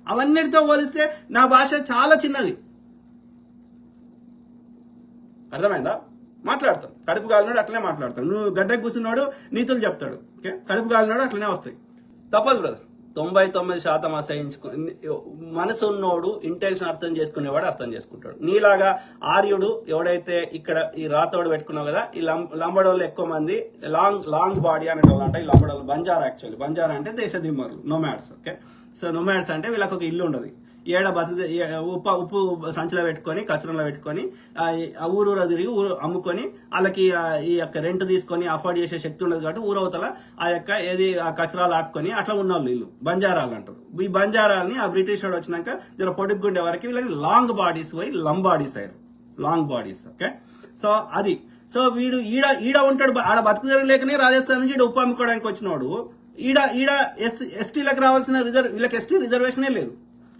S1: అవన్నిటితో పోలిస్తే నా భాష చాలా చిన్నది. అర్థమైందా? మాట్లాడతాం. కడుపు కాలినాడు అట్లనే మాట్లాడతాం. నువ్వు గడ్డకు కూర్చున్నాడు నీతులు చెప్తాడు. ఓకే. కడుపు కాలినాడు అట్లనే వస్తాయి. తప్పదు బ్రదర్. 99% అసహించుకుని మనసు ఉన్నోడు ఇంటెన్షన్ అర్థం చేసుకునేవాడు అర్థం చేసుకుంటాడు. నీలాగా ఆర్యుడు ఎవడైతే ఇక్కడ ఈ రాతోడు పెట్టుకున్నావు కదా, ఈ లంబడోళ్ళు ఎక్కువ మంది లాంగ్ బాడీ అనేటోళ్ళు అంట. ఈ లంబడోళ్ళు బంజారా అంటే దేశ దిమ్మరులు, నోమాడ్స్. ఓకే. సో నోమాడ్స్ అంటే వీళ్ళకి ఒక ఇల్లు ఉండదు. ఉప్పు సంచిలో పెట్టుకొని కచరంలో పెట్టుకొని ఊరు తిరిగి అమ్ముకొని వాళ్ళకి ఈ యొక్క రెంట్ తీసుకొని అఫోర్డ్ చేసే శక్తి ఉండదు కాబట్టి ఊరవతల ఆ కచరాలు ఆపుకొని అట్లా ఉన్నవాళ్ళు వీళ్ళు బంజారాలు అంటారు. ఈ బంజారాలని ఆ బ్రిటిష్ వాడు వచ్చినాక జర పొడుగ్గుండే వరకు వీళ్ళని లాంగ్ బాడీస్ పోయి లంబాడీస్ అయ్యారు. Long bodies. ఓకే, సో అది. సో వీడు ఈడ ఉంటాడు, ఆడ బతుకుదరు లేకనే రాజస్థాన్ నుంచి ఈడ ఉప్పు అమ్ముకోవడానికి వచ్చినవాడు. ఈడ ఎస్టీలకు రావాల్సిన వీళ్ళకి ఎస్టీ రిజర్వేషనే లేదు.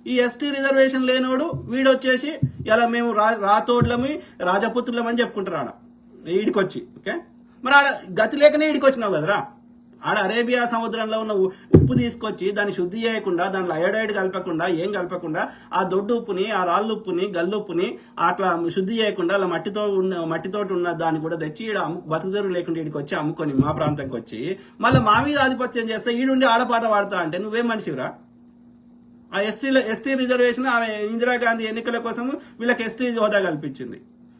S1: ఈ ఎస్టీ రిజర్వేషన్ లేనోడు వీడు వచ్చేసి ఇలా మేము రాతోడ్లమి రాజపుత్రులమని చెప్పుకుంటారు ఆడ ఈడికొచ్చి. ఓకే, మరి ఆడ గతి లేకనే ఈడికి వచ్చినావు కదరా. ఆడ అరేబియా సముద్రంలో ఉన్న ఉప్పు తీసుకొచ్చి దాన్ని శుద్ధి చేయకుండా, దాంట్లో అయోడైడ్ కలపకుండా, ఏం కలపకుండా, ఆ దొడ్డు ఉప్పుని, ఆ రాళ్ళు ఉప్పుని, గల్లుప్పుని అట్లా శుద్ధి చేయకుండా అలా మట్టితో ఉన్న దాన్ని కూడా తెచ్చి ఈడ బతుకుదెరువు లేకుండా ఈడికి వచ్చి అమ్ముకొని మా ప్రాంతంకి వచ్చి మళ్ళీ మా మీద ఆధిపత్యం చేస్తే ఈడుండి ఆడపాట వాడతా అంటే నువ్వేం మనిషిరా? ఆ ఎస్టీ రిజర్వేషన్ ఆమె ఇందిరాగాంధీ ఎన్నికల కోసం వీళ్ళకి ఎస్టీ హోదా కల్పించింది.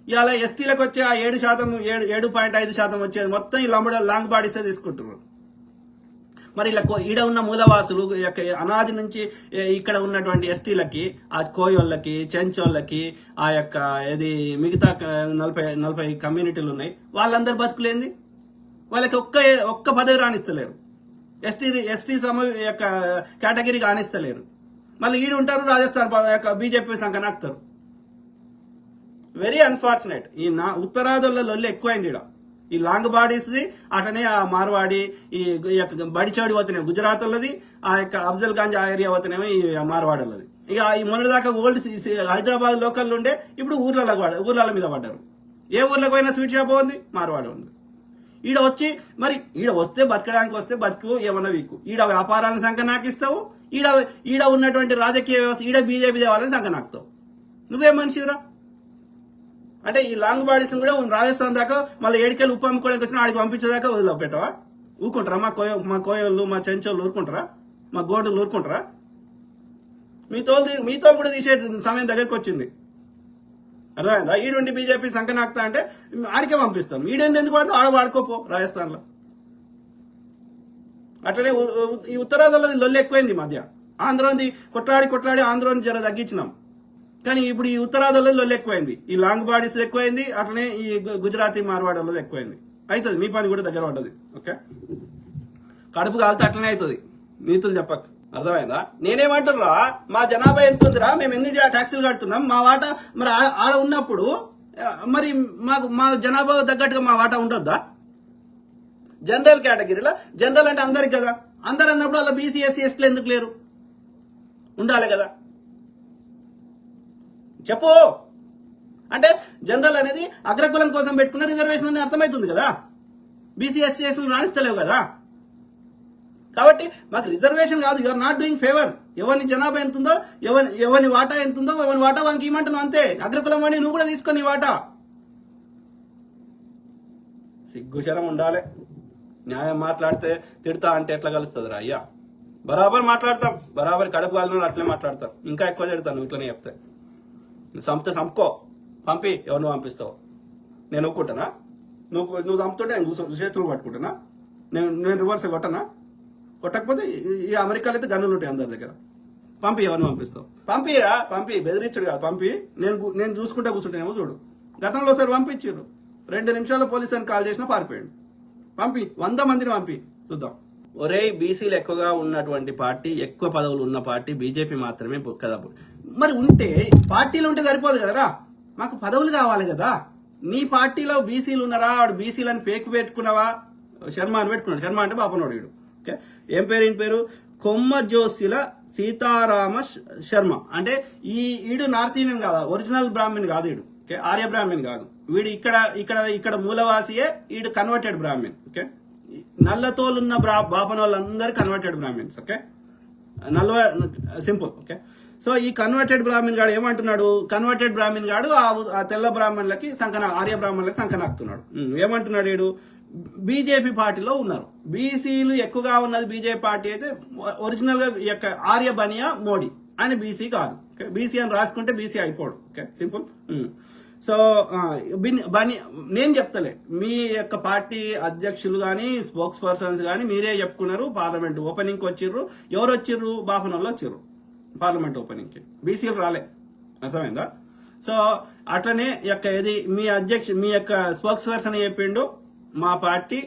S1: ఇవాళ ఎస్టీలకు వచ్చే ఆ 7.5% వచ్చేది మొత్తం ఈ లాంగ్ బాడీసే తీసుకుంటున్నారు. మరి ఇలా ఈడ ఉన్న మూలవాసులు అనాది నుంచి ఇక్కడ ఉన్నటువంటి ఎస్టీలకి, ఆ కోయోళ్ళకి, చెంచోళ్ళకి, ఆ యొక్క ఇది మిగతా 40 కమ్యూనిటీలు ఉన్నాయి, వాళ్ళందరూ బతుకులేంది? వాళ్ళకి ఒక్క పదవి రాణిస్తలేరు, ఎస్టీ యొక్క కేటగిరీ కానిస్తలేరు. మళ్ళీ ఈడు ఉంటారు, రాజస్థాన్ యొక్క బీజేపీ సంకనాక్తారు. Very unfortunate. ఈ ఉత్తరాదుల లొల్లి ఎక్కువైంది ఈడ. ఈ లాంగ్ బాడీస్ది, అట్లనే ఆ మార్వాడి, ఈ బడిచోడి పోతేనే గుజరాత్ వాళ్ళది, ఆ యొక్క అఫ్జల్ గంజ్ ఆ ఏరియా పోతేనేమో ఈ మార్వాడి వాళ్ళది. ఇక ఈ మొన్నటిదాకా ఓల్డ్ హైదరాబాద్ లోకల్ ఉండే ఇప్పుడు ఊర్ల మీద పడ్డారు. ఏ ఊర్లకు పోయినా స్వీట్ షాప్ ఉంది, మార్వాడి ఉంది. ఈడ వచ్చి మరి ఈడ వస్తే బతకడానికి వస్తే బతుకు, ఏమన్నా వీకు. ఈడ వ్యాపారాలను సంకనాకిస్తావు, ఈడ ఉన్నటువంటి రాజకీయ వ్యవస్థ, ఈడ బీజేపీ దేవాలని సంకనాకుతావు. నువ్వేం మనిషిరా? అంటే ఈ లాంగ్ బాడీస్ కూడా రాజస్థాన్ దాకా మళ్ళీ ఏడికెళ్ళి ఉప్పు అమ్ముకోవడానికి వచ్చిన ఆడికి పంపించేదాకా వదిలిపెట్టవా? ఊరుకుంటారా? మా కోయోళ్ళు, మా చెంచోళ్ళు ఊరుకుంటారా? మా గోడులు ఊరుకుంటారా? మీ తోలు కూడా తీసే సమయం దగ్గరికి వచ్చింది. అర్థమైందా? ఈడుండి బీజేపీ సంకనాక్తా అంటే ఆడికే పంపిస్తాం. ఈడేంటి ఎందుకు వాడుతావు? ఆడ వాడుకోపో రాజస్థాన్లో. అట్లనే ఈ ఉత్తరాదిలో లొల్లి ఎక్కువైంది ఈ మధ్య. ఆంధ్రోని కొట్లాడి ఆంధ్రోని జర తగ్గించినాం. కానీ ఇప్పుడు ఈ ఉత్తరాదిలో లొల్లి ఎక్కువైంది, ఈ లాంగ్ బాడీస్ ఎక్కువైంది, అట్లనే ఈ గుజరాతీ మార్వాడలో ఎక్కువైంది. అవుతుంది, మీ పని కూడా దగ్గర పడ్డది. ఓకే, కడుపు కాలితే అట్లనే అవుతుంది, నీతులు చెప్పక. అర్థమైందా? నేనేమంటున్నా, మా జనాభా ఎంత ఉందిరా, మేము ఎందుకు ట్యాక్సీలు కడుతున్నాం, మా వాటా మరి ఆడ ఉన్నప్పుడు మరి మా జనాభా తగ్గట్టుగా మా వాటా ఉండొద్దా? జనరల్ కేటగిరీలో, జనరల్ అంటే అందరికి కదా, అందరు అన్నప్పుడు అలా బీసీ ఎస్సీ ఎస్టీలు ఎందుకు లేరు? ఉండాలి కదా. చెప్పు. అంటే జనరల్ అనేది అగ్రకులం కోసం పెట్టుకున్న రిజర్వేషన్ అని అర్థమవుతుంది కదా. బీసీ ఎస్సీ ఎస్టీలు రాణిస్తలేవు కదా. కాబట్టి మాకు రిజర్వేషన్ కాదు, యూఆర్ నాట్ డూయింగ్ ఫేవర్. ఎవరి జనాభా ఎంత ఉందో, ఎవరి వాటా ఎంత ఉందో ఎవరి వాటా వానికి ఇవ్వమంటున్నావు అంతే. అగ్రకులం వాడిని నువ్వు కూడా తీసుకొని వాటా. సిగ్గుశరం ఉండాలి. న్యాయం మాట్లాడితే తిడతా అంటే ఎట్లా కలుస్తుంది రా అయ్యా? బరాబర్ మాట్లాడతాం, బరాబర్ కడుపు కాలిన అట్లే మాట్లాడతాం. ఇంకా ఎక్కువ తిడతాను ఇట్లనే చెప్తే. చంపుకో, పంపి, ఎవరు నువ్వు పంపిస్తావు? నేను ఒప్పుకుంటానా? నువ్వు చంపుతుంటే నేను చేతులు పట్టుకుంటానా? నేను రివర్స్ కొట్టనా? కొట్టకపోతే ఈ అమెరికాలో అయితే గన్నులు ఉంటాయి అందరి దగ్గర. పంపి, ఎవరిని పంపిస్తావు? పంపి, బెదిరించుడు కాదు, పంపి. నేను చూసుకుంటా కూర్చుంటేనేమో చూడు. గతంలో ఒకసారి పంపించారు, 2 నిమిషాల్లో పోలీసు అని కాల్ చేసినా పారిపోయాడు. పంపి, 100 మందిని పంపి చూద్దాం. ఒరే, బీసీలు ఎక్కువగా ఉన్నటువంటి పార్టీ, ఎక్కువ పదవులు ఉన్న పార్టీ బీజేపీ మాత్రమే కదా. మరి ఉంటే పార్టీలు ఉంటే సరిపోదు కదరా, మాకు పదవులు కావాలి కదా. నీ పార్టీలో బీసీలు ఉన్నారా? వాడు బీసీలని పేకు పెట్టుకున్నావా? శర్మ అని పెట్టుకున్నాడు. శర్మ అంటే బాపనోడు వీడు. ఓకే, ఏం పేరు? కొమ్మ జోసిల సీతారామ శర్మ. అంటే ఈడు నార్త్ ఇండియన్ కాదు, ఒరిజినల్ బ్రాహ్మణ్ కాదు వీడు. ఓకే, ఆర్య బ్రాహ్మణ్ కాదు వీడు. ఇక్కడ మూలవాసియే, వీడు కన్వర్టెడ్ బ్రాహ్మణ్. ఓకే, నల్లతోలున్న బాపనోళ్ళందరూ converted Brahmins. Okay, simple. Okay, so ఈ కన్వర్టెడ్ బ్రాహ్మణ్ గాడు ఏమంటున్నాడు? కన్వర్టెడ్ బ్రాహ్మణ్ గాడు ఆ తెల్ల బ్రాహ్మణులకి ఆర్య బ్రాహ్మణులకి సంకనాకుతున్నాడు. ఏమంటున్నాడు వీడు? బీజేపీ పార్టీలో ఉన్నారు బీసీలు ఎక్కువగా ఉన్నది బీజేపీ పార్టీ అయితే ఒరిజినల్ గా యొక్క ఆర్య బనియా మోడీ ఆయన బీసీ కాదు. బీసీ అని రాసుకుంటే బీసీ అయిపోడు. Okay, simple. సో నేను చెప్తలే, మీ యొక్క పార్టీ అధ్యక్షులు కానీ స్పోక్స్ పర్సన్స్ కానీ మీరే చెప్పుకున్నారు. పార్లమెంట్ ఓపెనింగ్కి వచ్చిర్రు. ఎవరు వచ్చిర్రు? బాపనోళ్ళు వచ్చిర్రు పార్లమెంట్ ఓపెనింగ్కి. బీసీలు రాలే. అర్థమైందా? సో అట్లనే మీ యొక్క స్పోక్స్ పర్సన్ చెప్పిండు, మా పార్టీ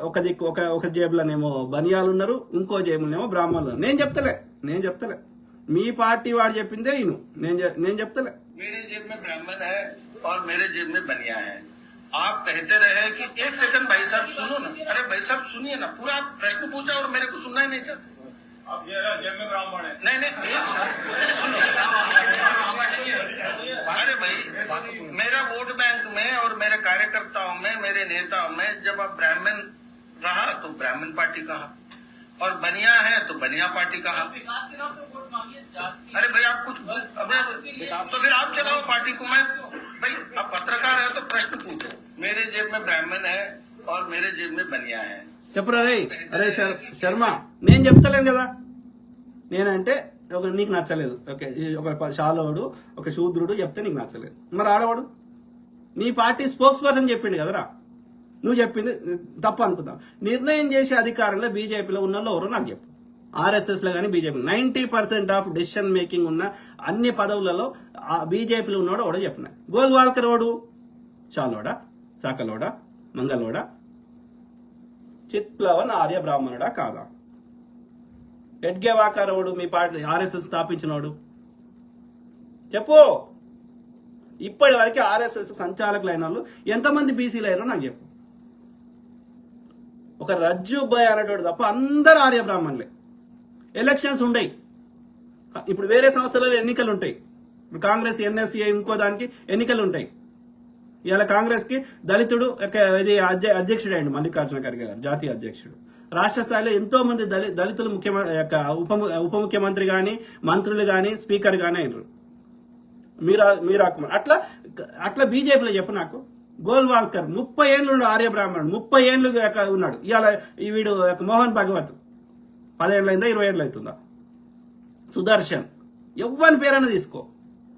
S1: ఒక జేబులోనేమో బనియాలు ఉన్నారు, ఇంకో జేబులోనేమో బ్రాహ్మణులు. నేను చెప్తలే మీ పార్టీ వాడు చెప్పిందే నేను చెప్తలే.
S2: मेरे जेब में ब्राह्मण है, और मेरे जेब में बनिया है। आप कहते रहे कि एक सेकंड भाई साहब सुनो ना, अरे भाई साहब सुनिए ना, पूरा आप प्रश्न पूछा और मेरे को सुनना ही नहीं चाहते। जेब में ब्राह्मण है। नहीं एक सुनो, अरे भाई मेरा वोट बैंक में और मेरे कार्यकर्ताओं में, मेरे नेताओं में जब आप ब्राह्मण रहा तो ब्राह्मण पार्टी कहा, और बनिया है तो बनिया पार्टी कहा। अरे भाई आप कुछ तो फिर आप चलाओ पार्टी को। मैं भाई आप पत्रकार है तो प्रश्न पूछो। मेरे जेब में ब्राह्मण है और मेरे जेब में बनिया है।
S1: చెప్పరా అరే శర్మ, నేను చెప్తలేను కదా. నేనంటే ఒక నీకు నచ్చలేదు, ఓకే, ఒక శాలోడు ఒక శూద్రుడు చెప్తే నీకు నచ్చలేదు, మరి ఆడవాడు నీ పార్టీ స్పోక్స్ పర్సన్ చెప్పిండు కదరా, నువ్వు చెప్పింది తప్పు అనుకుందాం. నిర్ణయం చేసే అధికారంలో బీజేపీలో ఉన్న వాళ్ళు ఎవరో నాకు చెప్పు. ఆర్ఎస్ఎస్ లో కానీ బీజేపీ 90% ఆఫ్ డెసిషన్ మేకింగ్ ఉన్న అన్ని పదవులలో బీజేపీలో ఉన్నాడు ఎవడో చెప్పిన. గోల్వాల్కర్ ఓడు చాలోడా, సాకలోడా, మంగళోడా, చిత్ప్లవన్ ఆర్య బ్రాహ్మణుడా కాదా? ఎడ్గేవాకర్ ఓడు మీ పార్టీ ఆర్ఎస్ఎస్ స్థాపించినోడు చెప్పు. ఇప్పటి వరకు ఆర్ఎస్ఎస్ సంచాలకులైన వాళ్ళు ఎంతమంది బీసీలు అయ్యారో నాకు చెప్పు. ఒక రజ్జుబాయ్ అనేటోడు తప్ప అందరు ఆర్య బ్రాహ్మణులే. ఎలక్షన్స్ ఉండయి, ఇప్పుడు వేరే సంస్థలలో ఎన్నికలు ఉంటాయి. ఇప్పుడు కాంగ్రెస్, ఎన్ఎస్ఏ, ఇంకో దానికి ఎన్నికలు ఉంటాయి. ఇవాళ కాంగ్రెస్ కి దళితుడు ఇది అధ్యక్షుడు అయ్యండి, మల్లికార్జున ఖర్గే గారు జాతీయ అధ్యక్షుడు. రాష్ట్ర స్థాయిలో ఎంతో మంది దళితులు ఉప ముఖ్యమంత్రి కానీ, మంత్రులు కానీ, స్పీకర్ కానీ అయినారు. మీరా కుమార్ అట్లా బీజేపీలో చెప్పు నాకు. గోల్వాల్కర్ 30 ఏళ్ళు ఆర్య బ్రాహ్మణుడు, 30 ఏళ్ళు ఉన్నాడు. ఇవాళ వీడు మోహన్ భగవత్ 10 ఏళ్ళు అయిందా, 20 ఏళ్ళు అవుతుందా? సుదర్శన్, ఎవ్వని పేరైనా తీసుకో.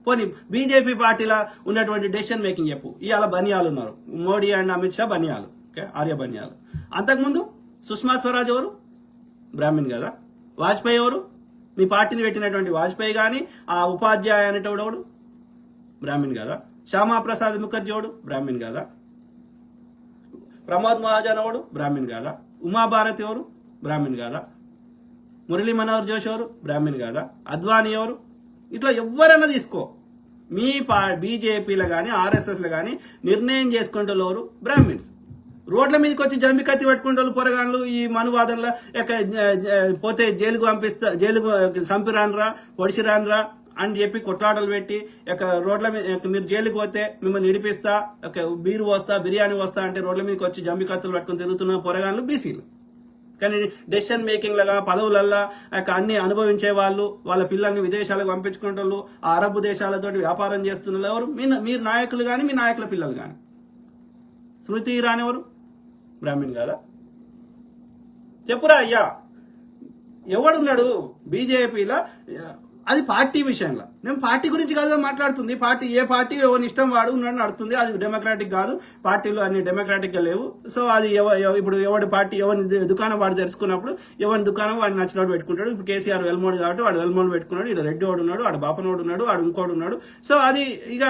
S1: పోనీ బీజేపీ పార్టీలో ఉన్నటువంటి డెసిషన్ మేకింగ్ చెప్పు. ఇవాళ బనియాలు ఉన్నారు, మోడీ అండ్ అమిత్ షా బనియాలు, ఓకే, ఆర్య బనియాలు. అంతకుముందు సుష్మా స్వరాజ్ ఎవరు? బ్రాహ్మణ్ కదా. వాజ్పేయి ఎవరు? మీ పార్టీని పెట్టినటువంటి వాజ్పేయి కానీ, ఆ ఉపాధ్యాయ అనేటోడు బ్రాహ్మణ్ కదా. శ్యామా ప్రసాద్ ముఖర్జీ ఎవడు? బ్రాహ్మణ్ కదా. ప్రమోద్ మహాజన్ ఎవడు? బ్రాహ్మణ్ కదా. ఉమాభారతి ఎవరు? బ్రాహ్మణ్ కదా. మురళీ మనోహర్ జోషి ఎవరు? బ్రాహ్మణ్ కదా. అద్వానీ ఎవరు? ఇట్లా ఎవరైనా తీసుకో. మీ బీజేపీలో కానీ, ఆర్ఎస్ఎస్లో కానీ నిర్ణయం చేసుకుంటే ఎవరు? బ్రాహ్మిన్స్. రోడ్ల మీదకి వచ్చి జంబి కత్తి పెట్టుకుంటే పొరగాన్లు ఈ మనువాదనలో పోతే జైలుకు జైలుకు చంపిరాన్రా, పొడిసిరాన్రా అని చెప్పి కొట్లాటలు పెట్టి రోడ్ల మీద మీరు జైలుకి పోతే మిమ్మల్ని ఇడిపిస్తా, బీరు వస్తా, బిర్యానీ వస్తా అంటే రోడ్ల మీదకి వచ్చి జంబి కత్తులు పట్టుకుని తిరుగుతున్న పొరగాన్లు బీసీలు. కానీ డెసిషన్ మేకింగ్ లాగా పదవులల్లా అన్ని అనుభవించే వాళ్ళు, వాళ్ళ పిల్లల్ని విదేశాలకు పంపించుకుంటారు, ఆ అరబ్ దేశాలతో వ్యాపారం చేస్తున్న ఎవరు? మీరు నాయకులు కానీ, మీ నాయకుల పిల్లలు కానీ. స్మృతి ఇరానీ ఎవరు? బ్రాహ్మణ్ కాదా? చెప్పురా అయ్యా, ఎవడున్నాడు బీజేపీలో? అది పార్టీ విషయంలో. నేను పార్టీ గురించి కాదు మాట్లాడుతుంది. పార్టీ ఏ పార్టీ ఎవరి ఇష్టం వాడు ఉన్నాడు నడుతుంది. అది డెమోక్రాటిక్ కాదు, పార్టీలు అన్ని డెమోక్రాటిక్ గా లేవు. సో అది ఇప్పుడు ఎవరి పార్టీ ఎవరి దుకాణం వాడు తెరుచుకున్నప్పుడు ఎవరి దుకాణం వాడిని నచ్చినోడు పెట్టుకుంటాడు. ఇప్పుడు కేసీఆర్ వెల్మోడ్ కాబట్టి వాడు వెల్మోడ్ పెట్టుకున్నాడు, ఇక్కడ రెడ్డి వాడు ఉన్నాడు, వాడు బాపనోడు ఉన్నాడు, వాడు ఇంకోడు ఉన్నాడు. సో అది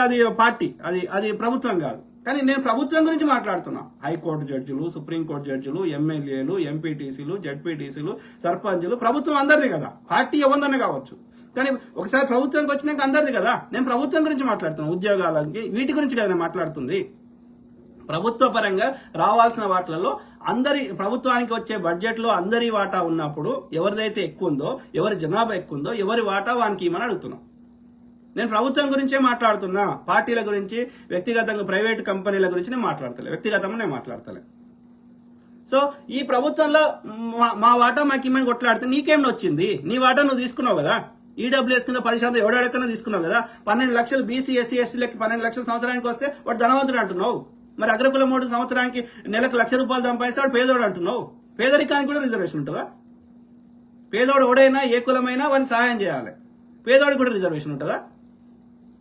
S1: అది పార్టీ, అది ప్రభుత్వం కాదు. కానీ నేను ప్రభుత్వం గురించి మాట్లాడుతున్నా. హైకోర్టు జడ్జిలు, సుప్రీంకోర్టు జడ్జిలు, ఎమ్మెల్యేలు, ఎంపీటీసీలు, జడ్పీటీసీలు, సర్పంచులు, ప్రభుత్వం అందరిది కదా. పార్టీ ఎవరిదనే కావచ్చు, కానీ ఒకసారి ప్రభుత్వంకి వచ్చినాక అందరిది కదా. నేను ప్రభుత్వం గురించి మాట్లాడుతున్నాను, ఉద్యోగాలకి వీటి గురించి కదా నేను మాట్లాడుతుంది. ప్రభుత్వ పరంగా రావాల్సిన వాటిలలో ప్రభుత్వానికి వచ్చే బడ్జెట్ లో అందరి వాటా ఉన్నప్పుడు ఎవరిదైతే ఎక్కువ ఉందో, ఎవరి జనాభా ఎక్కువ ఉందో, ఎవరి వాటా వానికి ఇవ్వమని అడుగుతున్నాం. నేను ప్రభుత్వం గురించే మాట్లాడుతున్నా, పార్టీల గురించి, వ్యక్తిగతంగా ప్రైవేట్ కంపెనీల గురించి నేను మాట్లాడతలే, వ్యక్తిగతంగా నేను మాట్లాడతలే. సో ఈ ప్రభుత్వంలో మా వాటా మాకు ఇమ్మని కొట్లాడితే నీకేం వచ్చింది? నీ వాటా నువ్వు తీసుకున్నావు కదా. ఈడబ్ల్యూఎస్ కింద 10% ఎవడెక్కడన్నా తీసుకున్నావు కదా. 12 లక్షలు బీసీ, ఎస్సీ, ఎస్టీలకి 12 లక్షల సంవత్సరానికి వస్తే వాడు ధనవంతుడు అంటున్నావు. మరి అగ్రకుల 3 సంవత్సరానికి నెలకు ₹1,00,000 సంపాదిస్తే వాడు పేదోడు అంటున్నావు. పేదరికానికి కూడా రిజర్వేషన్ ఉంటుందా? పేదోడు ఎవడైనా ఏ కులమైనా వాడిని సహాయం చేయాలి, పేదోడికి కూడా రిజర్వేషన్ ఉంటుందా?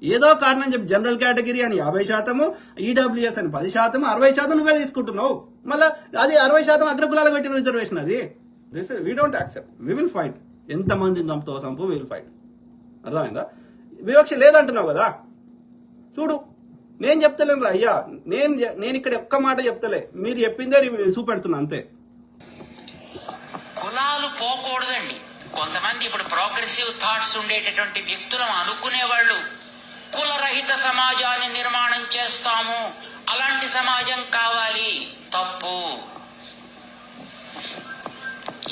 S1: ఏదో కారణం చెప్పి జనరల్ కేటగిరీ అని 50%, ఈడబ్ల్యూఎస్ అని 10%, 60% నువ్వే తీసుకుంటున్నావు. మళ్ళీ అది 60% అగ్రకులాలకు పెట్టిన రిజర్వేషన్. అది we don't accept. We will fight. ఎంతమందిని చంపుతో సంపు, విల్ ఫైట్. అర్థమైందా? వివక్ష లేదంటున్నావు కదా. చూడు, నేను చెప్తలేను రా అయ్యా, నేను ఇక్కడ ఒక్క మాట చెప్తలే, మీరు చెప్పిందే చూపెడుతున్నా అంతే.
S3: కులాలు పోకూడదండి. కొంతమంది ఇప్పుడు ప్రోగ్రెసివ్ థాట్స్ ఉండేటటువంటి వ్యక్తులను అనుకునేవాళ్ళు కులరహిత సమాజాన్ని నిర్మాణం చేస్తాము. అలాంటి సమాజం కావాలి. తప్పు.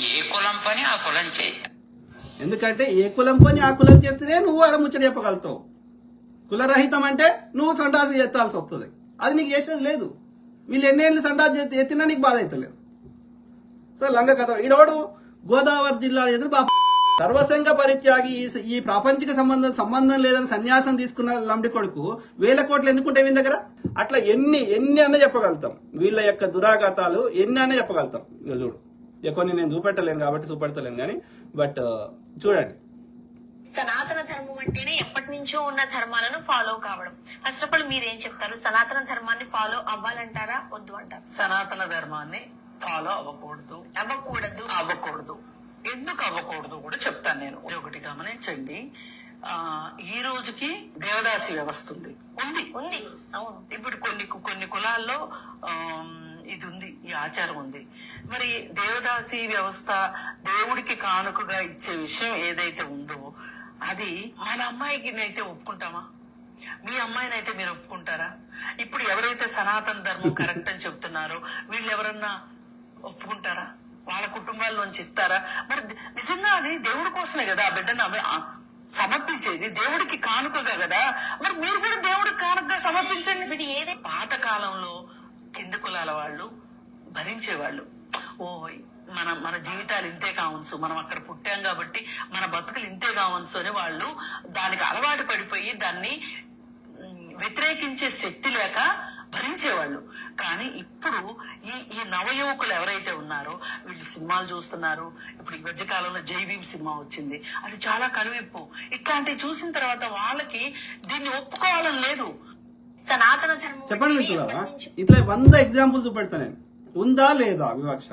S3: ఏ కులం పని ఆ కులం చేయి.
S1: ఎందుకంటే ఏ కులం పని ఆ కులం చేస్తేనే నువ్వు ఆడ ముచ్చట చెప్పగలుగుతావు. కులరహితం అంటే నువ్వు సండాసి ఎత్తాల్సి వస్తుంది. అది నీకు చేసేది లేదు. వీళ్ళు ఎన్నేళ్ళు సండాసి ఎత్తినా నీకు బాధ అవుతలేదు. సో లంగ కథ ఈడోడు గోదావరి జిల్లా ఎదురు బాబు సర్వసంగ పరిత్యాగి ఈ ప్రాపంచిక సంబంధం లేదని సన్యాసం తీసుకున్న లంబడి కొడుకు 1000 కోట్లు ఎందుకుంటే వీళ్ళ దగ్గర. అట్లా ఎన్ని అన్న చెప్పగలుగుతాం. వీళ్ళ యొక్క దురాఘాతాలు ఎన్ని అన్న చెప్పగలుగుతాం. ఇక చూడు, ఇక కొన్ని నేను చూపెట్టలేను కాబట్టి చూపెడతలేను కానీ బట్ చూడండి.
S4: సనాతన ధర్మం అంటేనే ఎప్పటి నుంచో ఉన్న ధర్మాలను ఫాలో కావడం. ఫస్ట్ ఆఫ్ ఆల్ మీరేం చెప్తారు? సనాతన ధర్మాన్ని ఫాలో అవ్వాలంటారా, వద్దు అంటారా?
S5: సనాతన ధర్మాన్ని ఫాలో అవ్వకూడదు.
S4: అవ్వకూడదు.
S5: ఎందుకు అవ్వకూడదు కూడా చెప్తాను నేను. ఒకటి గమనించండి, ఈ రోజుకి దేవదాసి వ్యవస్థ ఉంది.
S4: అవును.
S5: ఇప్పుడు కొన్ని కులాల్లో ఇది ఉంది, ఈ ఆచారం ఉంది. మరి దేవదాసి వ్యవస్థ దేవుడికి కానుకగా ఇచ్చే విషయం ఏదైతే ఉందో అది మన అమ్మాయికి నైతే ఒప్పుకుంటామా? మీ అమ్మాయినైతే మీరు ఒప్పుకుంటారా? ఇప్పుడు ఎవరైతే సనాతన ధర్మం కరెక్ట్ అని చెప్తున్నారో వీళ్ళు ఎవరన్నా ఒప్పుకుంటారా? వాళ్ళ కుటుంబాల్లోంచి ఇస్తారా? మరి నిజంగా అది దేవుడి కోసమే కదా ఆ బిడ్డను సమర్పించేది, దేవుడికి కానుకగా కదా. మరి మీరు కూడా దేవుడికి కానుకగా సమర్పించండి. పాత కాలంలో కింద కులాల వాళ్ళు భరించేవాళ్ళు. మన జీవితాలు ఇంతే కావచ్చు, మనం అక్కడ పుట్టాం కాబట్టి మన బతుకులు ఇంతే కావచ్చు అని వాళ్ళు దానికి అలవాటు పడిపోయి దాన్ని వ్యతిరేకించే శక్తి లేక భరించేవాళ్ళు. కానీ ఇప్పుడు ఈ నవయువకులు ఎవరైతే ఉన్నారో వీళ్ళు సినిమాలు చూస్తున్నారు. ఇప్పుడు ఈ మధ్య కాలంలో జై భీమ్ సినిమా వచ్చింది, అది చాలా కనువిప్పు. ఇట్లాంటివి చూసిన తర్వాత వాళ్ళకి దీన్ని ఒప్పుకోవాలని లేదు.
S4: సనాతన ధర్మం
S1: చెప్పండి మిత్రులారా, ఇట్లా 100 ఎగ్జాంపుల్ చూపెడతా నేను. ఉందా లేదా వివక్ష?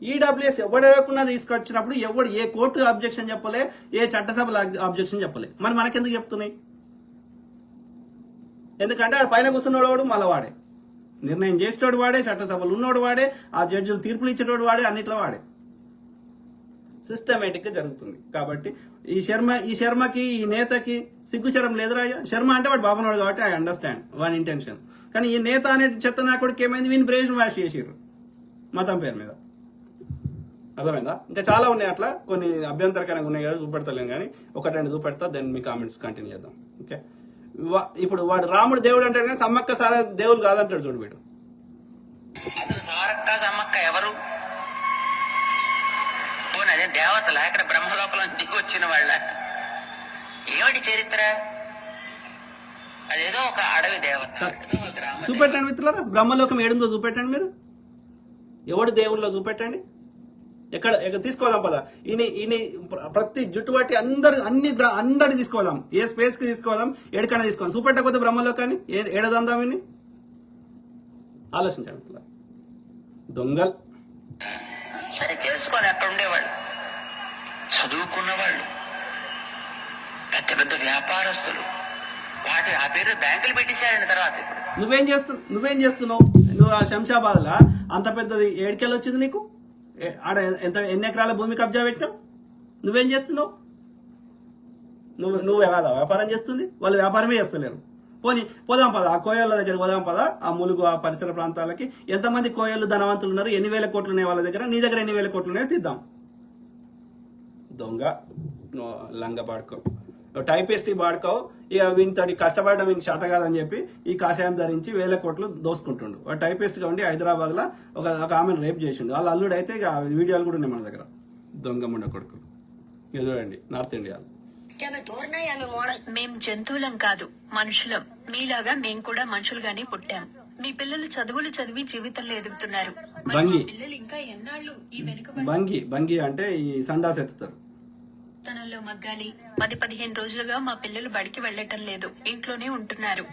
S1: ఈడబ్ల్యూఎస్ ఎవడకుండా తీసుకొచ్చినప్పుడు ఎవడు ఏ కోర్టు అబ్జెక్షన్ చెప్పలే, ఏ చట్టసభల అబ్జెక్షన్ చెప్పలే. మరి మనకెందుకు చెప్తున్నాయి? ఎందుకంటే ఆడ పైన కూర్చున్నోడు మళ్ళీ వాడే, నిర్ణయం చేసేటోడు వాడే, చట్టసభలు ఉన్నోడు వాడే, ఆ జడ్జిలు తీర్పులు ఇచ్చేటోడు వాడే, అన్నిట్లో వాడే. సిస్టమేటిక్ గా జరుగుతుంది. కాబట్టి ఈ శర్మకి ఈ నేతకి సిగ్గు శరం లేదురా. శర్మ అంటే వాడు బాబునోడు కాబట్టి ఐ అండర్స్టాండ్ వాని ఇంటెన్షన్. కానీ ఈ నేత అనే చెత్త నాకుడికి ఏమైంది? వీని బ్రెయిన్ వాష్ చేసిర్రు మతం పేరు మీద. అర్థమైందా? ఇంకా చాలా ఉన్నాయి అట్లా, కొన్ని అభ్యంతరకరంగా ఉన్నాయి కదా, చూపెడతలేను కానీ 1-2 చూపెడతా. దెన్ మీ కామెంట్స్ కంటిన్యూ చేద్దాం. ఓకే, ఇప్పుడు వాడు రాముడు దేవుడు అంటాడు కానీ సమ్మక్క సార దేవుడు కాదంటాడు. చూడు వీడు.
S3: అసలు సారక్క సమ్మక్క ఎవరు? అదే దేవతల ఇక్కడ బ్రహ్మలోకంలో దిగి వచ్చిన వాళ్ళ ఏమిటి చరిత్ర? అదేదో ఒక అడవి దేవత.
S1: చూపెట్టండి మిత్రులారా, బ్రహ్మలోకం ఏడుందో చూపెట్టండి. మీరు ఎవడు దేవుళ్ళో చూపెట్టండి. ఎక్కడ తీసుకోదాం పదా. ఈయన ప్రతి జుట్టు బట్టి అందరిని తీసుకోదాం. ఏ స్పేస్ కి తీసుకోదాం, ఎక్కడికైనా తీసుకోదాం. చూపెట్టకపోతే బ్రహ్మలోకాన్ని ఏడదందాం. ఈయన్ని ఆలోచించండి మిత్రులారా. దొంగల్
S3: సరే చేసుకొని అక్కడ ఉండేవాళ్ళు, చదువుకున్న వాళ్ళు, పెద్ద పెద్ద వ్యాపారస్తులు, ఆ పేరు బ్యాంకులు పెట్టేశారండి. తర్వాత
S1: నువ్వేం చేస్తున్నావు? నువ్వు ఆ శంషాబాద్ లా అంత పెద్దది ఏడుకెళ్ళి వచ్చింది నీకు? ఆడ ఎన్ని ఎకరాల భూమి కబ్జా పెట్టినావు? నువ్వేం చేస్తున్నావు? నువ్వే కాదా వ్యాపారం చేస్తుంది? వాళ్ళు వ్యాపారమే చేస్తలేరు. పోదాం పద, ఆ కోయళ్ళ దగ్గర పోదాం పద. ఆ ములుగు ఆ పరిసర ప్రాంతాలకి ఎంతమంది కోయళ్ళు ధనవంతులు ఉన్నారు, ఎన్ని వేల కోట్లు ఉన్నాయి వాళ్ళ దగ్గర, నీ దగ్గర ఎన్ని వేల కోట్లు ఉన్నాయో తీద్దాం. దొంగ లంగ పాడుకో, టైపిస్ట్ పాడుకో. ఇక వీనితోటి కష్టపడడం వీనికి శాత కాదని చెప్పి ఈ కాషాయం ధరించి 1000 కోట్లు దోసుకుంటుండు. వాడు టైపిస్ట్ గా ఉండి హైదరాబాద్ లో ఒక ఆమెను రేప్ చేసిండు. వాళ్ళ అల్లుడు అయితే ఇక వీడియోలు కూడా ఉన్నాయి మన దగ్గర. దొంగ ముండ కొడుకు. ఇక చూడండి, నార్త్ ఇండియాలో.
S6: మేం జంతువులం కాదు, మనుషులం. మీలాగా మేం కూడా మనుషులుగానే పుట్టాం. మీ పిల్లలు చదువులు చదివి జీవితంలో ఎదుగుతున్నారు. పిల్లలు ఇంకా ఎన్నాళ్ళు ఈ వెనుక
S1: బంగి అంటే ఈ సండాస్ ఎత్తుతారు.
S6: తనలో మగ్గాలి. 10-15 రోజులుగా మా పిల్లలు బడికి వెళ్ళటం లేదు, ఇంట్లోనే ఉంటున్నారు.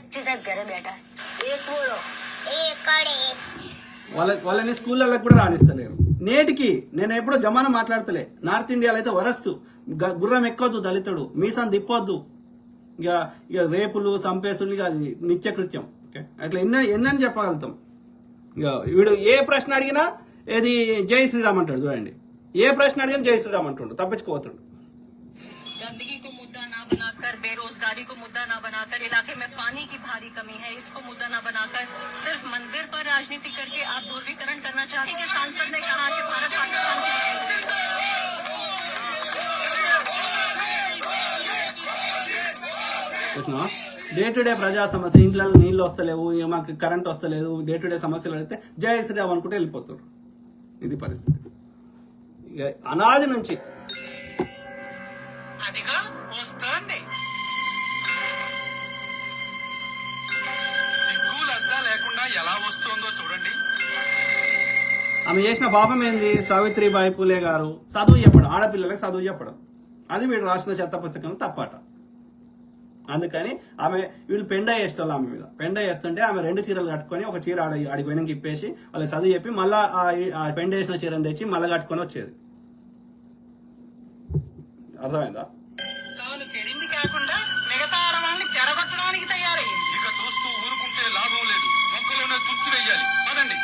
S1: వాళ్ళని స్కూళ్ళలో కూడా రాణిస్తలేరు. నేటికి నేను ఎప్పుడో జమానా మాట్లాడతలే. నార్త్ ఇండియాలో అయితే వరస్ట్. గుర్రం ఎక్కొద్దు దళితుడు, మీసం తిప్పొద్దు, ఇక రేపులు సంపేసులు, ఇక అది నిత్యకృత్యం. ఓకే, అట్లా ఎన్నని చెప్పగలుగుతాం. ఇక వీడు ఏ ప్రశ్న అడిగినా ఏది జై శ్రీరామ్ అంటాడు. చూడండి, ఏ ప్రశ్న అడిగినా జై శ్రీరామ్ అంటుండు, తప్పించుకోవద్దు.
S5: गंदगी को मुद्दा ना बनाकर
S7: बेरोजगारी को मुद्दा न बनाकर, इलाके में पानी की भारी कमी है इसको मुद्दा न बनाकर, सिर्फ मंदिर पर राजनीति करके आप ध्रुवीकरण करना चाहते हैं। सांसद ने कहा कि Bharat Pakistan
S1: day to day ప్రజా సమస్య, ఇంట్లో నీళ్ళు వస్తలేవు, మాకు కరెంట్ వస్తలేదు, డే టు డే సమస్యలు అడిగితే జై శ్రీరామ్ అనుకుంటే వెళ్ళిపోతారు. ఇది పరిస్థితి. ఇక అనాది నుంచి
S2: అదిగా వస్తుంది. సిగ్గులద్దా లేకుండా ఎలా వస్తుందో చూడండి.
S1: ఆమె చేసిన పాపం ఏంది? సావిత్రిబాయి పూలే గారు చదువు చెప్పడం, ఆడపిల్లలకు చదువు చెప్పడం. అది వీడు రాసిన చెత్త పుస్తకం తప్పట. అందుకని వీళ్ళు పెండ వేసేటోళ్ళు ఆమె మీద. పెండ వేస్తుంటే ఆమె 2 చీరలు కట్టుకొని, ఒక చీర ఆడిపోయినాక ఇప్పేసి వాళ్ళకి చదువు చెప్పి మళ్ళా ఆ పెండ వేసిన చీరను తెచ్చి మళ్ళా కట్టుకొని వచ్చేది. అర్థమైందా?
S7: తాను చెడింది కాకుండా మిగతా ఆడవాళ్ళని చెడగొట్టడానికి తయారయ్యింది.
S2: ఇక చూస్తూ ఊరుకుంటే లాభం లేదు, మొక్కలోనే తుచ్చి వెయ్యాలి. పదండి.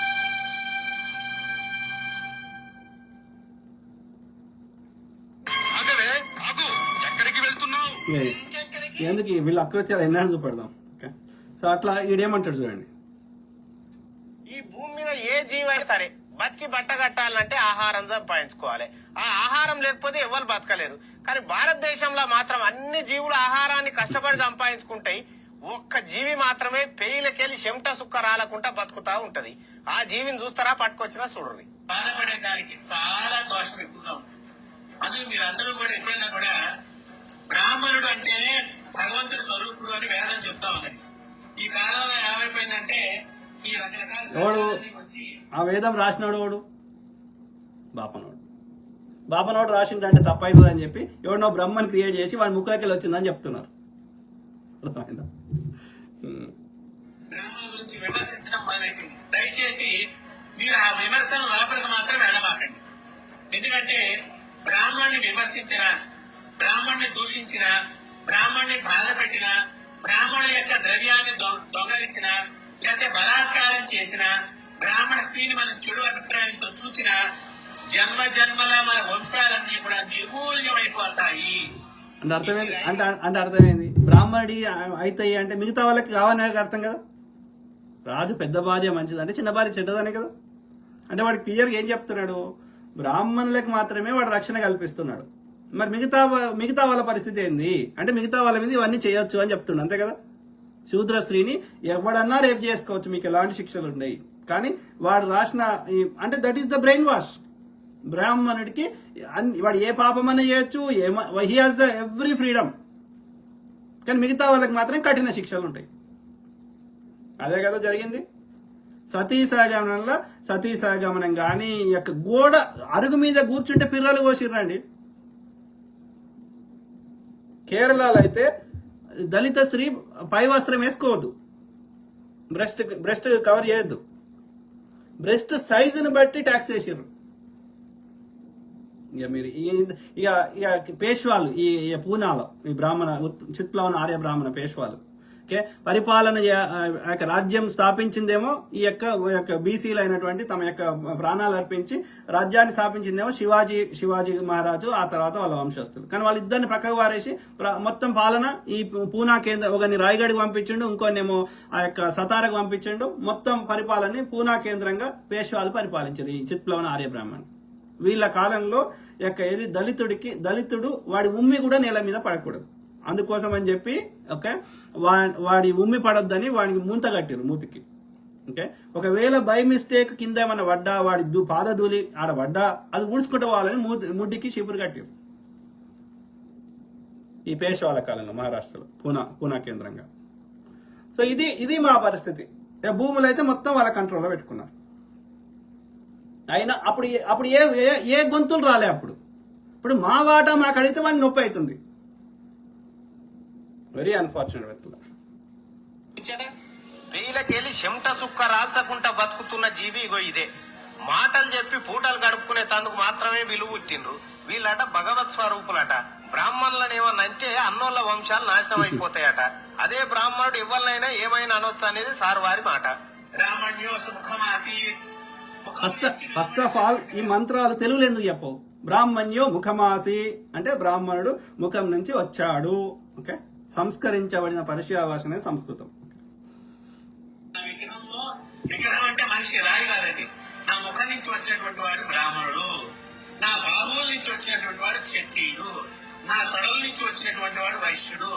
S2: ఆగవే, ఆగు. ఎక్కడికి వెళ్తున్నావు?
S1: ఎందుకు వీళ్ళు అకృత్యాలు ఎన్నాడు చూపెడదాం. ఓకే, సో అట్లా ఈడేమంటాడు చూడండి.
S8: ఈ భూమి మీద ఏ జీవైనా సరే బతికి బట్ట కట్టాలంటే ఆహారం సంపాదించుకోవాలి. ఆ ఆహారం లేకపోతే ఎవరు బతకలేరు. కానీ భారతదేశంలో మాత్రం అన్ని జీవులు ఆహారాన్ని కష్టపడి సంపాదించుకుంటాయి. ఒక్క జీవి మాత్రమే పెయిలకెళ్ళి చెమట సుక్క రాలకుండా బతుకుతా ఉంటది. ఆ జీవిని చూస్తారా, పట్టుకొచ్చినా చూడరు.
S2: బాధపడే దానికి చాలా దోషం ఎక్కువగా ఉంది. అందుకే మీరందరూ కూడా ఎప్పుడైనా కూడా బ్రాహ్మణుడు అంటేనే భగవంతుడి స్వరూపుడు అని వేదం చెప్తా ఉన్నది. ఈ కాలంలో ఏమైపోయిందంటే ఈ రకరకాల
S1: ఎవడు
S2: వచ్చి
S1: ఆ వేదం రాసినోడు? వాడు బాపనోడు రాసిండంటే తప్పవుతుంది అని చెప్పి ఎవడనో బ్రహ్మని క్రియేట్ చేసి వాడి ముక్కలకి వచ్చిందని చెప్తున్నారు. అర్థమైందా?
S2: బ్రాహ్మణుల గురించి విమర్శించడం మొదలైంది. దయచేసి మీరు ఆ విమర్శన లోపలికి మాత్రం వెళ్ళమాకండి. ఎందుకంటే బ్రాహ్మణ్ణి విమర్శించిన, బ్రాహ్మణ్ణి దూషించిన, బ్రాహ్మణ్ణి బాధ పెట్టిన, బ్రాహ్మణుల యొక్క ద్రవ్యాన్ని దొంగలించిన, లేకపోతే బలాత్కారం చేసిన, బ్రాహ్మణ స్త్రీని మనం చెడు అభిప్రాయంతో చూసిన, జన్మ జన్మల మన వంశాలన్నీ కూడా నిర్మూల్యమైపోతాయి.
S1: అంటే అర్థమైంది. బ్రాహ్మణుడి అవుతాయి అంటే మిగతా వాళ్ళకి కావాలని అర్థం కదా. రాజు పెద్ద భార్య మంచిది అంటే చిన్న భార్య చెడ్డదనే కదా. అంటే వాడు క్లియర్గా ఏం చెప్తున్నాడు? బ్రాహ్మణులకు మాత్రమే వాడు రక్షణ కల్పిస్తున్నాడు. మరి మిగతా వాళ్ళ పరిస్థితి ఏంది అంటే మిగతా వాళ్ళ మీద ఇవన్నీ చేయొచ్చు అని చెప్తుండు, అంతే కదా. శూద్ర స్త్రీని ఎవడన్నా రేపు చేసుకోవచ్చు, మీకు ఎలాంటి శిక్షలు ఉండవు. కానీ వాడు రాసిన అంటే that is the brain wash. బ్రాహ్మణుడికి వాడు ఏ పాపమన్నా చేయొచ్చు, he has the every freedom. కానీ మిగతా వాళ్ళకి మాత్రం కఠిన శిక్షలు ఉంటాయి. అదే కదా జరిగింది. సతీ సహగమనం కానీ ఈ యొక్క గోడ అరుగు మీద కూర్చుంటే పిర్రలు కోసిర్రండి. కేరళలో అయితే దళిత స్త్రీ పై వస్త్రం వేసుకోవద్దు, బ్రెస్ట్ కవర్ చేయొద్దు. బ్రెస్ట్ సైజుని బట్టి ట్యాక్స్ వేసారు. ఇక మీరు ఇక పేష్వాలు ఈ పూనాలో ఈ బ్రాహ్మణ చిత్లో ఉన్న ఆర్య బ్రాహ్మణ పేష్వాలు ఓకే పరిపాలన రాజ్యం స్థాపించిందేమో ఈ యొక్క బీసీలు అయినటువంటి తమ యొక్క ప్రాణాలు అర్పించి రాజ్యాన్ని స్థాపించిందేమో శివాజీ మహారాజు, ఆ తర్వాత వాళ్ళ వంశస్థులు. కానీ వాళ్ళిద్దరిని పక్కకు వారేసి మొత్తం పాలన ఈ పూనా కేంద్రం, ఒకరిని రాయగఢ్కి పంపించిండు, ఇంకొన్నేమో ఆ యొక్క సతారకు పంపించిండు. మొత్తం పరిపాలనని పూనా కేంద్రంగా పేష్వాలు పరిపాలించారు ఈ చిత్ప్లవన ఆర్య బ్రాహ్మణ్. వీళ్ళ కాలంలో ఏది దళితుడు వాడి ఉమ్మి కూడా నేల మీద పడకూడదు. అందుకోసం అని చెప్పి ఓకే వాడి ఉమ్మి పడొద్దని వాడికి మూత కట్టారు మూతికి. ఓకే ఒకవేళ బై మిస్టేక్ కింద ఏమైనా పడ్డా వాడి పాదధూళి ఆడ పడ్డా అది ఊడ్చుకుంటూ పోవాలని ముడ్డికి చీపురు కట్టారు ఈ పేష్వాల కాలంలో మహారాష్ట్రలో పూనా కేంద్రంగా. సో ఇది మా పరిస్థితి. భూములు అయితే మొత్తం వాళ్ళ కంట్రోల్లో పెట్టుకున్నారు. అయినా అప్పుడు ఏ గొంతులు రాలే. ఇప్పుడు మా వాటా మాకు అడిగితే వాడిని నొప్పి అవుతుంది. Very unfortunate.
S8: వీళ్ళకెళ్ళి చెమట సుక్క రాల్చకుండా బతుకుతున్న జీవి ఇగో ఇదే. మాటలు చెప్పి పూటలు గడుపుకునే తందుకు మాత్రమే విలువ పుట్టిండ్రు. వీళ్ళట భగవత్ స్వరూపులట. బ్రాహ్మణులను ఏమన్నంటే అన్నోళ్ళ వంశాలు నాశనం అయిపోతాయట. అదే బ్రాహ్మణుడు ఎవరినైనా ఏమైనా అనొచ్చు అనేది సార్ వారి మాట.
S1: ఫస్ట్ ఆఫ్ ఆల్ ఈ మంత్రాలు తెలుగులో ఎందుకు చెప్పవు? బ్రాహ్మణ్యో ముఖమాసి అంటే బ్రాహ్మణుడు ముఖం నుంచి వచ్చాడు. ఓకే సంస్కరించబడిన పర్షియా భాషనే సంస్కృతం.
S9: విగ్రహం అంటే మనిషి రాయి కాదండి. నా ముఖం నుంచి వచ్చినటువంటి వాడు బ్రాహ్మణుడు, నా బాహువుల నుంచి వచ్చినటువంటి వాడు క్షత్రియుడు, నా తొడల నుంచి వచ్చినటువంటి వాడు వైశ్యుడు,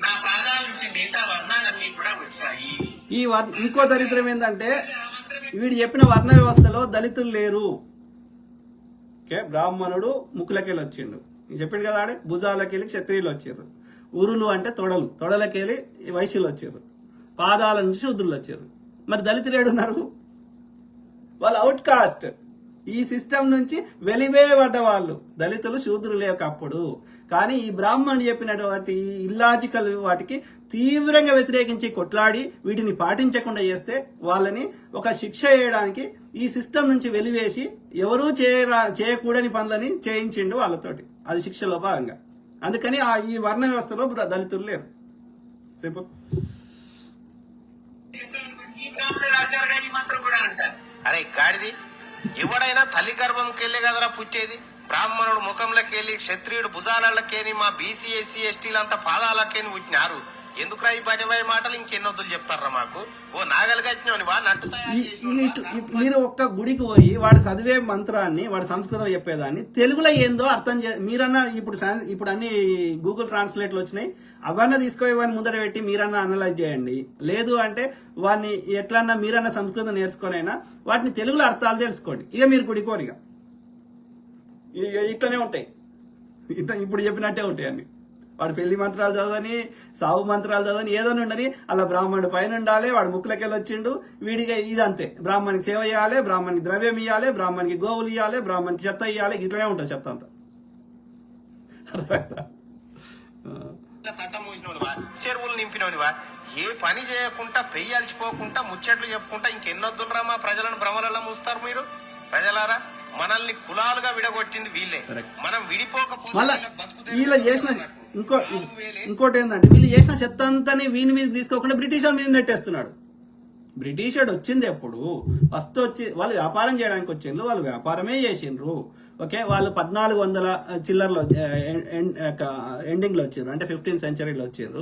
S9: నా పాదాల నుంచి మిగతా వర్ణాలన్నీ కూడా వచ్చాయి.
S1: ఇంకో దరిద్రం ఏంటంటే వీడు చెప్పిన వర్ణ వ్యవస్థలో దళితులు లేరు. ఓకే, బ్రాహ్మణుడు ముక్కులకెళ్ళి వచ్చిండు, చెప్పిండు కదా ఆడే, భుజాలకెళ్ళి క్షత్రియులు వచ్చారు, ఉరులు అంటే తొడలు, తొడలకెళ్ళి వైశ్యులు వచ్చారు, పాదాల నుంచి శూద్రులు వచ్చారు. మరి దళితులు ఏడున్నారు? వాళ్ళు అవుట్ కాస్ట్, ఈ సిస్టమ్ నుంచి వెలివేయబడ్డ వాళ్ళు దళితులు, శూద్రులు ఒకప్పుడు. కానీ ఈ బ్రాహ్మణుడు చెప్పినటువంటి ఇల్లాజికల్ వాటికి తీవ్రంగా వ్యతిరేకించి కొట్లాడి వీటిని పాటించకుండా చేస్తే వాళ్ళని ఒక శిక్ష చేయడానికి ఈ సిస్టమ్ నుంచి వెలివేసి ఎవరూ చేయకూడని పనులని చేయించిండు వాళ్ళతోటి, అది శిక్షలో భాగంగా. అందుకని ఈ వర్ణ వ్యవస్థలో దళితులు లేరు. సింపుల్.
S9: ఈ బ్రాహ్మణుడు రాశారుగా ఈ మంత్రం కూడా అంటారు.
S8: అరే గాడిది, ఎవడైనా తల్లి గర్భంకెళ్ళి కదరా పుట్టేది. బ్రాహ్మణుడు ముఖంలోకెళ్ళి, క్షత్రియుడు భుజాలకేని, మా బీసీ ఎస్సీ ఎస్టీలంతా పాదాలకేని పుట్టినారు. ఎందుకురా ఈ భజవాయి మాటలు ఇంకెన్నొద్దులు చెప్తారా మాకు? ఓ నాగలు కట్టినోని వా నట్టు
S1: మీరు ఒక్క గుడికి పోయి వాడు చదివే మంత్రాన్ని, వాడు సంస్కృతం చెప్పేదాన్ని తెలుగులో ఏందో అర్థం మీరన్నా ఇప్పుడు అన్ని గూగుల్ ట్రాన్స్లేట్లు వచ్చినాయి, అవన్నీ తీసుకొని వాడిని ముందర పెట్టి మీరన్నా అనలైజ్ చేయండి. లేదు అంటే వాడిని ఎట్లన్నా మీరన్నా సంస్కృతం నేర్చుకొనైనా వాటిని తెలుగులో అర్థాలు తెలుసుకోండి. ఇక మీరు గుడికోరిగా ఇట్లనే ఉంటాయి, ఇప్పుడు చెప్పినట్టే ఉంటాయి అన్ని. వాడు పెళ్లి మంత్రాలు చదవని, సావు మంత్రాలు చదవని, ఏదో ఉండని అలా బ్రాహ్మణుడు పైన ఉండాలి, వాడు ముక్కులకెళ్ళి వచ్చిండు, వీడిగా ఇదంతే. బ్రాహ్మణికి సేవ చేయాలి, బ్రాహ్మణికి ద్రవ్యం ఇవ్వాలి, బ్రాహ్మణికి గోవులు ఇవ్వాలి, బ్రాహ్మణికి చెత్త ఇవ్వాలి, ఇట్లనే ఉంటుంది చెత్త అంతా. అర్థమైందా?
S8: తట్టం మూసినోనివా, చెరువులు నింపినోనివా, ఏ పని చేయకుండా పెయ్యాల్చిపోకుండా ముచ్చట్లు చెప్పుకుంటా ఇంకెన్నొద్దులరా మా ప్రజలను భ్రమలలో మూస్తారు మీరు. ప్రజలారా, మనల్ని కులాలుగా విడగొట్టింది వీళ్ళే. మనం విడిపోకపోతే
S1: వీళ్ళు చేసిన ఇంకోటి ఏంటంటే వీళ్ళు చేసిన చెత్త అంతాని వీని మీద తీసుకోకుండా బ్రిటిష్ వాళ్ళ మీద నెట్టేస్తున్నాడు. బ్రిటిష్ వాడు వచ్చింది ఎప్పుడు? ఫస్ట్ వచ్చి వాళ్ళు వ్యాపారం చేయడానికి వచ్చిండ్రు, వాళ్ళు వ్యాపారమే చేసిండ్రు. ఓకే, వాళ్ళు 1400 చిల్లర్లో ఎండింగ్ లో వచ్చారు, అంటే 15th centuryలో వచ్చారు.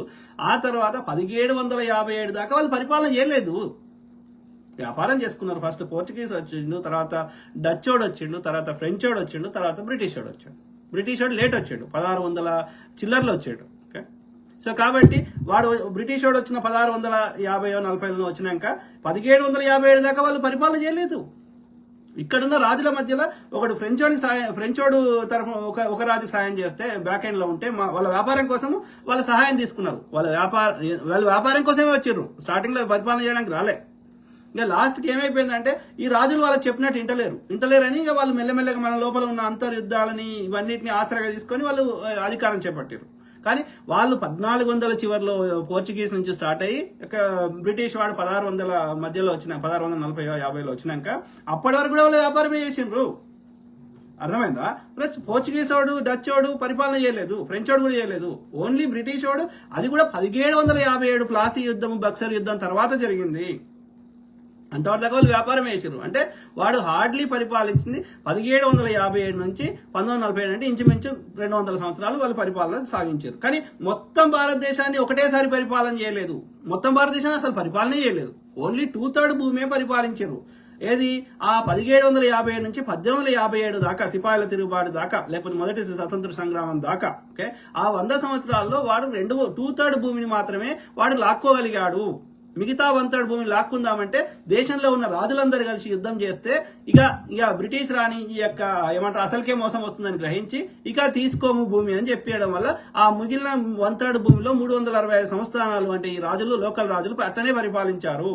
S1: ఆ తర్వాత 1757 దాకా వాళ్ళు పరిపాలన చేయలేదు, వ్యాపారం చేసుకున్నారు. ఫస్ట్ పోర్చుగీస్ వచ్చిండు, తర్వాత డచ్ వాడు వచ్చిండు, తర్వాత ఫ్రెంచ్ వాడు వచ్చిండు, తర్వాత బ్రిటిష్ వాడు వచ్చాడు. బ్రిటిష్ వాడు లేట్ వచ్చాడు, 1600 చిల్లర్లో వచ్చాడు. ఓకే, సో కాబట్టి వాడు బ్రిటిష్ వాడు వచ్చిన 1650-40లో వచ్చినాక 1757 దాకా వాళ్ళు పరిపాలన చేయలేదు. ఇక్కడున్న రాజుల మధ్యలో ఒకడు ఫ్రెంచ్ వాడు తరఫు ఒక రాజుకు సాయం చేస్తే బ్యాక్ ఎండ్ లో ఉంటే వాళ్ళ వ్యాపారం కోసం వాళ్ళ సహాయం తీసుకున్నారు. వాళ్ళ వ్యాపారం కోసమే వచ్చారు, స్టార్టింగ్ లో పరిపాలన చేయడానికి రాలే. ఇక లాస్ట్కి ఏమైపోయిందంటే ఈ రాజులు వాళ్ళకి చెప్పినట్టు ఇంటలేరు అని ఇక వాళ్ళు మెల్లమెల్లగా మన లోపల ఉన్న అంతర్యుద్ధాలని ఇవన్నిటిని ఆసరాగా తీసుకొని వాళ్ళు అధికారం చేపట్టారు. కానీ వాళ్ళు 1400 చివరిలో పోర్చుగీస్ నుంచి స్టార్ట్ అయ్యి బ్రిటిష్ వాడు 1600 మధ్యలో వచ్చిన 1640-50లో వచ్చినాక అప్పటి వరకు కూడా వాళ్ళు వ్యాపారమే చేసిండ్రు. అర్థమైందా? ప్లస్ పోర్చుగీస్ వాడు, డచ్ వాడు పరిపాలన చేయలేదు, ఫ్రెంచ్ వాడు కూడా చేయలేదు, ఓన్లీ బ్రిటిష్ వాడు. అది కూడా 1757 ప్లాసీ యుద్ధం, బక్సర్ యుద్ధం తర్వాత జరిగింది. అంతవరకు వాళ్ళు వ్యాపారం వేసారు. అంటే వాడు హార్డ్లీ పరిపాలించింది 1757 నుంచి 1947, అంటే ఇంచుమించు 200 సంవత్సరాలు వాళ్ళు పరిపాలన సాగించారు. కానీ మొత్తం భారతదేశాన్ని ఒకటేసారి పరిపాలన చేయలేదు, మొత్తం భారతదేశాన్ని అసలు పరిపాలన చేయలేదు, ఓన్లీ 2/3 భూమే పరిపాలించారు. ఏది? ఆ 1757 నుంచి 1857 దాకా, సిపాయిల తిరుగుబాటు దాకా, లేకపోతే మొదటి స్వతంత్ర సంగ్రామం దాకా. ఓకే, ఆ 100 సంవత్సరాల్లో వాడు 2/3 భూమిని మాత్రమే వాడు లాక్కోగలిగాడు. మిగతా 1/3 భూమిని లాక్కుందామంటే దేశంలో ఉన్న రాజులందరూ కలిసి యుద్ధం చేస్తే ఇక బ్రిటిష్ రాణి ఈ యొక్క ఏమంటారు అసలుకే మోసం వస్తుందని గ్రహించి ఇక తీసుకోము భూమి అని చెప్పేయడం వల్ల ఆ మిగిలిన 1/3 భూమిలో 365 సంస్థానాలు, అంటే ఈ రాజులు, లోకల్ రాజులు అట్టనే పరిపాలించారు.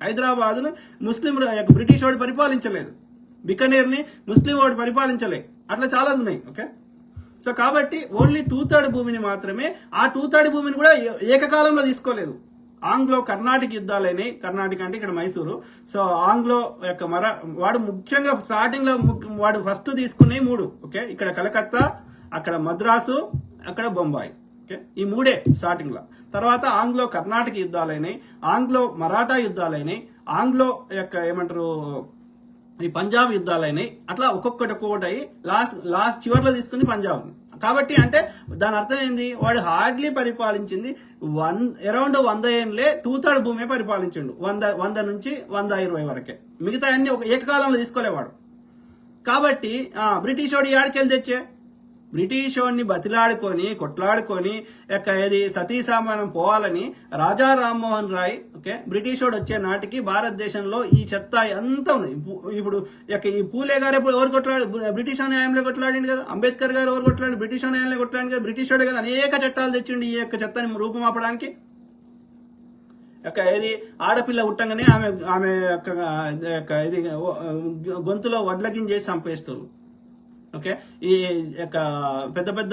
S1: హైదరాబాద్ను బ్రిటిష్ వాడు పరిపాలించలేదు, బికనేర్ని ముస్లిం వాడు పరిపాలించలే, అట్లా చాలా ఉన్నాయి. ఓకే, సో కాబట్టి ఓన్లీ 2/3 భూమిని మాత్రమే, ఆ 2/3 భూమిని కూడా ఏకకాలంలో తీసుకోలేదు. ఆంగ్లో కర్ణాటక యుద్ధాలైనాయి, కర్ణాటక అంటే ఇక్కడ మైసూరు. సో ఆంగ్లో యొక్క వాడు ముఖ్యంగా స్టార్టింగ్ లో వాడు ఫస్ట్ తీసుకున్నాయి 3. ఓకే, ఇక్కడ కలకత్తా, అక్కడ మద్రాసు, అక్కడ బొంబాయి. ఓకే, ఈ 3 స్టార్టింగ్ లో. తర్వాత ఆంగ్లో కర్ణాటక యుద్ధాలైనాయి, ఆంగ్లో మరాఠా యుద్ధాలైనాయి, ఆంగ్లో యొక్క ఏమంటారు ఈ పంజాబ్ యుద్ధాలైనాయి. అట్లా ఒక్కొక్కటి అయ్యి లాస్ట్ చివర్లో తీసుకుంది పంజాబ్ని. కాబట్టి అంటే దాని అర్థం ఏంది, వాడు హార్డ్లీ పరిపాలించింది అరౌండ్ 100 ఏళ్ళే, 2/3 భూమే పరిపాలించిండు. 100 నుంచి 120 వరకే. మిగతా అన్ని ఒక ఏకకాలంలో తీసుకోలేవాడు. కాబట్టి బ్రిటిష్ వాడు ఏడికెళ్ళి తెచ్చే, బ్రిటిష్ వాడిని బతిలాడుకొని కొట్లాడుకొని ఏది సతీసామానం పోవాలని రాజా రామ్మోహన్ రాయ్ బ్రిటిష్ వాడు వచ్చే నాటికి భారతదేశంలో ఈ చెత్త అంతా ఉంది. ఇప్పుడు ఈ పూలే గారు ఎప్పుడు ఎవరు కొట్లాడు, బ్రిటిష్ న్యాయంలో కొట్లాడింది కదా. అంబేద్కర్ గారు ఎవరు కొట్లాడు, బ్రిటిష్ న్యాయంలో కొట్లాడింది కదా. బ్రిటిష్ వాడే కదా అనేక చట్టాలు తెచ్చిండి ఈ యొక్క చెత్తని రూపుమాపడానికి. ఏది ఆడపిల్ల పుట్టంగానే ఆమె ఇది గొంతులో వడ్లగింజేసి చంపేస్తారు. ఈ యొక్క పెద్ద పెద్ద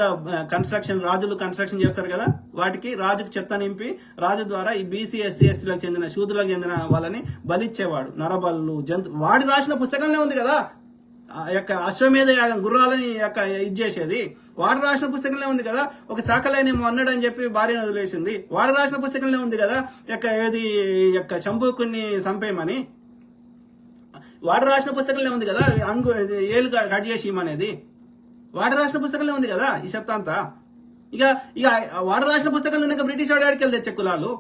S1: కన్స్ట్రక్షన్, రాజులు కన్స్ట్రక్షన్ చేస్తారు కదా, వాటికి రాజుకు చెత్త నింపి రాజు ద్వారా ఈ బీసీ ఎస్సీ ఎస్టీలకు చెందిన శూద్రులకు చెందిన వాళ్ళని బలిచ్చేవాడు. నరబలు వాడి రాసిన పుస్తకంలో ఉంది కదా, యొక్క అశ్వమేధ యాగం గుర్రాలని ఇది చేసేది వాడు రాసిన పుస్తకంలో ఉంది కదా. ఒక శాఖలేని అన్నాడు అని చెప్పి భార్యను వదిలేసింది వాడు రాసిన పుస్తకంలో ఉంది కదా. ఏది చంపుకుని చంపేయమని వాడు రాసిన పుస్తకంలో ఉంది కదా. ఏలు కట్ చేసి ఇమ్మనేది వాడు రాసిన పుస్తకంలో ఉంది కదా. ఈ చెత్త అంతా ఇక వాడు రాసిన పుస్తకంలో ఉన్న బ్రిటిష్ వాడు ఆడికి తెచ్చే కులాలు.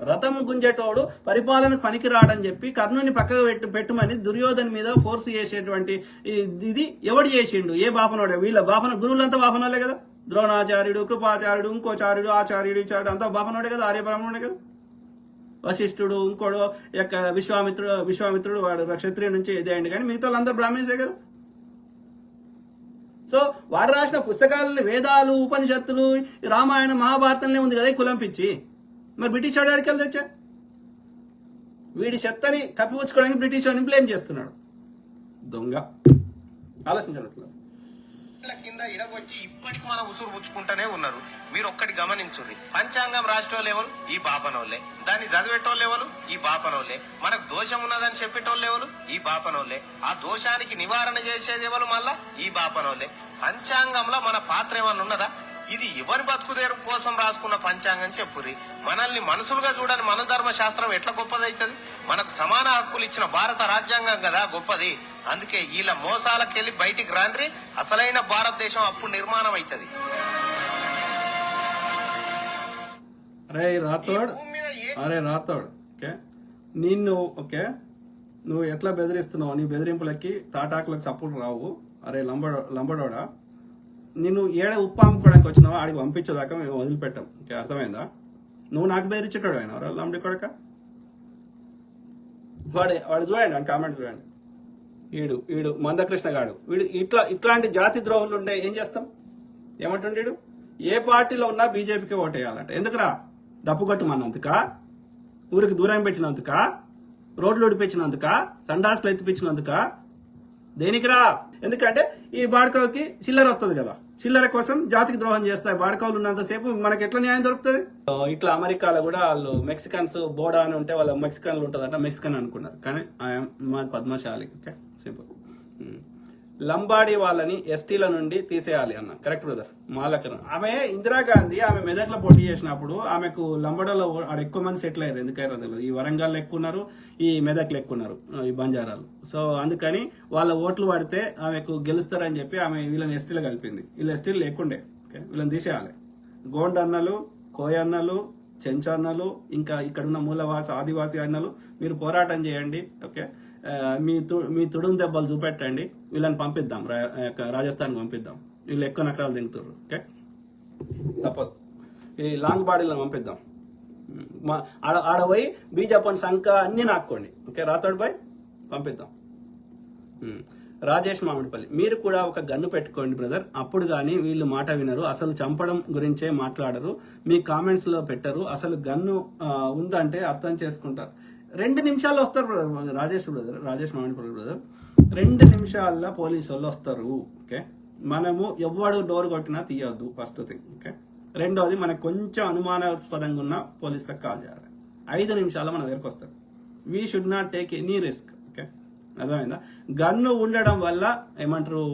S1: రథం గుంజేటోడు పరిపాలనకు పనికి రాడని చెప్పి కర్ణుని పక్కకు పెట్టుమని దుర్యోధన మీద ఫోర్స్ చేసేటువంటి ఇది ఎవడు చేసిండు, ఏ బాపనోడే. వీళ్ళ బాపన గురువులంతా బాపనోళ్ళే కదా. ద్రోణాచార్యుడు, కృపాచార్యుడు, ఇంకోచార్యుడు, ఆచార్యుడు, ఇచార్యుడు అంతా బాపనోడే కదా, ఆర్యబ్రాహ్మణుడే కదా. వశిష్ఠుడు, ఇంకోడు యొక్క విశ్వామిత్రుడు వాడు క్షత్రియ నుంచి ఇది అయింది, కానీ మిగతా వాళ్ళందరూ బ్రాహ్మణ్సే కదా. సో వాడు రాసిన పుస్తకాలు, వేదాలు, ఉపనిషత్తులు, రామాయణ మహాభారతంలో ఉంది కదా ఈ కులం పిచ్చి. మరి బ్రిటిష్ వాడు ఆడికి తెచ్చా, వీడి చెత్తని కప్పిపుచ్చుకోవడానికి బ్రిటిష్ వాడిని బ్లేమ్ చేస్తున్నాడు. దొంగ ఆలోచించట్లేదు.
S8: కింద ఇడగొచ్చి ఇప్పటికి మన ఉసురు పుచ్చుకుంటూనే ఉన్నారు. మీరు ఒక్కటి గమనించుర్రి, పంచాంగం రాసేటోళ్ళు ఎవరు, ఈ బాపనోళ్లే. దాన్ని చదివేటోళ్ళు ఎవరు, ఈ బాపనోళ్లే. మనకు దోషం ఉన్నదని చెప్పేటోళ్ళు ఎవరు, ఈ బాపనోళ్లే. ఆ దోషానికి నివారణ చేసేది ఎవరు, మళ్ళా ఈ బాపనోళ్లే. పంచాంగంలో మన పాత్ర ఏమన్నా ఉన్నదా? ఇది ఎవరి బతుకుదేరు కోసం రాసుకున్న పంచాంగం చెప్పుర్రి. మనల్ని మనుషులుగా చూడని మనోధర్మ శాస్త్రం ఎట్లా గొప్పదైతుంది? మనకు సమాన హక్కులు ఇచ్చిన భారత రాజ్యాంగం కదా గొప్పది. అందుకే వీళ్ళ మోసాలకెళ్ళి బయటికి రాండ్రి, అసలైన భారతదేశం అప్పుడు నిర్మాణం అవుతుంది.
S1: అరే రాథోడ్ నిన్ను నువ్వు ఎట్లా బెదిరిస్తున్నావు, నీ బెదిరింపులకి తాటాకులకు సపోర్ట్ రావు. అరే లంబడోడా, నిన్ను ఉప్పు అమ్ముకోవడానికి వచ్చినావా, ఆడికి పంపించేదాకా మేము వదిలిపెట్టాం. అర్థమైందా? నువ్వు నాకు బెదిరించేటాడు ఆయన లంబడి కొడక. వాడు చూడండి అని కామెంట్ చూడండి. వీడు మందకృష్ణ గాడు, వీడు ఇట్లాంటి జాతి ద్రోహులు ఉంటే ఏం చేస్తాం? ఏమంటుండీడు, ఏ పార్టీలో ఉన్నా బీజేపీకి ఓటేయాలంట. ఎందుకురా? డప్పు కొట్టుమన్నందుక, ఊరికి దూరం పెట్టినందుక, రోడ్లు ఉడిపించినందుక, సండాసులు ఎత్తిపించినందుక, దేనికిరా? ఎందుకంటే ఈ బాడకవుకి చిల్లర వస్తుంది కదా, చిల్లర కోసం జాతికి ద్రోహం చేస్తాయి. బాడకవులు ఉన్నంతసేపు మనకి ఎట్లా న్యాయం దొరుకుతుంది? ఇట్లా అమెరికాలో కూడా వాళ్ళు మెక్సికన్స్ బోడా అని ఉంటే వాళ్ళ మెక్సికన్లు ఉంటుందంట, మెక్సికన్ అనుకున్నారు, కానీ మాది పద్మశాలి. సింపుల్. లంబాడి వాళ్ళని ఎస్టీల నుండి తీసేయాలి అన్న. Correct brother. మాలకరం ఆమె ఇందిరాగాంధీ ఆమె మెదక్లో పోటీ చేసినప్పుడు ఆమెకు లంబాడలో ఆడ ఎక్కువ మంది సెటిల్ అయ్యారు. ఎందుకైనా తెలియదు. ఈ వరంగల్ ఎక్కున్నారు, ఈ మెదక్లు ఎక్కున్నారు, ఈ బంజారాలు. సో అందుకని వాళ్ళ ఓట్లు పడితే ఆమెకు గెలుస్తారని చెప్పి ఆమె వీళ్ళని ఎస్టీలో కలిపింది. వీళ్ళు ఎస్టీలు లేకుండే, వీళ్ళని తీసేయాలి. గోండ్ అన్నలు, కోయన్నలు, చెంచన్నలు, ఇంకా ఇక్కడున్న మూలవాసి ఆదివాసీ అన్నలు, మీరు పోరాటం చేయండి. మీ తుడుం దెబ్బలు చూపెట్టండి. వీళ్ళని పంపిద్దాం, రాజస్థాన్కి పంపిద్దాం. వీళ్ళు ఎక్కువ నకరాలు దింగుతారు. తప్పదు. ఈ లాంగ్ బాడీలను పంపిద్దాం. ఆడ పోయి బీజాపన్ సంఖ అన్ని నాక్కోండి. రాథోడ్ బాయ్ పంపిద్దాం. రాజేష్ మామిడిపల్లి, మీరు కూడా ఒక గన్ను పెట్టుకోండి బ్రదర్, అప్పుడు కానీ వీళ్ళు మాట వినరు. అసలు చంపడం గురించే మాట్లాడరు, మీ కామెంట్స్ లో పెట్టరు. అసలు గన్ను ఉందంటే అర్థం చేసుకుంటారు. 2 నిమిషాల్లో వస్తారు బ్రదర్. రాజేష్ మామిడిపల్లి బ్రదర్, 2 నిమిషాల్లో పోలీసు వాళ్ళు వస్తారు. మనము ఎవడు డోర్ కొట్టినా తీయొద్దు, ఫస్ట్ థింగ్. రెండోది, మనకు కొంచెం అనుమానాస్పదంగా ఉన్న పోలీసులకు కాల్ చేయాలి. 5 నిమిషాల్లో మన దగ్గరకు వస్తారు. We should not take any risk. అర్థమైందా? గన్ను ఉండడం వల్ల ఏమంటారు,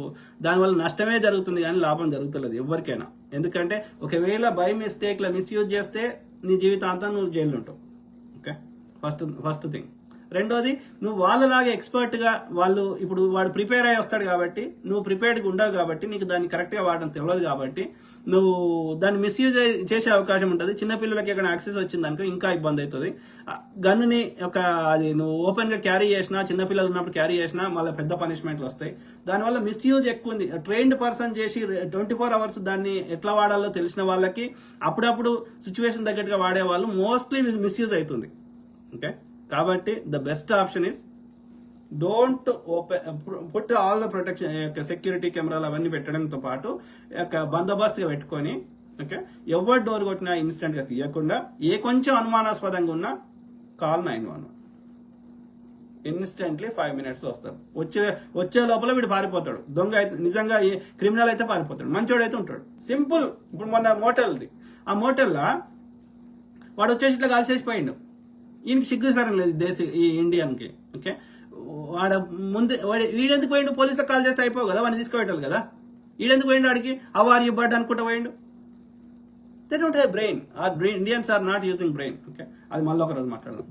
S1: దానివల్ల నష్టమే జరుగుతుంది కానీ లాభం జరుగుతులేదు ఎవరికైనా. ఎందుకంటే ఒకవేళ బై మిస్టేక్లో మిస్యూజ్ చేస్తే నీ జీవితాంతం నువ్వు జైలు ఉంటావు. First thing. రెండోది నువ్వు వాళ్ళలాగా ఎక్స్పర్ట్ గా వాళ్ళు ఇప్పుడు వాడు ప్రిపేర్ అయ్యి వస్తాడు కాబట్టి నువ్వు ప్రిపేర్డ్గా ఉండవు కాబట్టి నీకు దాన్ని కరెక్ట్ గా వాడడం తెలియదు కాబట్టి నువ్వు దాన్ని మిస్యూజ్ చేసే అవకాశం ఉంటుంది. చిన్నపిల్లలకి ఎక్కడ యాక్సెస్ వచ్చింది అనుకో ఇంకా ఇబ్బంది అవుతుంది. గన్నుని అది నువ్వు ఓపెన్ గా క్యారీ చేసినా, చిన్నపిల్లలు ఉన్నప్పుడు క్యారీ చేసినా మళ్ళీ పెద్ద పనిష్మెంట్లు వస్తాయి. దానివల్ల మిస్యూజ్ ఎక్కువ ఉంది. ట్రైన్డ్ పర్సన్ చేసి 24 hours దాన్ని ఎట్లా వాడాలో తెలిసిన వాళ్ళకి అప్పుడప్పుడు సిచ్యువేషన్ తగ్గట్టుగా వాడే వాళ్ళు మోస్ట్లీ మిస్యూజ్ అవుతుంది. ఓకే, కాబట్టి the best option is don't put all the protection security కెమెరాలు అవన్నీ పెట్టడంతో పాటు బందోబస్తుగా పెట్టుకొని, ఓకే, ఎవరు డోర్ కొట్టినా ఇన్స్టెంట్ గా తీయకుండా ఏ కొంచెం అనుమానాస్పదంగా ఉన్నా కాల్ 911. ఇన్స్టెంట్లీ 5 minutes వస్తారు. వచ్చే లోపల వీడు పారిపోతాడు. దొంగ అయితే నిజంగా క్రిమినల్ అయితే పారిపోతాడు, మంచోడు అయితే ఉంటాడు. సింపుల్. ఇప్పుడు మొన్న మోటల్ది, ఆ మోటల్లా వాడు వచ్చేసి ఇట్లా కాల్చేసి పోయిండు. ఈయనకి సిగ్గుసారం లేదు ఈ ఇండియన్కి. ఓకే, ముందు వీడెందుకు పోయిండు? పోలీసులకు కాల్ చేస్తే అయిపోవు కదా, వాడిని తీసుకుపెట్టాలి కదా. వీడెందుకు పోయిండు? ఆడికి అవార్ యూ బర్డ్ అనుకుంటా పోయిండు. They don't have brain. Are brain Indians are not using brain. Okay, అది మళ్ళీ ఒక రోజు మాట్లాడదాం.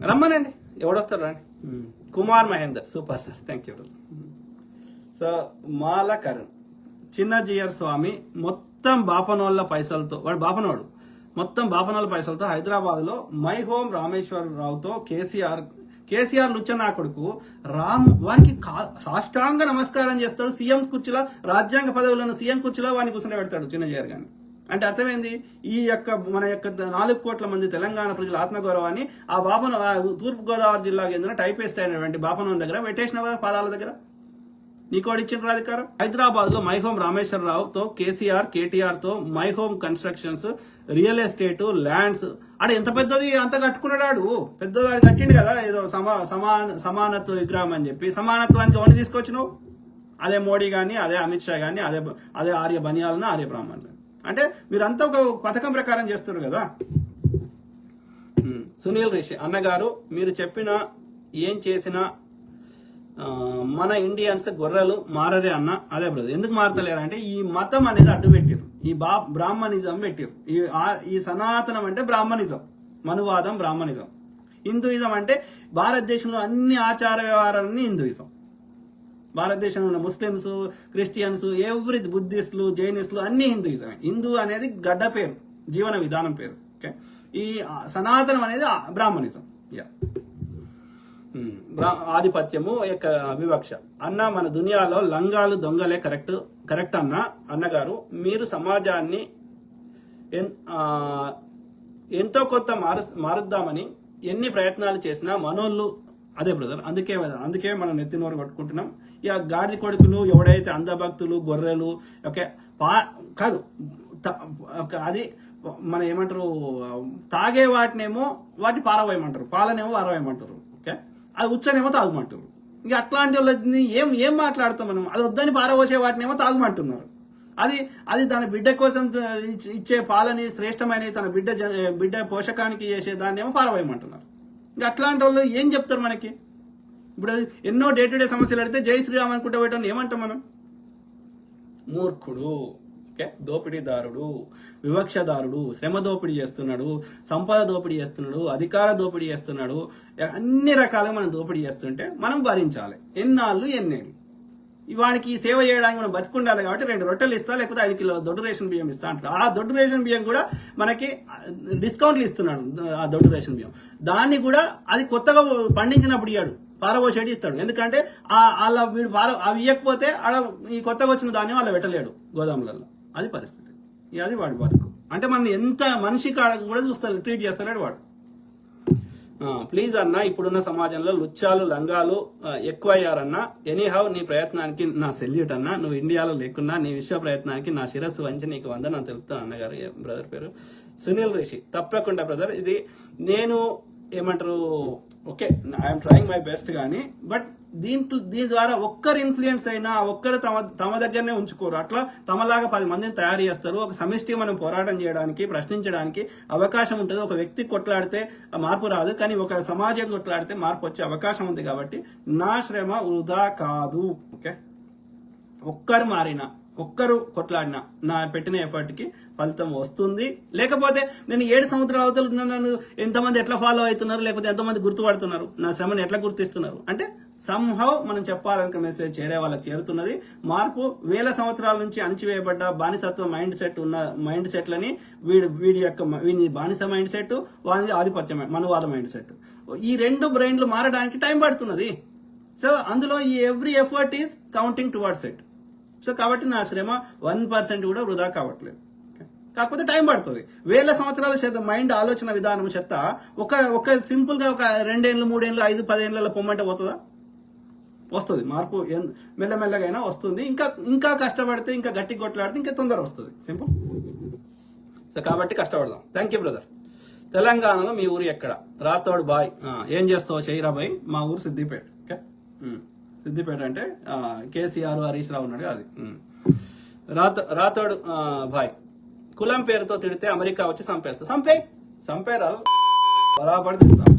S1: రమ్మనండి, ఎవడొస్తారు రండి. Kumar Mahender, super sir, thank you. So మాలకరణ్, చిన్నజీయర్ స్వామి మొత్తం బాపనోళ్ళ పైసలతో, వాడు బాపనోడు, మొత్తం బాపనోళ్ళ పైసలతో హైదరాబాద్ లో మై హోమ్ రామేశ్వరరావుతో కేసీఆర్ లుచ్చనా కొడుకు వానికి సాష్టాంగ నమస్కారం చేస్తాడు. సీఎం కుర్చీలో, రాజ్యాంగ పదవులను సీఎం కుర్చీలో వాడిని కూర్చొని పెడతాడు చిన్నజీయర్ గాని. అంటే అర్థమైంది, మన యొక్క 4 కోట్ల మంది తెలంగాణ ప్రజల ఆత్మగౌరవాన్ని ఆ తూర్పుగోదావరి జిల్లాకు చెందిన టైపిస్ట్ అయినటువంటి బాపనోన్ దగ్గర పెట్టేసిన పాదాల దగ్గర. నీకోడు ఇచ్చిన అధికారం. హైదరాబాద్ లో మై హోమ్ రామేశ్వరరావుతో కేటీఆర్ తో my home constructions, real estate, lands, ఆడ ఎంత పెద్దది అంత కట్టుకున్నాడు. పెద్దదాన్ని కట్టిండు కదా, ఏదో సమానత్వ విగ్రహం అని చెప్పి. సమానత్వానికి ఎవరిని తీసుకొచ్చినావు? అదే మోడీ గాని, అదే అమిత్ షా గాని, అదే ఆర్య బనియాలను, ఆర్య బ్రాహ్మణులు. అంటే మీరంతా ఒక పథకం ప్రకారం చేస్తారు కదా. సునీల్ రిషి అన్నగారు, మీరు చెప్పిన ఏం చేసినా మన ఇండియన్స్ గొర్రెలు మారరే అన్న. అదే బ్రదర్, ఎందుకు మారతలేరు అంటే ఈ మతం అనేది అడ్డు పెట్టిరు, ఈ బ్రాహ్మణిజం పెట్టిరు. ఈ సనాతనం అంటే బ్రాహ్మణిజం, మనువాదం బ్రాహ్మణిజం. హిందూయిజం అంటే భారతదేశంలో అన్ని ఆచార వ్యవహారాలన్నీ హిందూయిజం. భారతదేశంలో ఉన్న ముస్లిమ్స్, క్రిస్టియన్స్, బుద్ధిస్టులు, జైనిస్టులు అన్ని హిందూయిజమే. హిందూ అనేది గడ్డ పేరు, జీవన విధానం పేరు. ఓకే, ఈ సనాతనం అనేది బ్రాహ్మణిజం. ఆధిపత్యము యొక్క వివక్ష. అన్న, మన దునియాలో లంగాలు దొంగలే కరెక్ట్ అన్నగారు. మీరు సమాజాన్ని ఎంతో కొత్త మారుద్దామని ఎన్ని ప్రయత్నాలు చేసినా మనోళ్ళు అదే బ్రదర్. అందుకే మనం నెత్తినోరు కొట్టుకుంటున్నాం. ఇక గాడిద కొడుకులు, ఎవడైతే అంధభక్తులు, గొర్రెలు, ఓకే కాదు, అది మన ఏమంటారు, తాగే వాటినేమో వాటి పారవేయమంటారు, పాలనేమో పారవేయమంటారు. ఓకే, అది ఉచ్చనేమో తాగుమంటారు. ఇంకా అట్లాంటి వాళ్ళని ఏం మాట్లాడతాం మనం? అది వద్దని పారవోసే వాటినేమో తాగుమంటున్నారు. అది తన బిడ్డ కోసం ఇచ్చే పాలని శ్రేష్టమైన తన బిడ్డ పోషకానికి చేసే దాన్ని ఏమో పారవేయమంటున్నారు. ఇంకా అట్లాంటి వాళ్ళు ఏం చెప్తారు మనకి? ఇప్పుడు ఎన్నో డే టు డే సమస్యలు అడిగితే జై శ్రీరామ్ అనుకుంటే పోయటం ఏమంటాం మనం? మూర్ఖుడు, ఓకే, దోపిడీదారుడు, వివక్షదారుడు, శ్రమ దోపిడీ చేస్తున్నాడు, సంపద దోపిడీ చేస్తున్నాడు, అధికార దోపిడీ చేస్తున్నాడు, అన్ని రకాలుగా మనం దోపిడీ చేస్తుంటే మనం భరించాలి. ఎన్నేళ్ళు వానికి సేవ చేయడానికి మనం బతుకుండాలి. కాబట్టి 2 రొట్టెలు ఇస్తా, లేకపోతే 5 కిలోల దొడ్డు రేషన్ బియ్యం ఇస్తా అంటారు. ఆ దొడ్డు రేషన్ బియ్యం కూడా మనకి డిస్కౌంట్లు ఇస్తున్నాడు. ఆ దొడ్డు రేషన్ బియ్యం దాన్ని కూడా అది కొత్తగా పండించినప్పుడు ఇయ్యాడు, పారబోసేటి ఇస్తాడు. ఎందుకంటే వీడు అవి ఇవ్వకపోతే ఈ కొత్తగా వచ్చిన ధాన్యం అలా పెట్టలేడు గోదాములలో. అది పరిస్థితి. అది వాడి బతుకు. అంటే మన ఎంత మనిషి కూడా చూస్తారు, ట్రీట్ చేస్తాడు వాడు. ప్లీజ్ అన్న, ఇప్పుడున్న సమాజంలో లుచ్చాలు, లంగాలు ఎక్కువయ్యారన్నా. ఎనీహౌ, నీ ప్రయత్నానికి నా సెల్యూట్ అన్న. నువ్వు ఇండియాలో లేకున్నా నీ విశ్వ ప్రయత్నానికి నా శిరస్సు వంచి నీకు వందనం తెలుపుతాను అన్నగారు. బ్రదర్ పేరు సునీల్ రిషి. తప్పకుండా బ్రదర్, ఇది నేను ఏమంటారు, okay, I'm trying my best. కానీ బట్ దీని ద్వారా ఒక్కరు ఇన్ఫ్లుయెన్స్ అయినా ఒక్కరు తమ దగ్గరనే ఉంచుకోరు. అట్లా తమలాగా 10 మందిని తయారు చేస్తారు. ఒక సమిష్టి మనం పోరాటం చేయడానికి, ప్రశ్నించడానికి అవకాశం ఉంటుంది. ఒక వ్యక్తి కొట్లాడితే మార్పు రాదు, కానీ ఒక సమాజం కొట్లాడితే మార్పు వచ్చే అవకాశం ఉంది. కాబట్టి నా శ్రమ వృధా కాదు. ఓకే, ఒక్కరు మారినా ఒక్కరు కొట్లాడినా నా పెట్టిన ఎఫర్ట్కి ఫలితం వస్తుంది. లేకపోతే నేను 7 సంవత్సరాల అవతల నన్ను ఎంతమంది ఎట్లా ఫాలో అవుతున్నారు, లేకపోతే ఎంతమంది గుర్తుపడుతున్నారు, నా శ్రమను ఎట్లా గుర్తిస్తున్నారు అంటే సంహౌ మనం చెప్పాలనుకున్న మెసేజ్ చేరే వాళ్ళకి చేరుతున్నది. మార్పు వేల సంవత్సరాల నుంచి అణిచివేయబడ్డ బానిసత్వ మైండ్ సెట్ ఉన్న మైండ్ సెట్లని వీడి బానిస మైండ్ సెట్, వాడి ఆధిపత్య మనువాద మైండ్ సెట్, ఈ 2 బ్రెయిన్లు మారడానికి టైం పడుతున్నది. సో అందులో ఈ every effort is counting towards it. So కాబట్టి నా శ్రమ 1% కూడా వృధా కావట్లేదు. కాకపోతే టైం పడుతుంది. వేల సంవత్సరాల మైండ్ ఆలోచన విధానం చెత్త ఒక సింపుల్ గా ఒక 2 ఏళ్ళు 3 ఏళ్ళు 5 10 ఏళ్ళ పొమ్మంటే పోతుందా? వస్తుంది. మార్పు మెల్లమెల్లగా అయినా వస్తుంది. ఇంకా కష్టపడితే, ఇంకా గట్టి కొట్లాడితే ఇంకా తొందర వస్తుంది. సింపుల్. సో కాబట్టి కష్టపడదాం. Thank you brother. తెలంగాణలో మీ ఊరు ఎక్కడ? రాతోడు బాయ్. ఏం చేస్తావు చెయ్యరా బాయ్? మా ఊరు సిద్దిపేట. ఓకే, సిద్దిపేట అంటే కేసీఆర్ హరీష్ రావు ఉన్నాడు అది. రాతోడు బాయ్. కులం పేరుతో తిడితే అమెరికా వచ్చి చంపేరా బరాబర్ తిడతాం.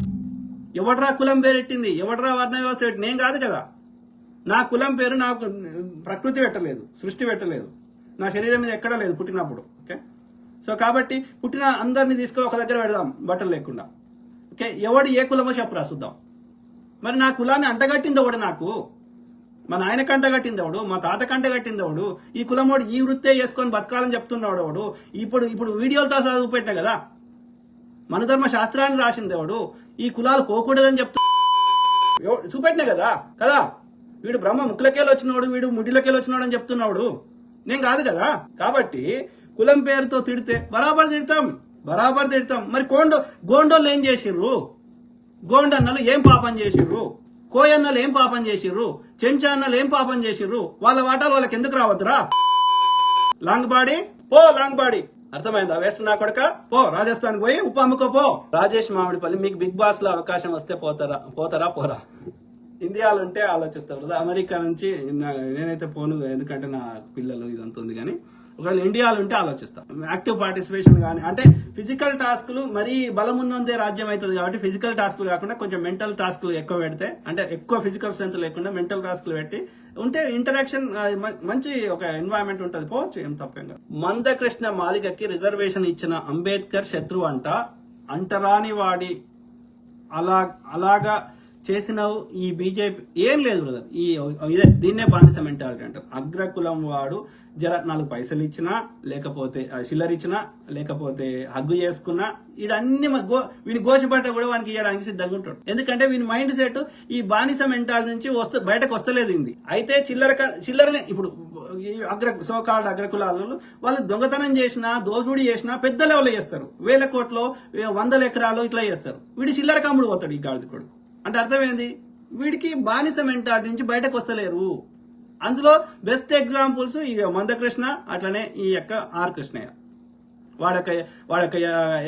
S1: ఎవడ్రా కులం పేరు పెట్టింది? ఎవడ్రా వర్ణ వ్యవస్థ పెట్టి? నేను కాదు కదా. నా కులం పేరు నాకు ప్రకృతి పెట్టలేదు, సృష్టి పెట్టలేదు, నా శరీరం మీద ఎక్కడా లేదు పుట్టినప్పుడు. ఓకే, సో కాబట్టి పుట్టిన అందరినీ తీసుకొని ఒక దగ్గర పెడదాం బట్టలు లేకుండా. ఓకే, ఎవడు ఏ కులమో చెప్పురా చూద్దాం. మరి నా కులాన్ని అంటగట్టింది ఎవడు? నాకు మా నాయన కంట కట్టింది ఎవడు? మా తాత కంట కట్టింది ఎవడు? ఈ కులమోడు ఈ వృత్తే చేసుకొని బతకాలని చెప్తున్నాడు ఎవడు? ఇప్పుడు వీడియోలతో చదువు పెట్టా కదా. మనధర్మ శాస్త్రాన్ని రాసింది ఎవడు? ఈ కులాలు పోకూడదని చెప్తూ చూపెట్టినా కదా. వీడు బ్రహ్మ ముక్కులకేళ్ళు వచ్చినవాడు, వీడు ముడిలకేళ్ళు వచ్చినాడు అని చెప్తున్నాడు. నేను కాదు కదా. కాబట్టి కులం పేరుతో తిడితే బరాబర్ తిడతాం. మరి గోండోళ్ళు ఏం చేసిర్రు? గోండన్నలు ఏం పాపం చేసిర్రు? కోయన్నలు ఏం పాపం చేసిర్రు? చెంచాన్నలు ఏం పాపం చేసిర్రు? వాళ్ళ వాటాలు వాళ్ళకి ఎందుకు రావద్దురా? లాంగ్ బాడీ అర్థమైందా? వేస్ట్ నా కొడక, పో రాజస్థాన్ పోయి ఉప్పు అమ్ముకో పో. రాజేష్ మామిడిపల్లి, మీకు బిగ్ బాస్ లో అవకాశం వస్తే పోరా? ఇండియాలో ఉంటే ఆలోచిస్తారు కదా. అమెరికా నుంచి నేనైతే పోను, ఎందుకంటే నా పిల్లలు ఇదంతా ఉంది. కానీ ఒకవేళ ఇండియాలో ఉంటే ఆలోచిస్తా. యాక్టివ్ పార్టిసిపేషన్ కానీ, అంటే ఫిజికల్ టాస్క్లు మరీ బలం ఉన్నందే రాజ్యం అవుతుంది కాబట్టి ఫిజికల్ టాస్క్లు కాకుండా కొంచెం మెంటల్ టాస్క్లు ఎక్కువ పెడితే, అంటే ఎక్కువ ఫిజికల్ స్ట్రెంత్ లేకుండా మెంటల్ టాస్క్లు పెట్టి ఉంటే ఇంటరాక్షన్ మంచి ఒక ఎన్వైరన్మెంట్ ఉంటుంది. పోవచ్చు, ఏం తప్పేం కాదు. మందకృష్ణ మాదిగకి రిజర్వేషన్ ఇచ్చిన అంబేద్కర్ శత్రువు అంటరాని వాడి అలాగా చేసినావు ఈ బీజేపీ. ఏం లేదు బ్రదర్, దీన్నే బానిస మెంటాలిటీ అంటారు. అగ్రకులం వాడు జర 4 పైసలు ఇచ్చినా, లేకపోతే చిల్లర ఇచ్చినా, లేకపోతే హగ్గు చేసుకున్నా, వీడన్ని వీడి గోసిపట్ట కూడా వానికి ఇవ్వడానికి సిద్ధంగా ఉంటాడు. ఎందుకంటే వీని మైండ్ సెట్ ఈ బానిస మెంటాలిటీ నుంచి బయటకు వస్తలేదు. ఇది అయితే చిల్లరనే. ఇప్పుడు సోకాల్డ్ అగ్రకులాలలో వాళ్ళు దొంగతనం చేసినా, దోపిడీ చేసినా పెద్ద లెవెల్ చేస్తారు. 1000 కోట్లు 100 ఎకరాలు ఇట్లా చేస్తారు. వీడి చిల్లర కమ్ముడు పోతాడు ఈ గాడిద కొడుకు. అంటే అర్థమైంది, వీడికి బానిస మెంటాలిటీ నుంచి బయటకు వస్తలేరు. అందులో బెస్ట్ ఎగ్జాంపుల్స్ ఈ మందకృష్ణ, అట్లనే ఈ యొక్క ఆర్ కృష్ణయ్య. వాడొక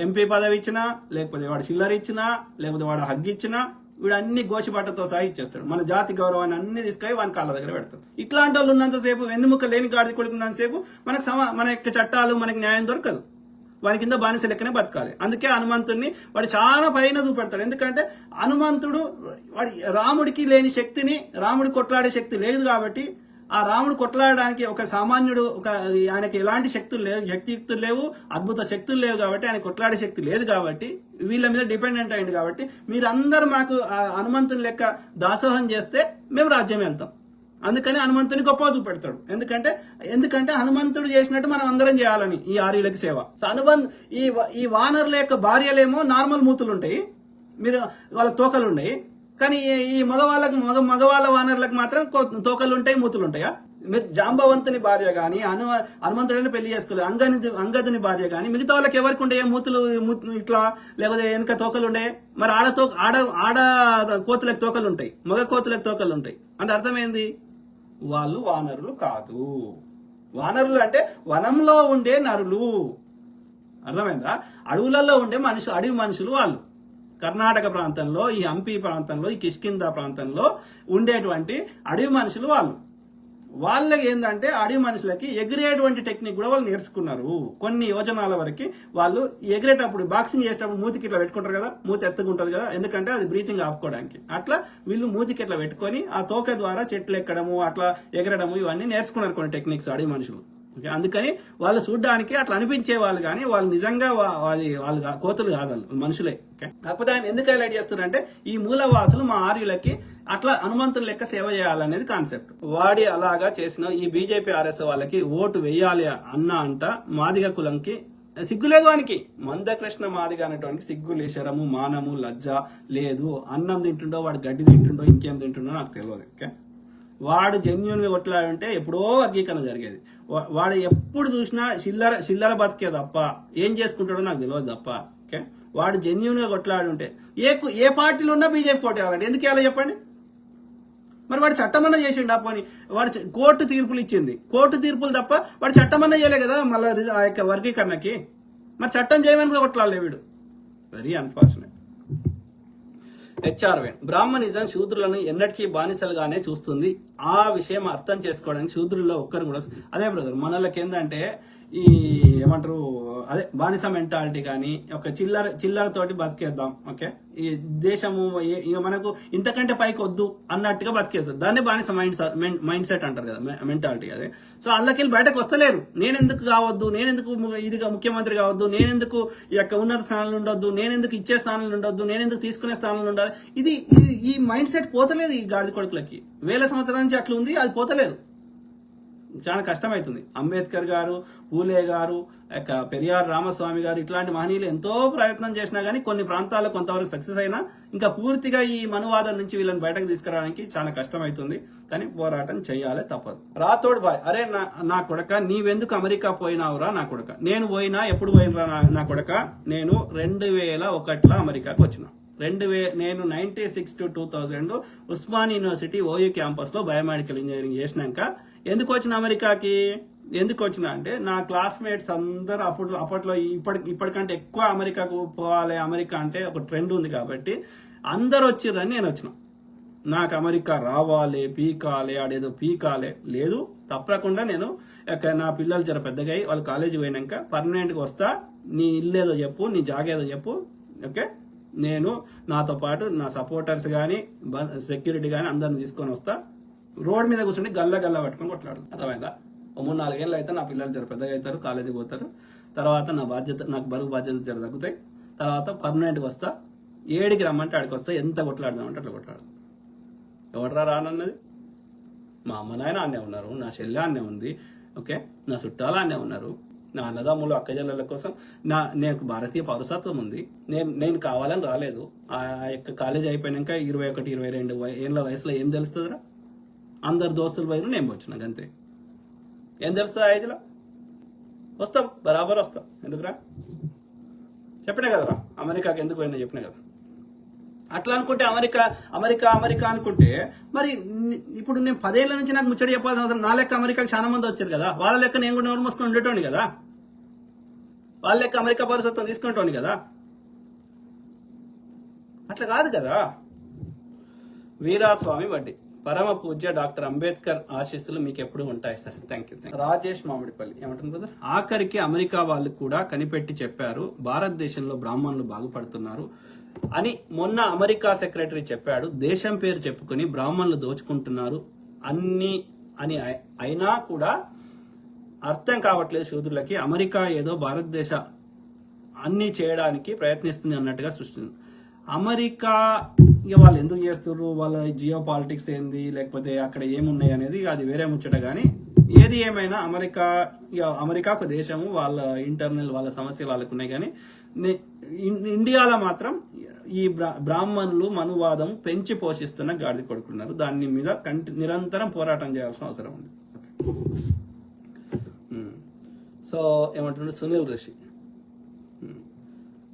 S1: ఎంపీ పదవి ఇచ్చినా, లేకపోతే వాడు చిల్లర ఇచ్చినా, లేకపోతే వాడు హగ్గు ఇచ్చినా, వీడు అన్ని గోచిపట్టతో సహా ఇచ్చేస్తాడు. మన జాతి గౌరవాన్ని అన్ని తీసుకొని వాని కాళ్ళ దగ్గర పెడతాడు. ఇట్లాంటి వాళ్ళు ఉన్నంతసేపు, వెన్నుముక్క లేని గాడిద కొడుకున్నంతసేపు మన యొక్క చట్టాలు, మనకి న్యాయం దొరకదు. వాని కింద బానిస లెక్కనే బతకాలి. అందుకే హనుమంతుడిని వాడు చాలా పైన చూపెడతాడు. ఎందుకంటే హనుమంతుడు వాడి రాముడికి లేని శక్తిని, రాముడి కొట్లాడే శక్తి లేదు కాబట్టి, ఆ రాముడు కొట్లాడడానికి ఒక సామాన్యుడు, ఆయనకి ఎలాంటి శక్తియుక్తులు లేవు, అద్భుత శక్తులు లేవు కాబట్టి, ఆయన కొట్లాడే శక్తి లేదు కాబట్టి, వీళ్ళ మీద డిపెండెంట్ అయింది కాబట్టి, మీరందరూ మాకు హనుమంతుని లెక్క దాసోహం చేస్తే మేము రాజ్యం వెళ్తాం. అందుకని హనుమంతుని గొప్ప చూపెడతాడు. ఎందుకంటే హనుమంతుడు చేసినట్టు మనం అందరం చేయాలని ఈ ఆర్యులకి సేవ. ఈ వానరుల యొక్క భార్యలేమో నార్మల్ మూతులు ఉంటాయి, వాళ్ళ తోకలు ఉన్నాయి. కానీ ఈ మగవాళ్ళ వానరులకు మాత్రం తోకలు ఉంటాయి, మూతులు ఉంటాయా? మీరు జాంబవంతుని భార్య గాని, హనుమంతుడిని పెళ్లి చేసుకోలేదు, అంగదుని భార్య గాని, మిగతా వాళ్ళకి ఎవరికి ఉండే మూతులు ఇట్లా, లేకపోతే వెనక తోకలు ఉండే. మరి ఆడ కోతులకు తోకలు ఉంటాయి, మగ కోతులకు తోకలు ఉంటాయి. అంటే అర్థమైంది, వాళ్ళు వానరులు కాదు. వానరులు అంటే వనంలో ఉండే నరులు. అర్థమైందా? అడవులలో ఉండే అడవి మనుషులు వాళ్ళు. కర్ణాటక ప్రాంతంలో, ఈ హంపి ప్రాంతంలో, ఈ కిష్కింద ప్రాంతంలో ఉండేటువంటి అడవి మనుషులు వాళ్ళు. వాళ్ళకి ఏంటంటే అడవి మనుషులకి ఎగిరేటువంటి టెక్నిక్ కూడా వాళ్ళు నేర్చుకున్నారు. కొన్ని యోజనాల వరకు వాళ్ళు ఎగిరేటప్పుడు బాక్సింగ్ చేసేటప్పుడు మూతికి ఇట్లా పెట్టుకుంటారు కదా, మూతి ఎత్తుకుంటుంది కదా, ఎందుకంటే అది బ్రీతింగ్ ఆపుకోవడానికి. అట్లా వీళ్ళు మూతికి ఇట్లా పెట్టుకొని ఆ తోక ద్వారా చెట్లు ఎక్కడము అట్లా ఎగరడము ఇవన్నీ నేర్చుకున్నారు కొన్ని టెక్నిక్స్ అడవి మనుషులు. అందుకని వాళ్ళు చూడడానికి అట్లా అనిపించే వాళ్ళు, కానీ వాళ్ళు నిజంగా వాళ్ళు కోతులు కాదు, వాళ్ళు మనుషులే. కాకపోతే ఆయన ఎందుకు హైలైట్ చేస్తున్నారంటే ఈ మూలవాసులు మా ఆర్యులకి అట్లా హనుమంతుని లెక్క సేవ చేయాలనేది కాన్సెప్ట్. వాడి అలాగా చేసిన ఈ బీజేపీ ఆర్ఎస్ వాళ్ళకి ఓటు వేయాలి అన్న అంట మాదిగ కులంకి సిగ్గులేదు. వానికి మందకృష్ణ మాదిగ అనేటువంటి సిగ్గులు, శరము, మానము, లజ్జ లేదు. అన్నం తింటుండో వాడు గడ్డి తింటుండో ఇంకేం తింటుండో నాకు తెలియదు. ఓకే, వాడు జెన్యున్ గా కొట్లాడంటే ఎప్పుడో వర్గీకరణ జరిగేది. వాడు ఎప్పుడు చూసినా చిల్లర బతికే తప్ప ఏం చేసుకుంటాడో నాకు తెలియదు తప్ప. ఓకే, వాడు జెన్యున్ గా కొట్లాడుంటే ఏ పార్టీలో ఉన్నా బీజేపీ పోటీ కావాలంటే ఎందుకు వేయాలో చెప్పండి. మరి వాడు చట్టమన్నా చేసిండు పోనీ, వాడు కోర్టు తీర్పులు ఇచ్చింది, కోర్టు తీర్పులు తప్ప వాడు చట్టమన్నా చేయలే కదా మళ్ళీ ఆ యొక్క వర్గీకరణకి. మరి చట్టం చేయమని కూడా కొట్లాడలే వీడు. Very unfortunate. హెచ్ఆర్వేన్ బ్రాహ్మణిజం శూద్రులను ఎన్నటికీ బానిసలుగానే చూస్తుంది. ఆ విషయం అర్థం చేసుకోవడానికి శూద్రుల్లో ఒక్కరు కూడా అదే బ్రదర్ మనలకి ఏంటంటే ఈ ఏమంటారు అదే బానిస మెంటాలిటీ, కానీ ఒక చిల్లరతోటి బతికేద్దాం. ఓకే, ఈ దేశము మనకు ఇంతకంటే పైకి వద్దు అన్నట్టుగా బతికేద్దాం. దాన్ని బానిస మైండ్ సెట్ అంటారు కదా, మెంటాలిటీ అదే. సో అందులోకి బయటకు వస్తలేరు. నేనెందుకు కావద్దు, నేనెందుకు ఇదిగా ముఖ్యమంత్రి కావద్దు, నేనెందుకు ఈ యొక్క ఉన్నత స్థానంలో ఉండొద్దు, నేనెందుకు ఇచ్చే స్థానంలో ఉండొద్దు, నేనెందుకు తీసుకునే స్థానంలో ఉండాలి, ఇది ఈ మైండ్ సెట్ పోతలేదు ఈ గాడిద కొడుకులకి. 1000 సంవత్సరాల నుంచి అట్లా ఉంది, అది పోతలేదు. చాలా కష్టమవుతుంది. అంబేద్కర్ గారు, పూలే గారు, పెరియార్ రామస్వామి గారు ఇట్లాంటి మహనీయులు ఎంతో ప్రయత్నం చేసినా కానీ కొన్ని ప్రాంతాల్లో కొంతవరకు సక్సెస్ అయినా ఇంకా పూర్తిగా ఈ మనువాదం నుంచి వీళ్ళని బయటకు తీసుకురావడానికి చాలా కష్టమవుతుంది. కానీ పోరాటం చేయాలి, తప్పదు. రాతోడు బాయ్, అరే నా కొడక నీవెందుకు అమెరికా పోయినావురా నా కొడక. నేను పోయినా, ఎప్పుడు పోయినరా నా కొడక, నేను 2001లో అమెరికాకు వచ్చిన. నేను 96 to 2000 Osman university OU campus లో బయోమెడికల్ ఇంజనీరింగ్ చేసినాక ఎందుకు వచ్చిన అమెరికాకి. ఎందుకు వచ్చిన అంటే నా క్లాస్మేట్స్ అందరూ అప్పట్లో ఇప్పటికంటే ఎక్కువ అమెరికాకు పోవాలి, అమెరికా అంటే ఒక ట్రెండ్ ఉంది కాబట్టి అందరు వచ్చిర్రని నేను వచ్చిన. నాకు అమెరికా రావాలి, పీకాలి, ఆడేదో పీకాలి లేదు. తప్పకుండా నేను నా పిల్లలు జర పెద్దగా అయ్యి వాళ్ళు కాలేజీ పోయినాక పర్మనెంట్గా వస్తా. నీ ఇల్లు ఏదో చెప్పు, నీ జాగేదో చెప్పు. ఓకే, నేను నాతో పాటు నా సపోర్టర్స్ కానీ సెక్యూరిటీ కానీ అందరిని తీసుకొని వస్తా. రోడ్ మీద కూర్చొని గల్ల పట్టుకొని కొట్లాడు. అర్థమైందా? 3-4 ఏళ్ళు అయితే నా పిల్లలు జర పెద్దగా అవుతారు, కాలేజీకి పోతారు. తర్వాత నాకు బరువు బాధ్యతలు జర తగ్గుతాయి. తర్వాత పర్మనెంట్గా వస్తా. 7కి రమ్మంటే ఆడికి వస్తా. ఎంత కొట్లాడదామంటే అట్లా కొట్లాడు. ఎవడరా రానన్నది? మా అమ్మ నాయన అన్నే ఉన్నారు, నా చెల్లె అన్నే ఉంది. ఓకే, నా చుట్టాలు అన్నే ఉన్నారు, నా అన్నదమ్ములు అక్కజల్లెల కోసం నాకు భారతీయ పౌరసత్వం ఉంది. నేను కావాలని రాలేదు. ఆ యొక్క కాలేజీ అయిపోయినాక 21-22 ఏళ్ళ వయసులో ఏం తెలుస్తుందిరా? అందరు దోస్తులు పోయిన నేను వచ్చినాక అంతే. ఏం తెలుస్తుంది ఆ ఏజ్లో? వస్తాం, బరాబర్ వస్తాం. ఎందుకురా? చెప్పినా కదరా అమెరికాకి ఎందుకు పోయినా చెప్పినా కదా. అట్లా అనుకుంటే అమెరికా అనుకుంటే మరి ఇప్పుడు నేను 10 ఏళ్ల నుంచి నాకు ముచ్చట చెప్పాల్సిన అవసరం. నా లెక్క అమెరికాకి చాలా మంది వచ్చారు కదా, వాళ్ళ లెక్క నేను కూడా నోరు మూసుకొని ఉండేటోని కదా, వాళ్ళ లెక్క అమెరికా పౌరసత్వం తీసుకుంటోని కదా. అట్లా కాదు కదా. వీరాస్వామి వడ్డీ పరమ పూజ్య డాక్టర్ అంబేద్కర్ ఆశీస్సులు మీకు ఎప్పుడు ఉంటాయి sir. Thank you. Rajesh Mamidipalli ఏమంటారు బ్రదర్? ఆఖరికి అమెరికా వాళ్ళు కూడా కనిపెట్టి చెప్పారు భారతదేశంలో బ్రాహ్మణులు బాగుపడుతున్నారు అని. మొన్న అమెరికా సెక్రటరీ చెప్పాడు, దేశం పేరు చెప్పుకొని బ్రాహ్మణులు దోచుకుంటున్నారు అని అయినా కూడా అర్థం కావట్లేదు శూద్రులకి. అమెరికా ఏదో భారతదేశ అన్ని చేయడానికి ప్రయత్నిస్తుంది అన్నట్టుగా సృష్టించింది. అమెరికా ఇక వాళ్ళు ఎందుకు చేస్తున్నారు, వాళ్ళ జియో పాలిటిక్స్ ఏంది, లేకపోతే అక్కడ ఏమున్నాయి అనేది అది వేరే ముచ్చట. కానీ ఏది ఏమైనా అమెరికా ఒక దేశము, వాళ్ళ ఇంటర్నల్ వాళ్ళ సమస్యలు వాళ్ళకు ఉన్నాయి. కానీ ఇండియాలో మాత్రం ఈ బ్రాహ్మణులు మనువాదం పెంచి పోషిస్తున్న గాడిద కొడుకున్నారు. దాని మీద నిరంతరం పోరాటం చేయాల్సిన అవసరం ఉంది. సో ఏమంటున్నారు సునీల్ ఋషి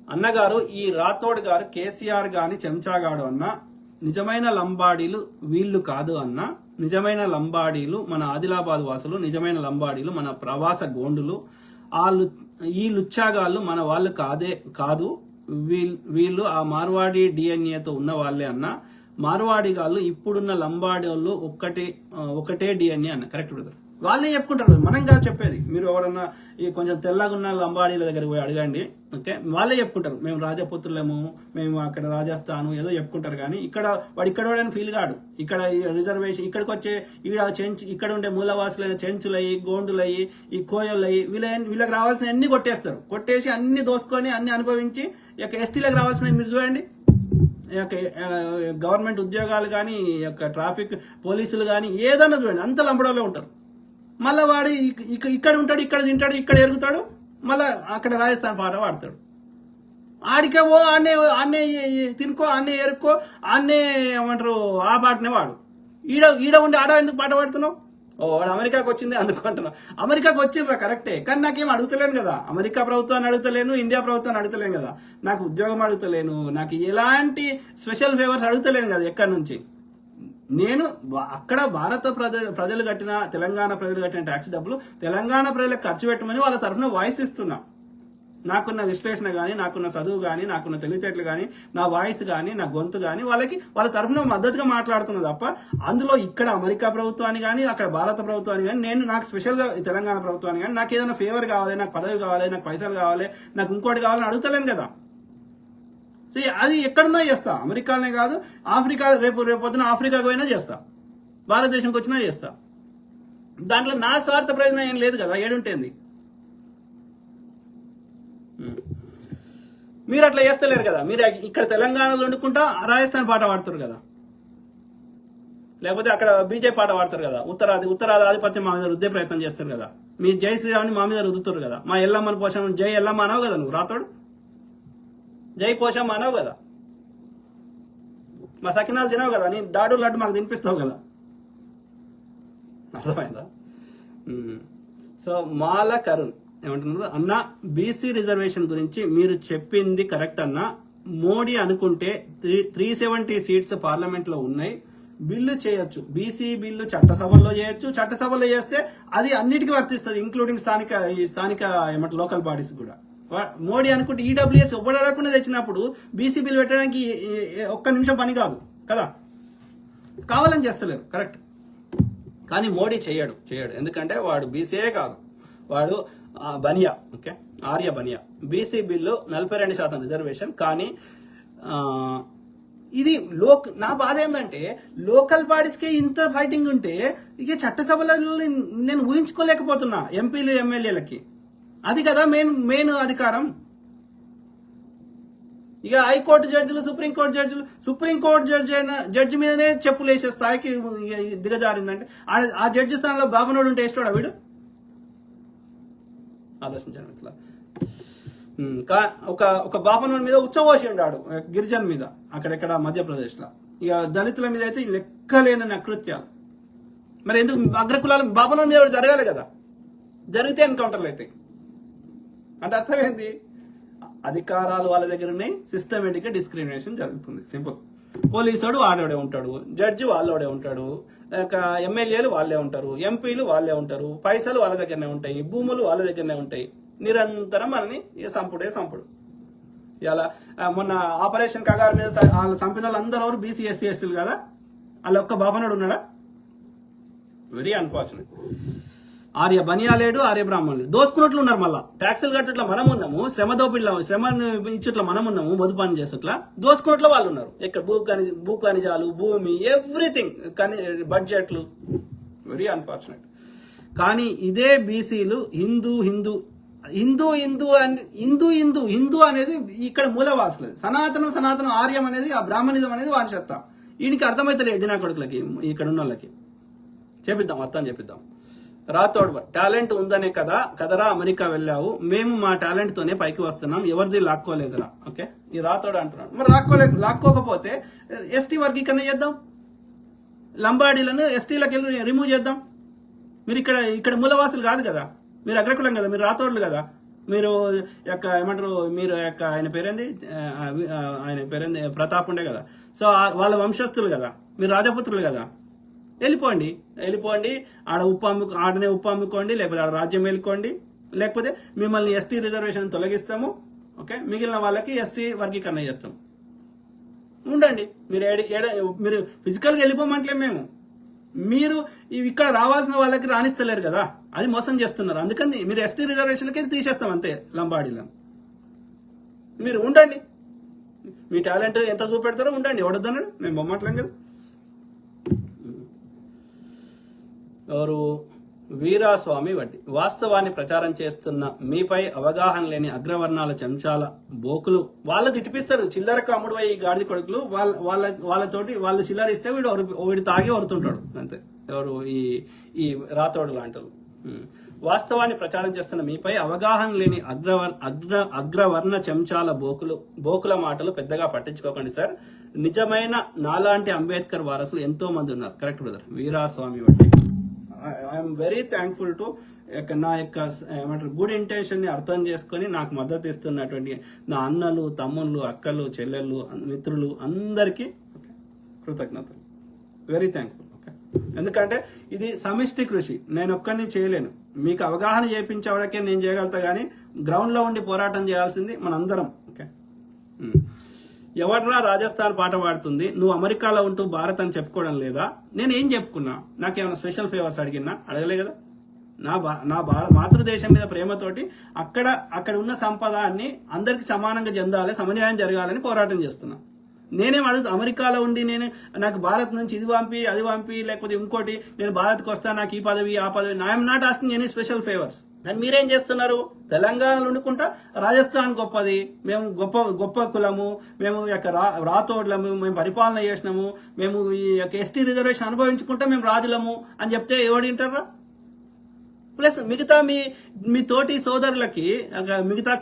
S1: అన్నగారు, ఈ రాథోడ్ గారు కేసీఆర్ గాని చెంచాగాడు అన్న, నిజమైన లంబాడీలు వీళ్ళు కాదు అన్న, నిజమైన లంబాడీలు మన ఆదిలాబాద్ వాసులు, నిజమైన లంబాడీలు మన ప్రవాస గోండులు, ఈ లుచ్చాగాళ్ళు మన వాళ్ళు కాదు, వీళ్ళు ఆ మార్వాడి డిఎన్ఏతో ఉన్న వాళ్ళే అన్న. మార్వాడి వాళ్ళు ఇప్పుడున్న లంబాడి వాళ్ళు ఒకటే డిఎన్ఏ అన్న. కరెక్ట్ బ్రదర్, వాళ్ళే చెప్పుకుంటారు, మనం కాదు చెప్పేది. మీరు ఎవరన్నా ఈ కొంచెం తెల్లగా ఉన్న లంబాడీల దగ్గరికి పోయి అడగండి, ఓకే, వాళ్ళే చెప్పుకుంటారు మేము రాజపుత్రులము, మేము అక్కడ రాజస్థాను ఏదో చెప్పుకుంటారు. కానీ వాడు ఇక్కడ ఫీల్ కాడు. ఇక్కడ రిజర్వేషన్ ఇక్కడికి వచ్చే ఇక్కడ ఉండే మూలవాసులైన చెంచులయ్యి, గోండులయ్యి, ఈ కోయలయ్యి వీళ్ళకి రావాల్సిన అన్ని కొట్టేసి అన్ని దోసుకొని అన్ని అనుభవించి ఇక ఎస్టీలకు రావాల్సిన మీరు చూడండి, గవర్నమెంట్ ఉద్యోగాలు కానీ ట్రాఫిక్ పోలీసులు కానీ ఏదన్నా చూడండి అంత లంబడోళ్ళే ఉంటారు. మళ్ళా వాడు ఇక్కడ ఉంటాడు, ఇక్కడ తింటాడు, ఇక్కడ ఎరుగుతాడు, మళ్ళా అక్కడ రాజస్థాన్ పాట పాడతాడు. ఆడికే ఓ ఆన్నే తినుకో, ఆన్నే ఎరుక్కో, ఆన్నే ఏమంటారు ఆ పాటనే వాడు. ఈడ ఉండి ఆడ ఎందుకు పాట పాడుతున్నావు? వాడు అమెరికాకు వచ్చింది అందుకుంటున్నావు. అమెరికాకు వచ్చిండ్రా కరెక్టే, కానీ నాకేం అడుగుతలేను కదా. అమెరికా ప్రభుత్వాన్ని అడుగుతలేను, ఇండియా ప్రభుత్వాన్ని అడుగుతలేను కదా, నాకు ఉద్యోగం అడుగుతలేను, నాకు ఎలాంటి స్పెషల్ ఫేవర్స్ అడుగుతలేను కదా ఎక్కడి నుంచి. నేను అక్కడ భారత ప్రజలు కట్టిన, తెలంగాణ ప్రజలు కట్టిన ట్యాక్స్ డబ్బులు తెలంగాణ ప్రజలకు ఖర్చు పెట్టమని వాళ్ళ తరఫున వాయిస్ ఇస్తున్నా. నాకున్న విశ్లేషణ కానీ, నాకున్న చదువు కానీ, నాకున్న తెలివితేటలు కానీ, నా వాయిస్ కానీ, నా గొంతు కానీ వాళ్ళ తరఫున మద్దతుగా మాట్లాడుతున్నా తప్ప అందులో ఇక్కడ అమెరికా ప్రభుత్వాన్ని కానీ, అక్కడ భారత ప్రభుత్వాన్ని కానీ, నాకు స్పెషల్గా తెలంగాణ ప్రభుత్వాన్ని కానీ నాకు ఏదైనా ఫేవర్ కావాలి, నాకు పదవి కావాలి, నాకు పైసలు కావాలి, నాకు ఇంకోటి కావాలని అడుగుతలేను కదా. సో అది ఎక్కడున్నా చేస్తా, అమెరికానే కాదు, ఆఫ్రికా రేపు పొద్దున ఆఫ్రికాకు పోయినా చేస్తా, భారతదేశంకి వచ్చినా చేస్తా. దాంట్లో నా స్వార్థ ప్రయోజనం ఏం లేదు కదా, ఏడుంటేంది. మీరు అట్లా చేస్తలేరు కదా, మీరు ఇక్కడ తెలంగాణలో వండుకుంటా రాజస్థాన్ పాట పాడతారు కదా, లేకపోతే అక్కడ బీజేపీ పాట పాడతారు కదా, ఉత్తరాది ఆధిపత్యం మా మీద రుద్దే ప్రయత్నం చేస్తారు కదా, మీ జై శ్రీరామ్ని మా మీద రుద్దుతారు కదా, మా ఎల్లమ్మని పోషం జై ఎల్లమ్మ అనవు కదా నువ్వు, రాతోడు జై పోషమ్మ అనవు కదా, మా సకినాలు తినవు కదా, నీ డాడు లడ్డు మాకు తినిపిస్తావు కదా, అర్థమైందా? సో మాల కరుణ్ ఏమంటున్నారు అన్న, బీసీ రిజర్వేషన్ గురించి మీరు చెప్పింది కరెక్ట్ అన్న. మోడీ అనుకుంటే 370 సీట్స్ పార్లమెంట్ లో ఉన్నాయి, బిల్లు చేయొచ్చు, బీసీ బిల్లు చట్టసభల్లో చేయొచ్చు, చట్టసభలో చేస్తే అది అన్నిటికీ వర్తిస్తుంది, ఇంక్లూడింగ్ స్థానిక ఏమంటారు లోకల్ బాడీస్ కూడా. మోడీ అనుకుంటే ఈడబ్ల్యూఎస్ ఒబ్బడకుండా తెచ్చినప్పుడు బీసీ బిల్ పెట్టడానికి ఒక్క నిమిషం పని కాదు కదా, కావాలని చేస్తలేరు కరెక్ట్. కానీ మోడీ చేయడు, ఎందుకంటే వాడు బీసీఏ కాదు, వాడు Bania, okay, Arya Bania. BC bill 42% reservation. కానీ ఇది నా బాధ ఏంటంటే లోకల్ బాడీస్కే ఇంత ఫైటింగ్ ఉంటే ఇక చట్టసభలో నేను ఊహించుకోలేకపోతున్నా ఎంపీలు ఎమ్మెల్యేలకి. అది కదా మెయిన్ అధికారం. ఇక హైకోర్టు జడ్జిలు, సుప్రీంకోర్టు జడ్జి మీదనే చెప్పులు వేసే స్థాయికి దిగజారిందంటే ఆ జడ్జి స్థానంలో బాబనోడు ఉంటే వేస్తాడా వీడు? ఆలోచించాను ఇట్లా. ఒక బాపనోడి మీద ఉచ్చబోసి ఉన్నాడు గిరిజన్ మీద అక్కడెక్కడ మధ్యప్రదేశ్లో. ఇక దళితుల మీద అయితే లెక్కలేని అకృత్యాలు. మరి ఎందుకు అగ్రకులాలు బాపనోడి మీద జరగాలి కదా, జరిగితే ఎన్కౌంటర్లు అవుతాయి అంటే అర్థం ఏంటి? అధికారాలు వాళ్ళ దగ్గర ఉన్నాయి, సిస్టమేటిక్ గా డిస్క్రిమినేషన్ జరుగుతుంది, సింపుల్. పోలీసుడు వాడే ఉంటాడు, జడ్జి వాళ్ళోడే ఉంటాడు, ఎమ్మెల్యేలు వాళ్ళే ఉంటారు, ఎంపీలు వాళ్ళే ఉంటారు, పైసలు వాళ్ళ దగ్గరనే ఉంటాయి, భూములు వాళ్ళ దగ్గరనే ఉంటాయి. నిరంతరం మనని సంపుడు. ఇలా మొన్న ఆపరేషన్ కగారు మీద వాళ్ళు చంపిన వాళ్ళందరూ బీసీ ఎస్సీ ఎస్టీలు కదా, వాళ్ళ ఒక్క బాబనోడు ఉన్నాడా? Very unfortunate. ఆర్య బనియా లేడు, ఆర్య బ్రాహ్మణులు దోసుకున్నట్లు ఉన్నారు. మళ్ళా ట్యాక్సులు కట్టట్లా మనం ఉన్నాము, శ్రమ ఇచ్చట్లా మనం ఉన్నాము, మధు పని చేసట్లా దోసుకున్నట్లు వాళ్ళు ఉన్నారు. ఇక్కడ భూ ఖనిజాలు, భూమి, ఎవ్రీథింగ్, బడ్జెట్లు. Very unfortunate. కానీ ఇదే బీసీలు హిందూ అనేది ఇక్కడ మూలవాసులు. సనాతనం ఆర్యం అనేది, ఆ బ్రాహ్మణిజం అనేది వారి చెత్త. వీడికి అర్థమైతే ఎడ్డినా కొడుకులకి, ఇక్కడ ఉన్న వాళ్ళకి చేపిద్దాం, అర్థం చేపిద్దాం. రాతోడు టాలెంట్ ఉందనే కదరా అమెరికా వెళ్ళావు, మేము మా టాలెంట్ తోనే పైకి వస్తున్నాం, ఎవరిది లాక్కోలేదురా. ఓకే, ఈ రాతోడు అంటున్నాడు. మరి లాక్కోకపోతే ఎస్టీ వర్గీకరణ చేద్దాం, లంబాడీలను ఎస్టీలకు వెళ్ళి రిమూవ్ చేద్దాం. మీరు ఇక్కడ మూలవాసులు కాదు కదా, మీరు అగ్రకులం కదా, మీరు రాతోడులు కదా, మీరు ఏమంటారు, మీరు ఆయన పేరేంది ప్రతాప్ ఉండే కదా, సో వాళ్ళ వంశస్థులు కదా, మీరు రాజపుత్రులు కదా. వెళ్ళిపోండి, ఆడనే ఉప్పు అమ్ముకోండి, లేకపోతే ఆడ రాజ్యం వెళ్ళుకోండి, లేకపోతే మిమ్మల్ని ఎస్టీ రిజర్వేషన్ తొలగిస్తాము. ఓకే, మిగిలిన వాళ్ళకి ఎస్టీ వర్గీకరణ చేస్తాం. ఉండండి. మీరు మీరు ఫిజికల్గా వెళ్ళిపోమంటలే మేము. మీరు ఇక్కడ రావాల్సిన వాళ్ళకి రాణిస్తలేరు కదా, అది మోసం చేస్తున్నారు. అందుకని మీరు ఎస్టీ రిజర్వేషన్లకి తీసేస్తాం అంతే లంబాడీలను. మీరు ఉండండి, మీ టాలెంట్ ఎంత చూపెడతారో ఉండండి, ఎవడొద్దన్నాడు, మేము బొమ్మట్లేం కదా. ఎవరు వీరాస్వామి వడ్డీ. వాస్తవాన్ని ప్రచారం చేస్తున్న మీపై అవగాహన లేని అగ్రవర్ణాల చెంచాల బోకులు వాళ్ళు తిట్టిపిస్తారు. చిల్లర కమ్ముడు ఈ గాడిద కొడుకులు వాళ్ళతోటి వాళ్ళు చిల్లర ఇస్తే వీడు తాగి వరుతుంటాడు అంతే. ఎవరు ఈ రాతోడు లాంటి వాస్తవాన్ని ప్రచారం చేస్తున్న మీపై అవగాహన లేని అగ్రవర్ణ చెంచాల బోకుల మాటలు పెద్దగా పట్టించుకోకండి సార్. నిజమైన నాలాంటి అంబేద్కర్ వారసులు ఎంతో మంది ఉన్నారు. కరెక్ట్ బ్రదర్ వీరాస్వామి వడ్డీ. ఐఎమ్ వెరీ థ్యాంక్ఫుల్ టు నా యొక్క ఏమంటారు గుడ్ ఇంటెన్షన్ ని అర్థం చేసుకొని నాకు మద్దతు ఇస్తున్నటువంటి నా అన్నలు, తమ్ముళ్ళు, అక్కలు, చెల్లెళ్ళు, మిత్రులు అందరికీ కృతజ్ఞతలు. Very thankful. ఓకే, ఎందుకంటే ఇది సమిష్టి కృషి, నేను ఒక్కరిని చేయలేను. మీకు అవగాహన చేయించవడాకే నేను చేయగలుగుతా, కానీ గ్రౌండ్లో ఉండి పోరాటం చేయాల్సింది మనందరం. ఓకే, ఎవడ్రా రాజస్థాన్ పాట పాడుతుంది, నువ్వు అమెరికాలో ఉంటూ భారత్ అని చెప్పుకోవడం లేదా? నేను ఏం చెప్పుకున్నా? నాకేమైనా స్పెషల్ ఫేవర్స్ అడగలే కదా. నా మాతృదేశం మీద ప్రేమతోటి అక్కడ ఉన్న సంపదాన్ని అందరికి సమానంగా చెందాలి, సమన్వయం జరగాలని పోరాటం చేస్తున్నా. నేనేం అడుగుతా, అమెరికాలో ఉండి నాకు భారత్ నుంచి ఇది పంపి అది పంపి లేకపోతే ఇంకోటి నేను భారత్కి వస్తా, నాకు ఈ పదవి ఆ పదవి. I'm not asking any special favours. దాన్ని మీరేం చేస్తున్నారు? తెలంగాణలో ఉండుకుంటా రాజస్థాన్ గొప్పది, మేము గొప్ప కులము, మేము యొక్క రాతోడ్లము, మేము పరిపాలన చేసినాము, మేము ఈ యొక్క ఎస్టీ రిజర్వేషన్ అనుభవించుకుంటా మేము రాజులము అని చెప్తే ఎవడింటారా? ప్లస్ మిగతా మీ తోటి సోదరులకి, మిగతా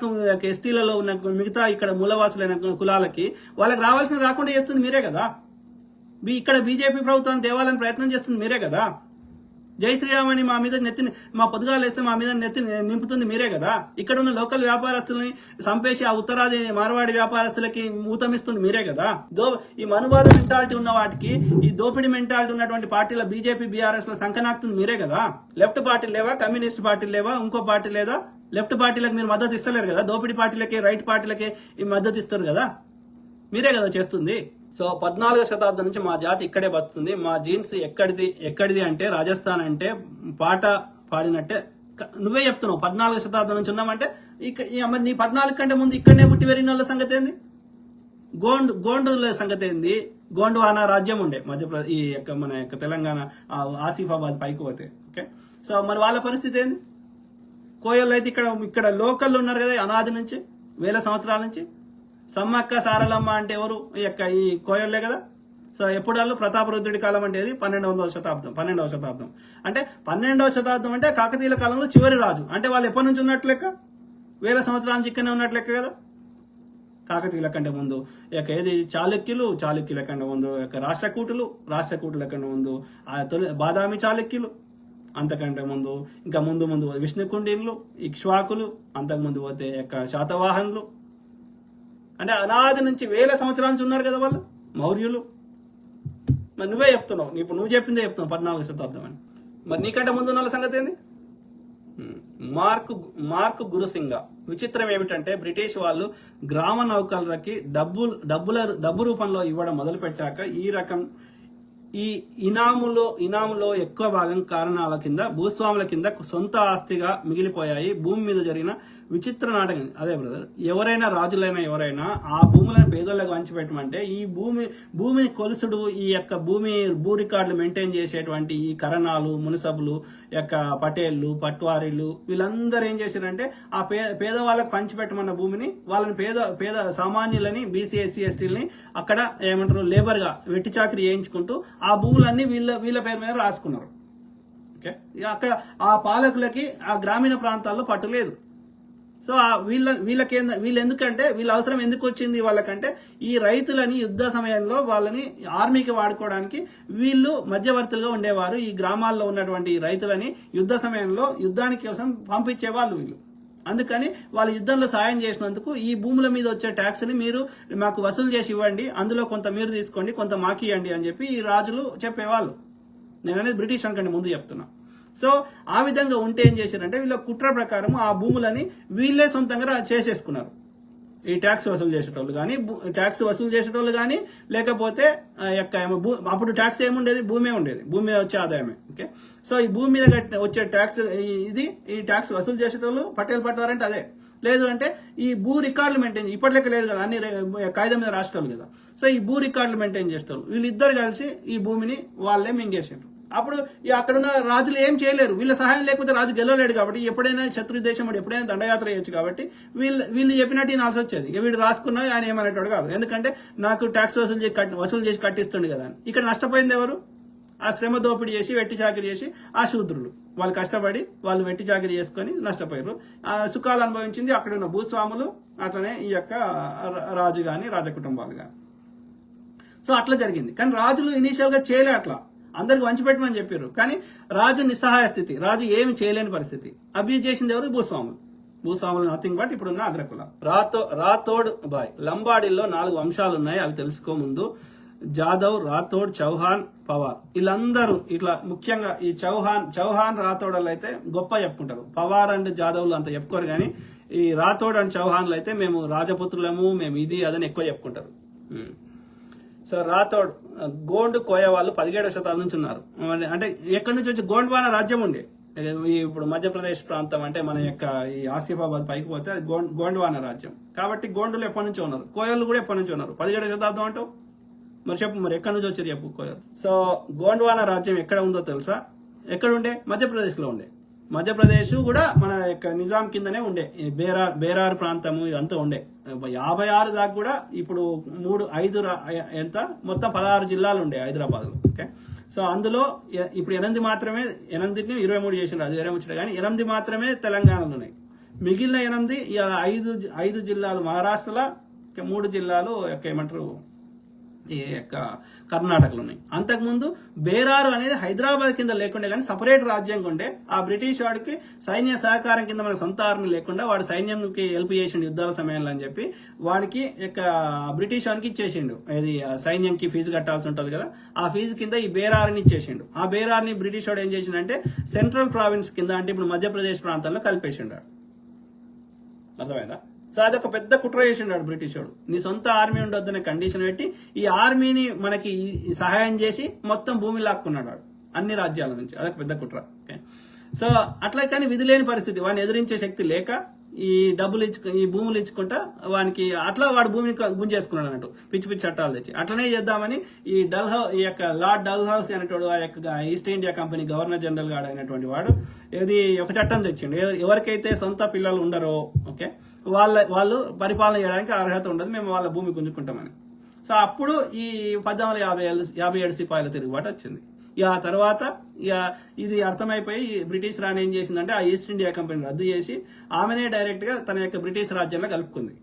S1: ఎస్టీలలో ఉన్న మిగతా ఇక్కడ మూలవాసులైన కులాలకి వాళ్ళకి రావాల్సిన రాకుండా చేస్తుంది మీరే కదా. ఇక్కడ బీజేపీ ప్రభుత్వాన్ని తేవాలని ప్రయత్నం చేస్తుంది మీరే కదా. జై శ్రీరామ్ అని మా పొద్దుగాలు వేస్తే మా మీద నెత్తి నింపుతుంది మీరే కదా. ఇక్కడ ఉన్న లోకల్ వ్యాపారస్తులని చంపేసి ఆ ఉత్తరాది మార్వాడి వ్యాపారస్తులకి ఊతమిస్తుంది మీరే కదా. ఈ మనువాద మెంటాలిటీ ఉన్న వాటికి, ఈ దోపిడీ మెంటాలిటీ ఉన్నటువంటి పార్టీల బీజేపీ, బీఆర్ఎస్ లో సంకనాక్తుంది మీరే కదా. లెఫ్ట్ పార్టీలు లేవా, కమ్యూనిస్ట్ పార్టీలు లేవా, ఇంకో పార్టీ లేదా? లెఫ్ట్ పార్టీలకు మీరు మద్దతు ఇస్తలేరు కదా, దోపిడీ పార్టీలకి, రైట్ పార్టీలకి మద్దతు ఇస్తారు కదా, మీరే కదా చేస్తుంది. సో 14వ శతాబ్దం నుంచి మా జాతి ఇక్కడే బతుకుతుంది. మా జీన్స్ ఎక్కడిది అంటే రాజస్థాన్ అంటే పాట పాడినట్టే. నువ్వే చెప్తున్నావు 14వ శతాబ్దం నుంచి ఉన్నామంటే. మరి నీ 14 కంటే ముందు ఇక్కడనే పుట్టి వెరిన వాళ్ళ సంగతి ఏంది? గోండుల సంగతి ఏంది? గోండువానా రాజ్యం ఉండే మధ్యప్రదేశ్, ఈ యొక్క మన యొక్క తెలంగాణ ఆసిఫాబాద్ పైకి పోతే. ఓకే, సో మరి వాళ్ళ పరిస్థితి ఏంది? కోయళ్ళు అయితే ఇక్కడ లోకల్ ఉన్నారు కదా అనాది నుంచి, వేల సంవత్సరాల నుంచి. సమ్మక్క సారలమ్మ అంటే ఎవరు? ఈ కోయల్లే కదా. సో ఎప్పుడు వాళ్ళు ప్రతాపరుద్రుడి కాలం అంటే 12వ శతాబ్దం. అంటే 12వ శతాబ్దం అంటే కాకతీయుల కాలంలో చివరి రాజు. అంటే వాళ్ళు ఎప్పటి నుంచి ఉన్నట్లు లెక్క? వేల సంవత్సరాల నుంచి ఇక్కడనే ఉన్నట్లు లెక్క కదా. కాకతీయుల కంటే ముందు చాళుక్యుల కంటే ముందు రాష్ట్రకూటుల కంటే ముందు బాదామి చాళుక్యులు, అంతకంటే ముందు ఇంకా ముందు విష్ణుకుండిన్లు, ఇక్ష్వాకులు, అంతకుముందు పోతే శాతవాహనులు. అంటే అనాది నుంచి వేల సంవత్సరాల నుంచి ఉన్నారు కదా వాళ్ళు, మౌర్యులు. మరి నువ్వే చెప్తున్నావు, ఇప్పుడు నువ్వు చెప్పిందే చెప్తున్నావు 14వ శతాబ్దం అని. మరి నీకంటే ముందు ఉన్న సంగతి ఏంది? మార్క్ గురుసింగ. విచిత్రం ఏమిటంటే బ్రిటిష్ వాళ్ళు గ్రామ నౌకర్లకి డబ్బు రూపంలో ఇవ్వడం మొదలు పెట్టాక ఈ ఇనాములో ఎక్కువ భాగం కారణాల కింద భూస్వాముల కింద సొంత ఆస్తిగా మిగిలిపోయాయి. భూమి మీద జరిగిన విచిత్ర నాటకం అదే బ్రదర్. ఎవరైనా రాజులైనా ఎవరైనా ఆ భూములను పేదోళ్ళకు పంచిపెట్టమంటే ఈ భూమిని కొలుసుడు, ఈ యొక్క భూ రికార్డులు మెయింటైన్ చేసేటువంటి ఈ కరణాలు, మున్సబులు, యొక్క పటేళ్లు, పట్వారీలు వీళ్ళందరూ ఏం చేశారంటే ఆ పేదవాళ్ళకు పంచిపెట్టమన్న భూమిని వాళ్ళని పేద సామాన్యులని, బీసీ, ఎస్సీ, ఎస్టీలని అక్కడ ఏమంటారు లేబర్ గా వెట్టి చాకరీ చేయించుకుంటూ ఆ భూములన్నీ వీళ్ళ పేరు మీద రాసుకున్నారు. ఓకే, అక్కడ ఆ పాలకులకి ఆ గ్రామీణ ప్రాంతాల్లో పట్టు లేదు. సో వీళ్ళు ఎందుకంటే వీళ్ళ అవసరం ఎందుకు వచ్చింది వాళ్ళకంటే ఈ రైతులని యుద్ధ సమయంలో వాళ్ళని ఆర్మీకి వాడుకోవడానికి వీళ్ళు మధ్యవర్తులుగా ఉండేవారు. ఈ గ్రామాల్లో ఉన్నటువంటి రైతులని యుద్ధ సమయంలో యుద్ధానికి కోసం పంపించేవాళ్ళు వీళ్ళు. అందుకని వాళ్ళు యుద్ధంలో సాయం చేసినందుకు ఈ భూముల మీద వచ్చే ట్యాక్స్ ని మీరు మాకు వసూలు చేసి ఇవ్వండి, అందులో కొంత మీరు తీసుకోండి, కొంత మాకు ఇవ్వండి అని చెప్పి ఈ రాజులు చెప్పేవాళ్ళు. నేను అనేది బ్రిటిష్ అనుకండి ముందు చెప్తున్నా. సో ఆ విధంగా ఉంటే ఏం చేశారంటే వీళ్ళ కుట్ర ప్రకారం ఆ భూములని వీళ్ళే సొంతంగా చేసేసుకున్నారు. ఈ ట్యాక్స్ వసూలు చేసేటోళ్ళు కానీ ట్యాక్స్ వసూలు చేసేటోళ్ళు కానీ లేకపోతే అప్పుడు ట్యాక్స్ ఏముండేది, భూమే ఉండేది, భూమి మీద వచ్చే ఆదాయమే. ఓకే, సో ఈ భూమి మీద వచ్చే ట్యాక్స్ ఈ ట్యాక్స్ వసూలు చేసేటోళ్ళు పట్టేలు పట్టారంటే అదే. లేదు అంటే ఈ భూ రికార్డులు మెయింటైన్, ఇప్పటిలెక్క లేదు కదా, అన్ని కాగితం మీద రాష్ట్రాలు కదా, సో ఈ భూ రికార్డులు మెయింటైన్ చేసేటోళ్ళు వీళ్ళిద్దరు కలిసి ఈ భూమిని వాళ్ళే మింగేసారు. అప్పుడు అక్కడున్న రాజులు ఏం చేయలేరు, వీళ్ళ సహాయం లేకపోతే రాజు గెలవలేడు కాబట్టి, ఎప్పుడైనా శత్రు దేశం ఎప్పుడైనా దండయాత్ర చేయొచ్చు కాబట్టి వీళ్ళు చెప్పినట్టు నాల్సి వచ్చేది. వీడు రాసుకున్నా ఆయన ఏమనేటోడు కాదు, ఎందుకంటే నాకు ట్యాక్స్ వసూలు చేసి కట్టిస్తుండే కదా అని. ఇక్కడ నష్టపోయింది ఎవరు? ఆ శ్రమ దోపిడీ చేసి వెట్టి చాకరీ చేసి ఆ శూద్రులు, వాళ్ళు కష్టపడి వాళ్ళు వెట్టి చాకరీ చేసుకొని నష్టపోయారు. ఆ సుఖాలు అనుభవించింది అక్కడ ఉన్న భూస్వాములు, అట్లనే ఈ యొక్క రాజు కానీ రాజకుటుంబాలు కానీ. సో అట్లా జరిగింది. కానీ రాజులు ఇనీషియల్ గా చేయలే, అట్లా అందరికి వంచిపెట్టమని చెప్పారు. కానీ రాజు నిస్సహాయ స్థితి, రాజు ఏమి చేయలేని పరిస్థితి. అబ్యూజ్ చేసింది ఎవరు? భూస్వాములు నథింగ్ బట్ ఇప్పుడున్న అగ్రకుల. రాథోడ్ బాయ్ లంబాడీల్లో 4 వంశాలు ఉన్నాయి, అవి తెలుసుకో ముందు. జాదవ్, రాథోడ్, చౌహాన్, పవార్, వీళ్ళందరూ ఇట్లా ముఖ్యంగా ఈ చౌహాన్ రాథోడ్ అయితే గొప్ప చెప్పుకుంటారు. పవార్ అండ్ జాదవ్లు అంత చెప్పుకోరు, కానీ ఈ రాథోడ్ అండ్ చౌహాన్లు అయితే మేము రాజపుత్రులము, మేము ఇది అదని ఎక్కువ చెప్పుకుంటారు. సో రాథోడ్ గోండ్ కోయ వాళ్ళు 17వ శతాబ్దం నుంచి ఉన్నారు. అంటే ఎక్కడి నుంచి వచ్చి గోండ్వానా రాజ్యం ఉండే, ఇప్పుడు మధ్యప్రదేశ్ ప్రాంతం అంటే మన యొక్క ఈ ఆసిఫాబాద్ పైకి పోతే అది గోండ్వానా రాజ్యం. కాబట్టి గోండులు ఎప్పటి నుంచో ఉన్నారు, కోయలు కూడా ఎప్పటి నుంచి ఉన్నారు. 17వ శతాబ్దం అంటావు, మరి చెప్పు, మరి ఎక్కడి నుంచి వచ్చారు చెప్పు కోయలు. సో గోండ్వానా రాజ్యం ఎక్కడ ఉందో తెలుసా? ఎక్కడ ఉండే? మధ్యప్రదేశ్ లో ఉండే. మధ్యప్రదేశ్ కూడా మన యొక్క నిజాం కిందనే ఉండే. బేరార్ ప్రాంతము ఇదంతా ఉండే. 56 దాకా కూడా ఇప్పుడు 5 మొత్తం 16 జిల్లాలు ఉండే హైదరాబాద్ లో. ఓకే, సో అందులో ఇప్పుడు 8 మాత్రమే, 8ని 23 చేసిండ్రు, అది వేరే ముచ్చట. కానీ 8 మాత్రమే తెలంగాణలో ఉన్నాయి. మిగిలిన 8 5 జిల్లాలు మహారాష్ట్రలో, 3 జిల్లాలు ఏమంటారు ఈ యొక్క కర్ణాటకలో ఉన్నాయి. అంతకుముందు బేరారు అనేది హైదరాబాద్ కింద లేకుండే, కానీ సపరేట్ రాజ్యంగా ఉండే. ఆ బ్రిటిష్ వాడికి సైన్య సహకారం కింద మన సొంత ఆర్మీ లేకుండా వాడు సైన్యంకి హెల్ప్ చేసిండు యుద్ధాల సమయంలో అని చెప్పి వాడికి బ్రిటిష్ వాడికి ఇచ్చేసిండు. ఇది సైన్యంకి ఫీజు కట్టాల్సి ఉంటుంది కదా, ఆ ఫీజు కింద ఈ బేరారుని ఇచ్చేసిండు. ఆ బేరారుని బ్రిటిష్ వాడు ఏం చేసిండంటే సెంట్రల్ ప్రావిన్స్ కింద, అంటే ఇప్పుడు మధ్యప్రదేశ్ ప్రాంతంలో కలిపేసిండు. అర్థమైందా? సో అదొక పెద్ద కుట్ర చేసిండాడు బ్రిటిష్ వాడు. నీ సొంత ఆర్మీ ఉండొద్దనే కండిషన్ పెట్టి ఈ ఆర్మీని మనకి సహాయం చేసి మొత్తం భూమి లాక్కున్నాడు అన్ని రాజ్యాల నుంచి. అదొక పెద్ద కుట్ర. ఓకే, సో అట్లా. కానీ విధి లేని పరిస్థితి, వాడిని ఎదిరించే శక్తి లేక ఈ భూములు ఇచ్చుకుంటా వానికి అట్లా వాడు భూమిని గుంజేసుకున్నాడు అన్నట్టు, పిచ్చి పిచ్చి చట్టాలు తెచ్చి. అట్లనే చేద్దామని ఈ లార్డ్ డల్ హౌస్ అనేటోడు, ఆ యొక్క east India company governor general గా అయినటువంటి వాడు ఒక చట్టం తెచ్చిండు. ఎవరికైతే సొంత పిల్లలు ఉండరో, ఓకే, వాళ్ళు పరిపాలన చేయడానికి అర్హత ఉండదు, మేము వాళ్ళ భూమి గుంజుకుంటామని. సో అప్పుడు ఈ 1857 సిపాయిల తిరుగుబాటు వచ్చింది. ఆ తర్వాత ఇది అర్థమైపోయి బ్రిటిష్ రాణి ఏం చేసిందంటే ఆ ఈస్ట్ ఇండియా కంపెనీ రద్దు చేసి ఆమెనే డైరెక్ట్ గా తన యొక్క బ్రిటిష్ రాజ్యంలో కలుపుకుంది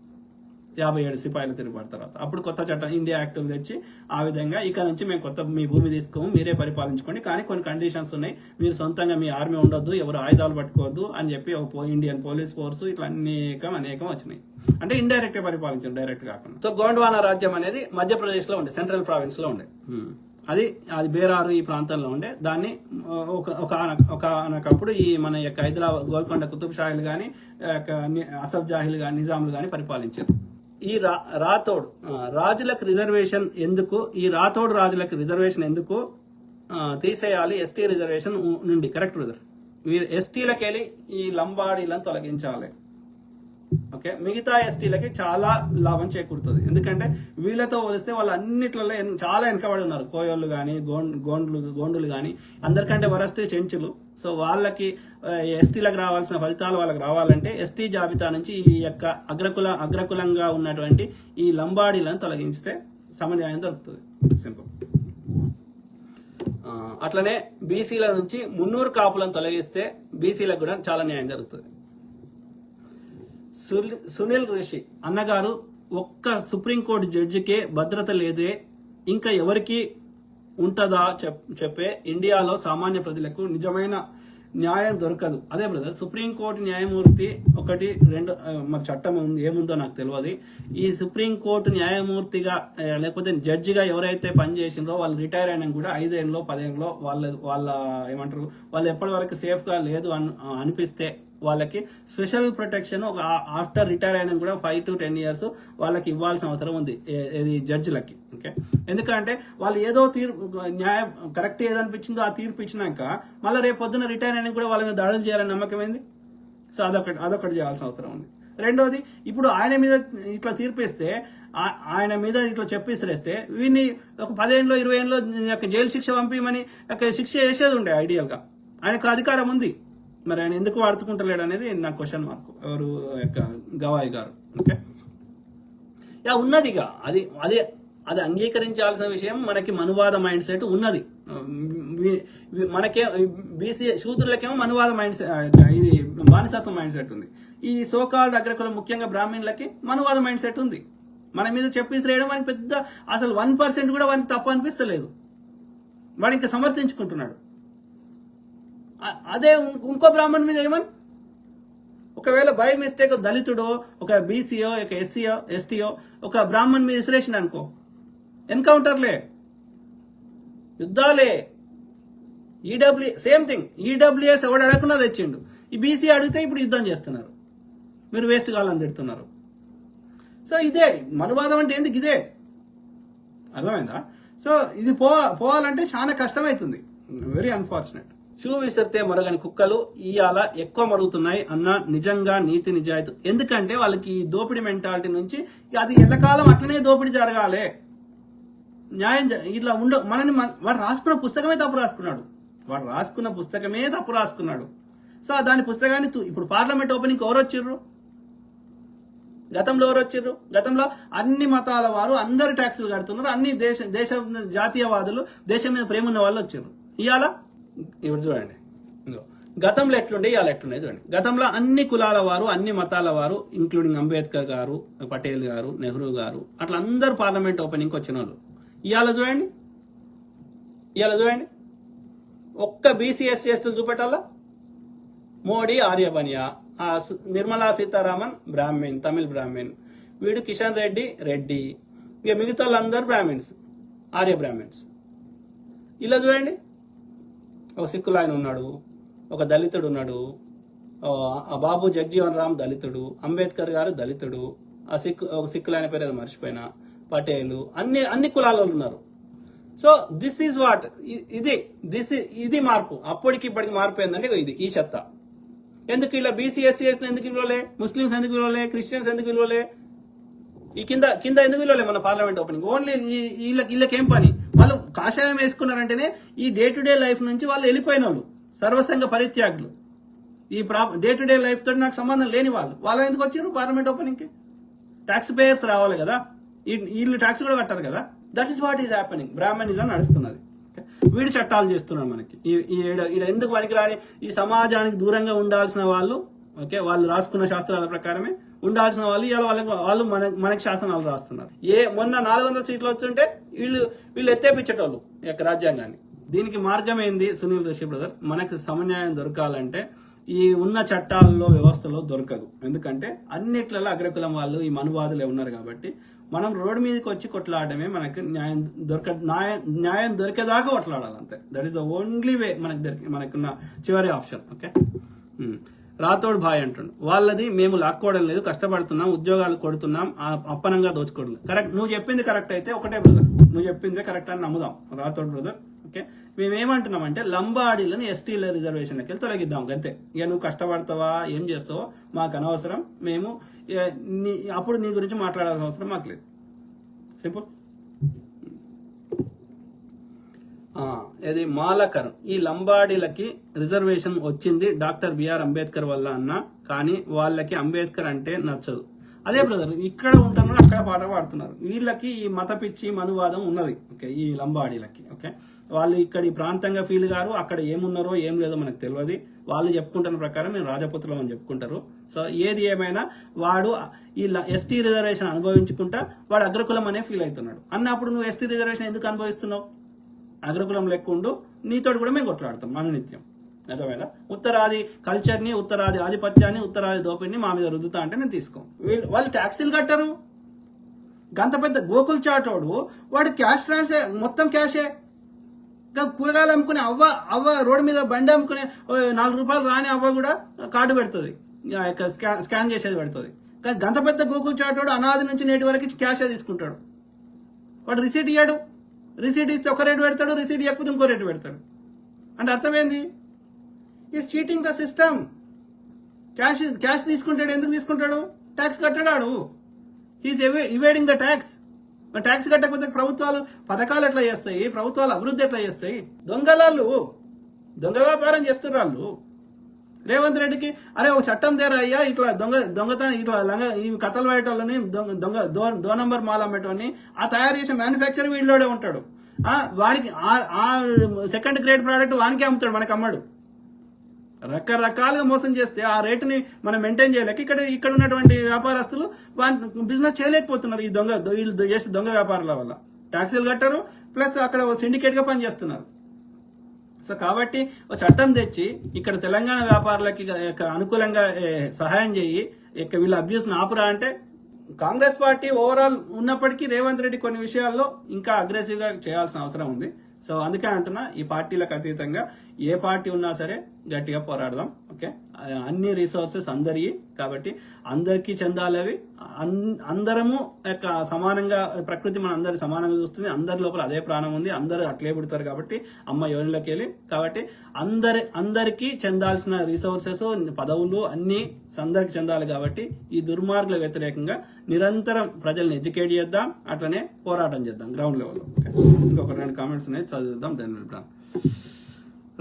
S1: 57 సిపాయిల తిరుగుబాటు తర్వాత. అప్పుడు కొత్త చట్టం ఇండియా యాక్ట్ తెచ్చి ఆ విధంగా ఇక నుంచి మేము మీ భూమి తీసుకోము, మీరే పరిపాలించుకోండి, కానీ కొన్ని కండిషన్స్ ఉన్నాయి, మీరు సొంతంగా మీ ఆర్మీ ఉండొద్దు, ఎవరు ఆయుధాలు పట్టుకోవద్దు అని చెప్పి ఇండియన్ పోలీస్ ఫోర్స్ ఇట్లా అనేకం వచ్చినాయి. అంటే ఇండైరెక్ట్ గా పరిపాలించారు, డైరెక్ట్ కాకుండా. సో గోండ్వానా రాజ్యం అనేది మధ్యప్రదేశ్ లో ఉండే, సెంట్రల్ ప్రావిన్స్ లో ఉండే. అది బేరారు ఈ ప్రాంతంలో ఉండే. దాన్ని ఒకనకప్పుడు ఈ మన యొక్క హైదరాబాద్ గోల్కొండ కుతుబ్ షాహీలు కానీ అసఫ్ జాహీలు కానీ నిజాములు కానీ పరిపాలించారు. ఈ రాథోడ్ రాజులకు రిజర్వేషన్ ఎందుకు, ఈ రాథోడ్ రాజులకు రిజర్వేషన్ ఎందుకు తీసేయాలి ఎస్టీ రిజర్వేషన్ నుండి? కరెక్ట్ బ్రదర్, ఎస్టీలకు వెళ్ళి ఈ లంబాడీలను తొలగించాలి. ఓకే, మిగతా ఎస్టీలకి చాలా లాభం చేకూరుతుంది. ఎందుకంటే వీళ్ళతో పోలిస్తే వాళ్ళు అన్నిట్లలో చాలా వెనకబడి ఉన్నారు. కోయోళ్ళు కానీ గోండులు కానీ అందరికంటే వరస్ట్ చెంచులు. సో వాళ్ళకి ఎస్టీలకు రావాల్సిన ఫలితాలు వాళ్ళకి రావాలంటే ఎస్టీ జాబితా నుంచి ఈ యొక్క అగ్రకులంగా ఉన్నటువంటి ఈ లంబాడీలను తొలగించితే సమన్యాయం దొరుకుతుంది. సింపుల్. అట్లనే బీసీల నుంచి 300 కాపులను తొలగిస్తే బీసీలకు కూడా చాలా న్యాయం జరుగుతుంది. సునీల్ రిషి అన్నగారు, ఒక్క సుప్రీంకోర్టు జడ్జికే భద్రత లేదే, ఇంకా ఎవరికి ఉంటుందా చెప్పే ఇండియాలో సామాన్య ప్రజలకు నిజమైన న్యాయం దొరకదు. అదే బ్రదర్, సుప్రీంకోర్టు న్యాయమూర్తి 1, 2 మరి చట్టం ఏముందో నాకు తెలియదు. ఈ సుప్రీంకోర్టు న్యాయమూర్తిగా లేకపోతే జడ్జిగా ఎవరైతే పనిచేసిండ్రో వాళ్ళు రిటైర్ అయినా కూడా 5 ఏళ్ళలో 10 ఏళ్ళలో వాళ్ళ ఏమంటారు వాళ్ళు ఎప్పటి వరకు సేఫ్ గా లేదు అనిపిస్తే వాళ్ళకి స్పెషల్ ప్రొటెక్షన్ ఒక ఆఫ్టర్ రిటైర్ అయినా కూడా 5 to 10 years వాళ్ళకి ఇవ్వాల్సిన అవసరం ఉంది ఇది జడ్జిలకి. ఓకే, ఎందుకంటే వాళ్ళు ఏదో న్యాయం కరెక్ట్ ఏదనిపించిందో ఆ తీర్పు ఇచ్చినాక మళ్ళీ రేపు పొద్దున రిటైర్ అయినా కూడా వాళ్ళ మీద దాడులు చేయాలని నమ్మకం ఏంది? సో అదొకటి చేయాల్సిన అవసరం ఉంది. రెండోది, ఇప్పుడు ఆయన మీద ఇట్లా తీర్పిస్తే, ఆయన మీద ఇట్లా చెప్పిసిరేస్తే వీడిని ఒక 10 ఏళ్ళలో 20 ఏళ్ళలో జైలు శిక్ష పంపిమని శిక్ష చేసేది ఉండే ఐడియల్గా. ఆయనకు అధికారం ఉంది, మరి ఆయన ఎందుకు వాడుకుంటలేడు అనేది నా క్వశ్చన్ మార్క్. ఎవరు గవాయి గారు. ఓకే, ఉన్నదిగా అది అంగీకరించాల్సిన విషయం. మనకి మనువాద మైండ్ సెట్ ఉన్నది. మనకే బీసీ శూద్రులకేమో మనువాద మైండ్ సెట్, ఇది బానిసత్వ మైండ్ సెట్ ఉంది. ఈ సోకాల్డ్ అగ్రకులం ముఖ్యంగా బ్రాహ్మణులకి మనువాద మైండ్ సెట్ ఉంది. మన మీద చెప్పేసి వానికి పెద్ద అసలు 1% కూడా వానికి తప్పు అనిపిస్తలేదు. వాడు ఇంకా సమర్థించుకుంటున్నాడు. అదే ఇంకో బ్రాహ్మణ్ మీద ఏమని ఒకవేళ బై మిస్టేక్ దళితుడో ఒక బీసీఓ ఒక ఎస్సీఓ ఎస్టీఓ ఒక బ్రాహ్మణ్ మీద విసిరేసిన అనుకో, ఎన్కౌంటర్లే, యుద్ధాలే. Same thing. ఈడబ్ల్యూఎస్ ఎవడు అడగకుండా తెచ్చిండు. ఈ బీసీ అడిగితే ఇప్పుడు యుద్ధం చేస్తున్నారు. మీరు వేస్ట్ కావాలని తిడుతున్నారు. సో ఇదే మనువాదం అంటే ఎందుకు? ఇదే అర్థమైందా? సో ఇది పోవాలంటే చాలా కష్టమవుతుంది. Very unfortunate. షూ విసిరితే మరగని కుక్కలు ఇవాళ ఎక్కువ మరుగుతున్నాయి అన్న నిజంగా నీతి నిజాయితీ. ఎందుకంటే వాళ్ళకి ఈ దోపిడీ మెంటాలిటీ నుంచి అది ఎల్లకాలం అట్లనే దోపిడీ జరగాలి. న్యాయం ఇట్లా మనని వాడు రాసుకున్న పుస్తకమే తప్పు రాసుకున్నాడు. సో దాని పుస్తకాన్ని ఇప్పుడు పార్లమెంట్ ఓపెనింగ్ ఎవరు వచ్చిర్రు? గతంలో గతంలో అన్ని మతాల వారు అందరు ట్యాక్సులు కడుతున్నారు. అన్ని దేశ జాతీయవాదులు, దేశం మీద ప్రేమ ఉన్న వాళ్ళు వచ్చారు. ఇవాళ ఇప్పుడు చూడండి, గతంలో ఎట్లుండే ఇవాళ ఎట్లుండే చూడండి. గతంలో అన్ని కులాల వారు, అన్ని మతాల వారు, ఇంక్లూడింగ్ అంబేద్కర్ గారు, పటేల్ గారు, నెహ్రూ గారు, అట్లా అందరు పార్లమెంట్ ఓపెనింగ్కి వచ్చిన వాళ్ళు. ఇవాళ చూడండి ఒక్క బీసీఎస్ చేస్తూ చూపెట్టాలా? మోడీ ఆర్యబనియా, నిర్మలా సీతారామన్ బ్రాహ్మణ్, తమిళ్ బ్రాహ్మణ్, వీడు కిషన్ రెడ్డి, ఇక మిగతా వాళ్ళందరూ బ్రాహ్మిన్స్, ఆర్య బ్రాహ్మిన్స్. ఇలా చూడండి, ఒక సిక్కులు ఆయన ఉన్నాడు, ఒక దళితుడు ఉన్నాడు, ఆ బాబు జగ్జీవన్ రామ్ దళితుడు, అంబేద్కర్ గారు దళితుడు, ఒక సిక్కులు ఆయన పేరు ఏదో మర్చిపోయినా, పటేలు, అన్ని కులాల వాళ్ళు ఉన్నారు. సో దిస్ ఈజ్ వాట్, ఇది మార్పు. అప్పటికి ఇప్పటికి మార్పు ఏంటంటే ఈ సత్తా. ఎందుకు ఇలా బీసీఎస్సీ ఎందుకు విలువలే, ముస్లిమ్స్ ఎందుకు విలువలే, క్రిస్టియన్స్ ఎందుకు విలువలే, ఈ కింద ఎందుకు విలువలే మన పార్లమెంట్ ఓపెనింగ్? ఓన్లీ వీళ్ళకేం పని? వాళ్ళు కాషాయం వేసుకున్నారంటేనే ఈ డే టు డే లైఫ్ నుంచి వాళ్ళు వెళ్ళిపోయిన వాళ్ళు, సర్వసంగ పరిత్యాగులు. ఈ డే టు డే లైఫ్ తోటి నాకు సంబంధం లేని వాళ్ళు ఎందుకు వచ్చారు పార్లమెంట్ ఓపెనింగ్కి? ట్యాక్స్ పేయర్స్ రావాలి కదా, వీళ్ళు ట్యాక్స్ కూడా కట్టారు కదా. That is what is happening. Brahminism నడుస్తున్నది. వీడి చట్టాలు చేస్తున్నాడు మనకి. ఎందుకు పనికిరాని ఈ సమాజానికి దూరంగా ఉండాల్సిన వాళ్ళు, ఓకే, వాళ్ళు రాసుకున్న శాస్త్రాల ప్రకారమే ఉండాల్సిన వాళ్ళు వాళ్ళు మనకి శాసనాలు రాస్తున్నారు. మొన్న 400 సీట్లు వచ్చుంటే వీళ్ళు ఎత్తేపించేటోళ్ళు యొక్క రాజ్యాంగాన్ని. దీనికి మార్గం ఏంది సునీల్ రిషి బ్రదర్? మనకి సమన్యాయం దొరకాలంటే ఈ ఉన్న చట్టాల్లో వ్యవస్థలో దొరకదు. ఎందుకంటే అన్నిట్లలో అగ్రకులం వాళ్ళు ఈ మనువాదులే ఉన్నారు కాబట్టి మనం రోడ్డు మీదకి వచ్చి కొట్లాడమే మనకి న్యాయం దొరికేదాకా కొట్లాడాలి అంతే. That is the only way మనకున్న చివరి ఆప్షన్. ఓకే, రాతోడు భాయ్ అంటుండు, వాళ్ళది మేము లాక్కోవడం లేదు, కష్టపడుతున్నాం, ఉద్యోగాలు కొడుతున్నాం, అప్పనంగా దోచుకోవడం. కరెక్ట్, నువ్వు చెప్పింది కరెక్ట్ అయితే ఒకటే బ్రదర్, నువ్వు చెప్పిందే కరెక్ట్ అని నమ్ముదాం రాతోడు బ్రదర్. ఓకే, మేమేమంటున్నామంటే లంబాడీలను ఎస్టీల రిజర్వేషన్లకి వెళ్ళి తొలగిద్దాం అంతే. ఇక నువ్వు కష్టపడతావా ఏం చేస్తావో మాకు అనవసరం, మేము అప్పుడు నీ గురించి మాట్లాడాల్సిన అవసరం మాకు లేదు. సింపుల్. ఇది మాలకరం, ఈ లంబాడీలకి రిజర్వేషన్ వచ్చింది డాక్టర్ బిఆర్ అంబేద్కర్ వల్ల అన్న, కానీ వాళ్ళకి అంబేద్కర్ అంటే నచ్చదు. అదే బ్రదర్, ఇక్కడ ఉంటున్నారు అక్కడ పాట పాడుతున్నారు. వీళ్ళకి ఈ మత పిచ్చి మనువాదం ఉన్నది. ఓకే, ఈ లంబాడీలకి. ఓకే, వాళ్ళు ఇక్కడ ఈ ప్రాంతంగా ఫీల్ గారు, అక్కడ ఏమున్నారో ఏం లేదో మనకు తెలియదు. వాళ్ళు చెప్పుకుంటున్న ప్రకారం మేము రాజపుత్రులం అని చెప్పుకుంటారు. సో ఏది ఏమైనా వాడు ఈ ఎస్టీ రిజర్వేషన్ అనుభవించుకుంటా వాడు అగ్రకులం అనే ఫీల్ అవుతున్నాడు. అన్నప్పుడు నువ్వు ఎస్టీ రిజర్వేషన్ ఎందుకు అనుభవిస్తున్నావు? అగ్రకులం లెక్కుండు, నీతోటి కూడా మేము కొట్లాడతాం అనునిత్యం. అర్థమైందా? ఉత్తరాది కల్చర్ని, ఉత్తరాది ఆధిపత్యాన్ని, ఉత్తరాది దోపిడిని మా మీద రుద్దుతా అంటే నేను తీసుకో. వాళ్ళు ట్యాక్సీలు కట్టరు. గంత పెద్ద గోకుల్ చాటోడు వాడు క్యాష్ ట్రాన్స్ఫర్ మొత్తం క్యాషే. ఇంకా కూరగాయలు అమ్ముకునే అవ్వ రోడ్డు మీద బండి అమ్ముకునే 4 రూపాయలు రాని అవ్వ కూడా కార్డు పెడుతుంది, స్కాన్ చేసేది పెడుతుంది. కానీ గంత పెద్ద గూగుల్ చాటోడు అనాది నుంచి నేటి వరకు క్యాషే తీసుకుంటాడు. వాడు రిసీట్ ఇయ్యాడు, రిసీట్ ఇస్తే ఒక రేటు పెడతాడు, రిసీట్ ఇవ్వకపోతే ఇంకో రేటు పెడతాడు. అంటే అర్థమైంది, is cheating the system. Cash తీసుకుంటాడు, ఎందుకు తీసుకుంటాడు? ట్యాక్స్ కట్టడాడు, ఈజ్ ఇవేడింగ్ ద ట్యాక్స్. మరి ట్యాక్స్ కట్టకపోతే ప్రభుత్వాలు పథకాలు ఎట్లా చేస్తాయి, ప్రభుత్వాలు అభివృద్ధి ఎట్లా చేస్తాయి? దొంగ వ్యాపారం చేస్తున్నారు వాళ్ళు. రేవంత్ రెడ్డికి అరే ఒక చట్టం తేరా అయ్యా, ఇట్లా దొంగతనం ఇట్లా ఈ కథలు వేయటోళ్ళని దో నంబర్ మాల్ అమ్మేటోని ఆ తయారు చేసే మ్యానుఫ్యాక్చర్ వీళ్ళోడే ఉంటాడు. వాడికి ఆ సెకండ్ గ్రేడ్ ప్రోడక్ట్ వానికే అమ్ముతాడు, మనకి అమ్మడు. రకరకాలుగా మోసం చేస్తే ఆ రేటుని మనం మెయింటైన్ చేయలేక ఇక్కడ ఉన్నటువంటి వ్యాపారస్తులు బిజినెస్ చేయలేకపోతున్నారు. వీళ్ళు చేసే దొంగ వ్యాపారాల వల్ల ట్యాక్సీలు కట్టరు, ప్లస్ అక్కడ సిండికేట్ గా పనిచేస్తున్నారు. సో కాబట్టి ఒక చట్టం తెచ్చి ఇక్కడ తెలంగాణ వ్యాపారులకి అనుకూలంగా సహాయం చేయి, వీళ్ళ అబ్యూస్ ఆపురా అంటే కాంగ్రెస్ పార్టీ ఓవరాల్ ఉన్నప్పటికీ రేవంత్ రెడ్డి కొన్ని విషయాల్లో ఇంకా అగ్రెసివ్ గా చేయాల్సిన అవసరం ఉంది. సో అందుకే అంటున్నా, ఈ పార్టీలకు అతీతంగా ఏ పార్టీ ఉన్నా సరే గట్టిగా పోరాడదాం. ఓకే, అన్ని రిసోర్సెస్ అందరి కాబట్టి అందరికీ చెందాలి అవి. అందరము సమానంగా, ప్రకృతి మన అందరి సమానంగా చూస్తుంది, అందరి లోపల అదే ప్రాణం ఉంది, అందరూ అట్లే పుడతారు కాబట్టి అమ్మ యోనిలోకి వెళ్ళి. కాబట్టి అందరికీ చెందాల్సిన రిసోర్సెస్, పదవులు అన్నీ అందరికి చెందాలి. కాబట్టి ఈ దుర్మార్గుల వ్యతిరేకంగా నిరంతరం ప్రజల్ని ఎడ్యుకేట్ చేద్దాం, అట్లనే పోరాటం చేద్దాం గ్రౌండ్ లెవెల్లో. ఇంకొక 2 కామెంట్స్ ఉన్నాయి, చదువుదాం.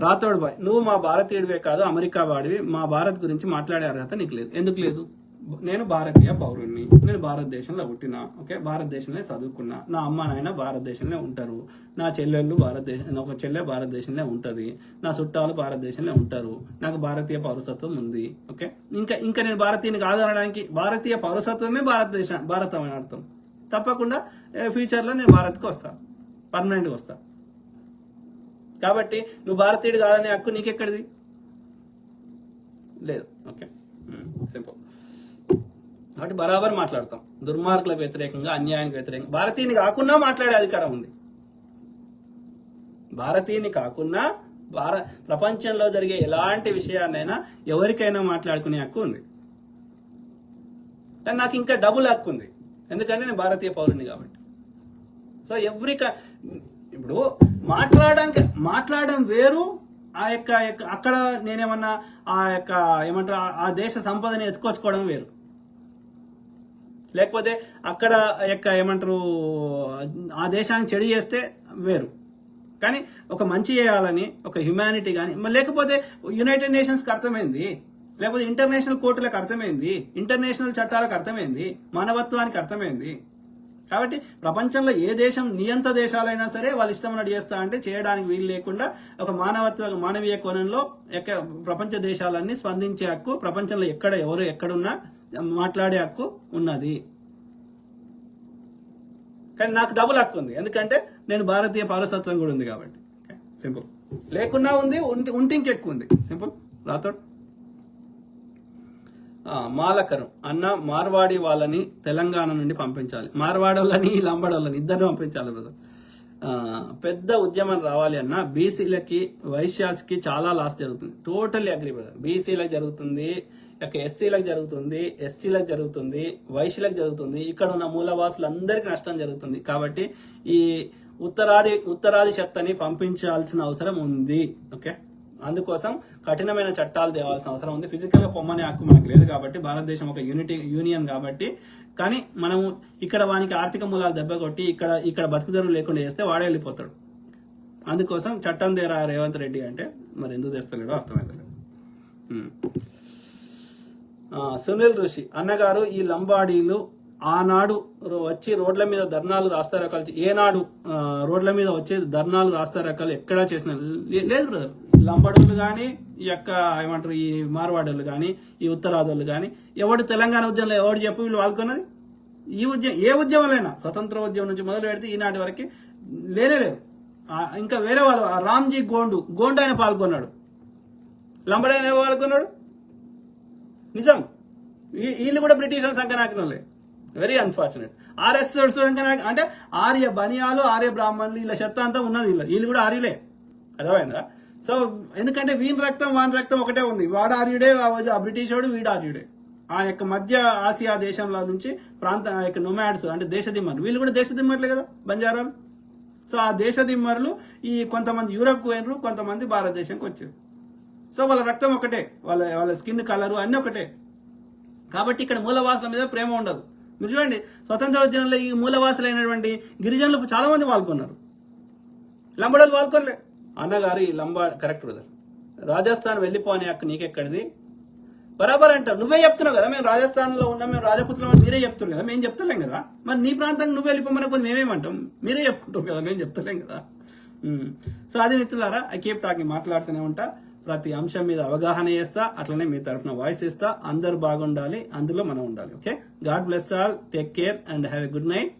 S1: రాథోడ్ బాయ్, నువ్వు మా భారతీయుడివే కాదు అమెరికా వాడివి, మా భారత్ గురించి మాట్లాడే అర్హత నీకు లేదు. ఎందుకు లేదు? నేను భారతీయ పౌరుణ్ణి, నేను భారతదేశంలో పుట్టినా, ఓకే, భారతదేశంలో చదువుకున్నా, నా అమ్మ నాయన భారతదేశంలో ఉంటారు, నా చెల్లెళ్ళు ఒక చెల్లె భారతదేశంలో ఉంటుంది, నా చుట్టాలు భారతదేశంలో ఉంటారు, నాకు భారతీయ పౌరసత్వం ఉంది. ఓకే, ఇంకా నేను భారతీయుని కాదనడానికి భారతీయ పౌరసత్వమే భారతం అని అర్థం. తప్పకుండా ఫ్యూచర్లో నేను భారత్కి వస్తా, పర్మనెంట్గా వస్తా. కాబట్టి నువ్వు భారతీయుడు కాదనే హక్కు నీకెక్కడిది? లేదు. Okay, simple. కాబట్టి బరాబర్ మాట్లాడతాం. దుర్మార్గుల వ్యతిరేకంగా, అన్యాయానికి వ్యతిరేకంగా. భారతీయుని కాకున్నా మాట్లాడే అధికారం ఉంది. భారతీయుని కాకున్నా ప్రపంచంలో జరిగే ఎలాంటి విషయాన్నైనా ఎవరికైనా మాట్లాడుకునే హక్కు ఉంది. కానీ నాకు ఇంకా డబుల్ హక్కు ఉంది, ఎందుకంటే నేను భారతీయ పౌరుని కాబట్టి. సో ఇప్పుడు మాట్లాడడం వేరు, అక్కడ నేనేమన్నా ఏమంటారు ఆ దేశ సంపదని ఎత్తుకొచ్చుకోవడం వేరు. లేకపోతే అక్కడ ఏమంటారు ఆ దేశాన్ని చెడు చేస్తే వేరు. కానీ ఒక మంచి చేయాలని, ఒక హ్యుమానిటీ కానీ, లేకపోతే యునైటెడ్ నేషన్స్కి అర్థమైంది, లేకపోతే ఇంటర్నేషనల్ కోర్టులకు అర్థమైంది, ఇంటర్నేషనల్ చట్టాలకు అర్థమైంది, మానవత్వానికి అర్థమైంది. కాబట్టి ప్రపంచంలో ఏ దేశం, నియంత దేశాలైనా సరే వాళ్ళు ఇష్టమైనట్టు చేస్తా అంటే చేయడానికి వీలు లేకుండా ఒక మానవీయ కోణంలో ప్రపంచ దేశాలన్నీ స్పందించే హక్కు, ప్రపంచంలో ఎవరు ఎక్కడున్నా మాట్లాడే హక్కు ఉన్నది. కానీ నాకు డబుల్ హక్కు ఉంది, ఎందుకంటే నేను భారతీయ పౌరసత్వం కూడా ఉంది కాబట్టి. సింపుల్. లేకున్నా ఉంది, ఉంటే ఇంకెక్కువ ఉంది. సింపుల్. రాథోడ్ మాలకరం అన్న, మార్వాడి వాళ్ళని తెలంగాణ నుండి పంపించాలి, మార్వాడి వాళ్ళని లంబడి వాళ్ళని ఇద్దరిని పంపించాలి బ్రదర్. పెద్ద ఉద్యమం రావాలి అన్న, బీసీలకి వైశ్యాస్కి చాలా లాస్ జరుగుతుంది. Totally agree brother. బీసీలకు జరుగుతుంది, ఎస్సీలకు జరుగుతుంది, ఎస్టీలకు జరుగుతుంది, వైశ్యులకు జరుగుతుంది, ఇక్కడ ఉన్న మూలవాసులందరికీ నష్టం జరుగుతుంది. కాబట్టి ఈ ఉత్తరాది శక్తిని పంపించాల్సిన అవసరం ఉంది. ఓకే, అందుకోసం కఠినమైన చట్టాలు తేవాల్సిన అవసరం ఉంది. ఫిజికల్ గా పొమ్మనే హక్కు మనకు లేదు కాబట్టి, భారతదేశం ఒక యూనియన్ కాబట్టి. కానీ మనము ఇక్కడ వానికి ఆర్థిక మూలాలు దెబ్బ కొట్టి ఇక్కడ బతుకుదరువు లేకుండా చేస్తే వాడే వెళ్ళిపోతాడు. అందుకోసం చట్టం తేరా రేవంత్ రెడ్డి అంటే మరి ఎందుకు తెస్తలేడో అర్థమైతలేదు. సునీల్ ఋషి అన్నగారు, ఈ లంబాడీలు ఆనాడు వచ్చి రోడ్ల మీద ధర్నాలు రాస్తారోకాలు, ఏనాడు రోడ్ల మీద వచ్చే ధర్నాలు రాస్తారోకాలు ఎక్కడా చేసిన లేదు బ్రదర్. లంబడోళ్ళు కానీ, ఏమంటారు ఈ మార్వాడోళ్ళు కానీ, ఈ ఉత్తరాదోళ్ళు కానీ, ఎవడు తెలంగాణ ఉద్యమంలో ఎవడు చెప్పు వీళ్ళు పాల్గొన్నది? ఈ ఉద్యమం ఏ ఉద్యమంలో స్వతంత్ర ఉద్యమం నుంచి మొదలు పెడితే ఈనాటి వరకు లేరు. ఇంకా వేరే వాళ్ళు, రామ్జీ గోండు ఆయన పాల్గొన్నాడు, లంబడైన పాల్గొన్నాడు. నిజం, వీళ్ళు కూడా బ్రిటిష్ సంకనాకిన వాళ్ళే. Very unfortunate. ఆర్ఎస్ అంటే ఆర్య బనియాలు, ఆర్య బ్రాహ్మణులు, వీళ్ళ చెత్త అంతా ఉన్నది. వీళ్ళు కూడా ఆర్యలే. అర్థమైందా? సో ఎందుకంటే వీని రక్తం వాని రక్తం ఒకటే ఉంది. వాడు ఆర్యుడే, ఆ బ్రిటిష్ వాడు వీడు ఆర్యుడే. ఆ యొక్క మధ్య ఆసియా దేశంలో నుంచి ఆ యొక్క నొమాడ్స్ అంటే దేశదిమ్మర్లు, వీళ్ళు కూడా దేశదిమ్మర్లే కదా బంజారాలు. సో ఆ దేశదిమ్మరులు ఈ కొంతమంది యూరప్కి పోయినరు, కొంతమంది భారతదేశంకి వచ్చారు. సో వాళ్ళ రక్తం ఒకటే, వాళ్ళ స్కిన్ కలరు అన్నీ ఒకటే. కాబట్టి ఇక్కడ మూలవాసుల మీద ప్రేమ ఉండదు. మీరు చూడండి, స్వతంత్ర ఉద్యమంలో ఈ మూలవాసులైనటువంటి గిరిజనులు చాలా మంది పాల్గొన్నారు, లంబాడోలు పాల్గొనలే. అన్నగారు ఈ కరెక్ట్ బ్రదర్, రాజస్థాన్ వెళ్ళిపోని హక్కు నీకెక్కడిది? బరాబర్ అంటావు, నువ్వే చెప్తున్నావు కదా మేము రాజస్థాన్లో ఉన్నాం, మేము రాజపుత్రం అని మీరే చెప్తున్నారు కదా, మేము చెప్తలేం కదా. మరి నీ ప్రాంతానికి నువ్వు వెళ్ళిపోమని మేమేమంటాం, మీరే చెప్పుకుంటాం కదా, మేము చెప్తలేం కదా. సో అది మిత్రులారా, ఐ కీప్ టాకింగ్, మాట్లాడుతూనే ఉంటా, ప్రతి అంశం మీద అవగాహన చేస్తా, అట్లనే మీ తరఫున వాయిస్ ఇస్తా. అందరు బాగుండాలి, అందులో మనం ఉండాలి. Okay, God bless all, take care and have a good night.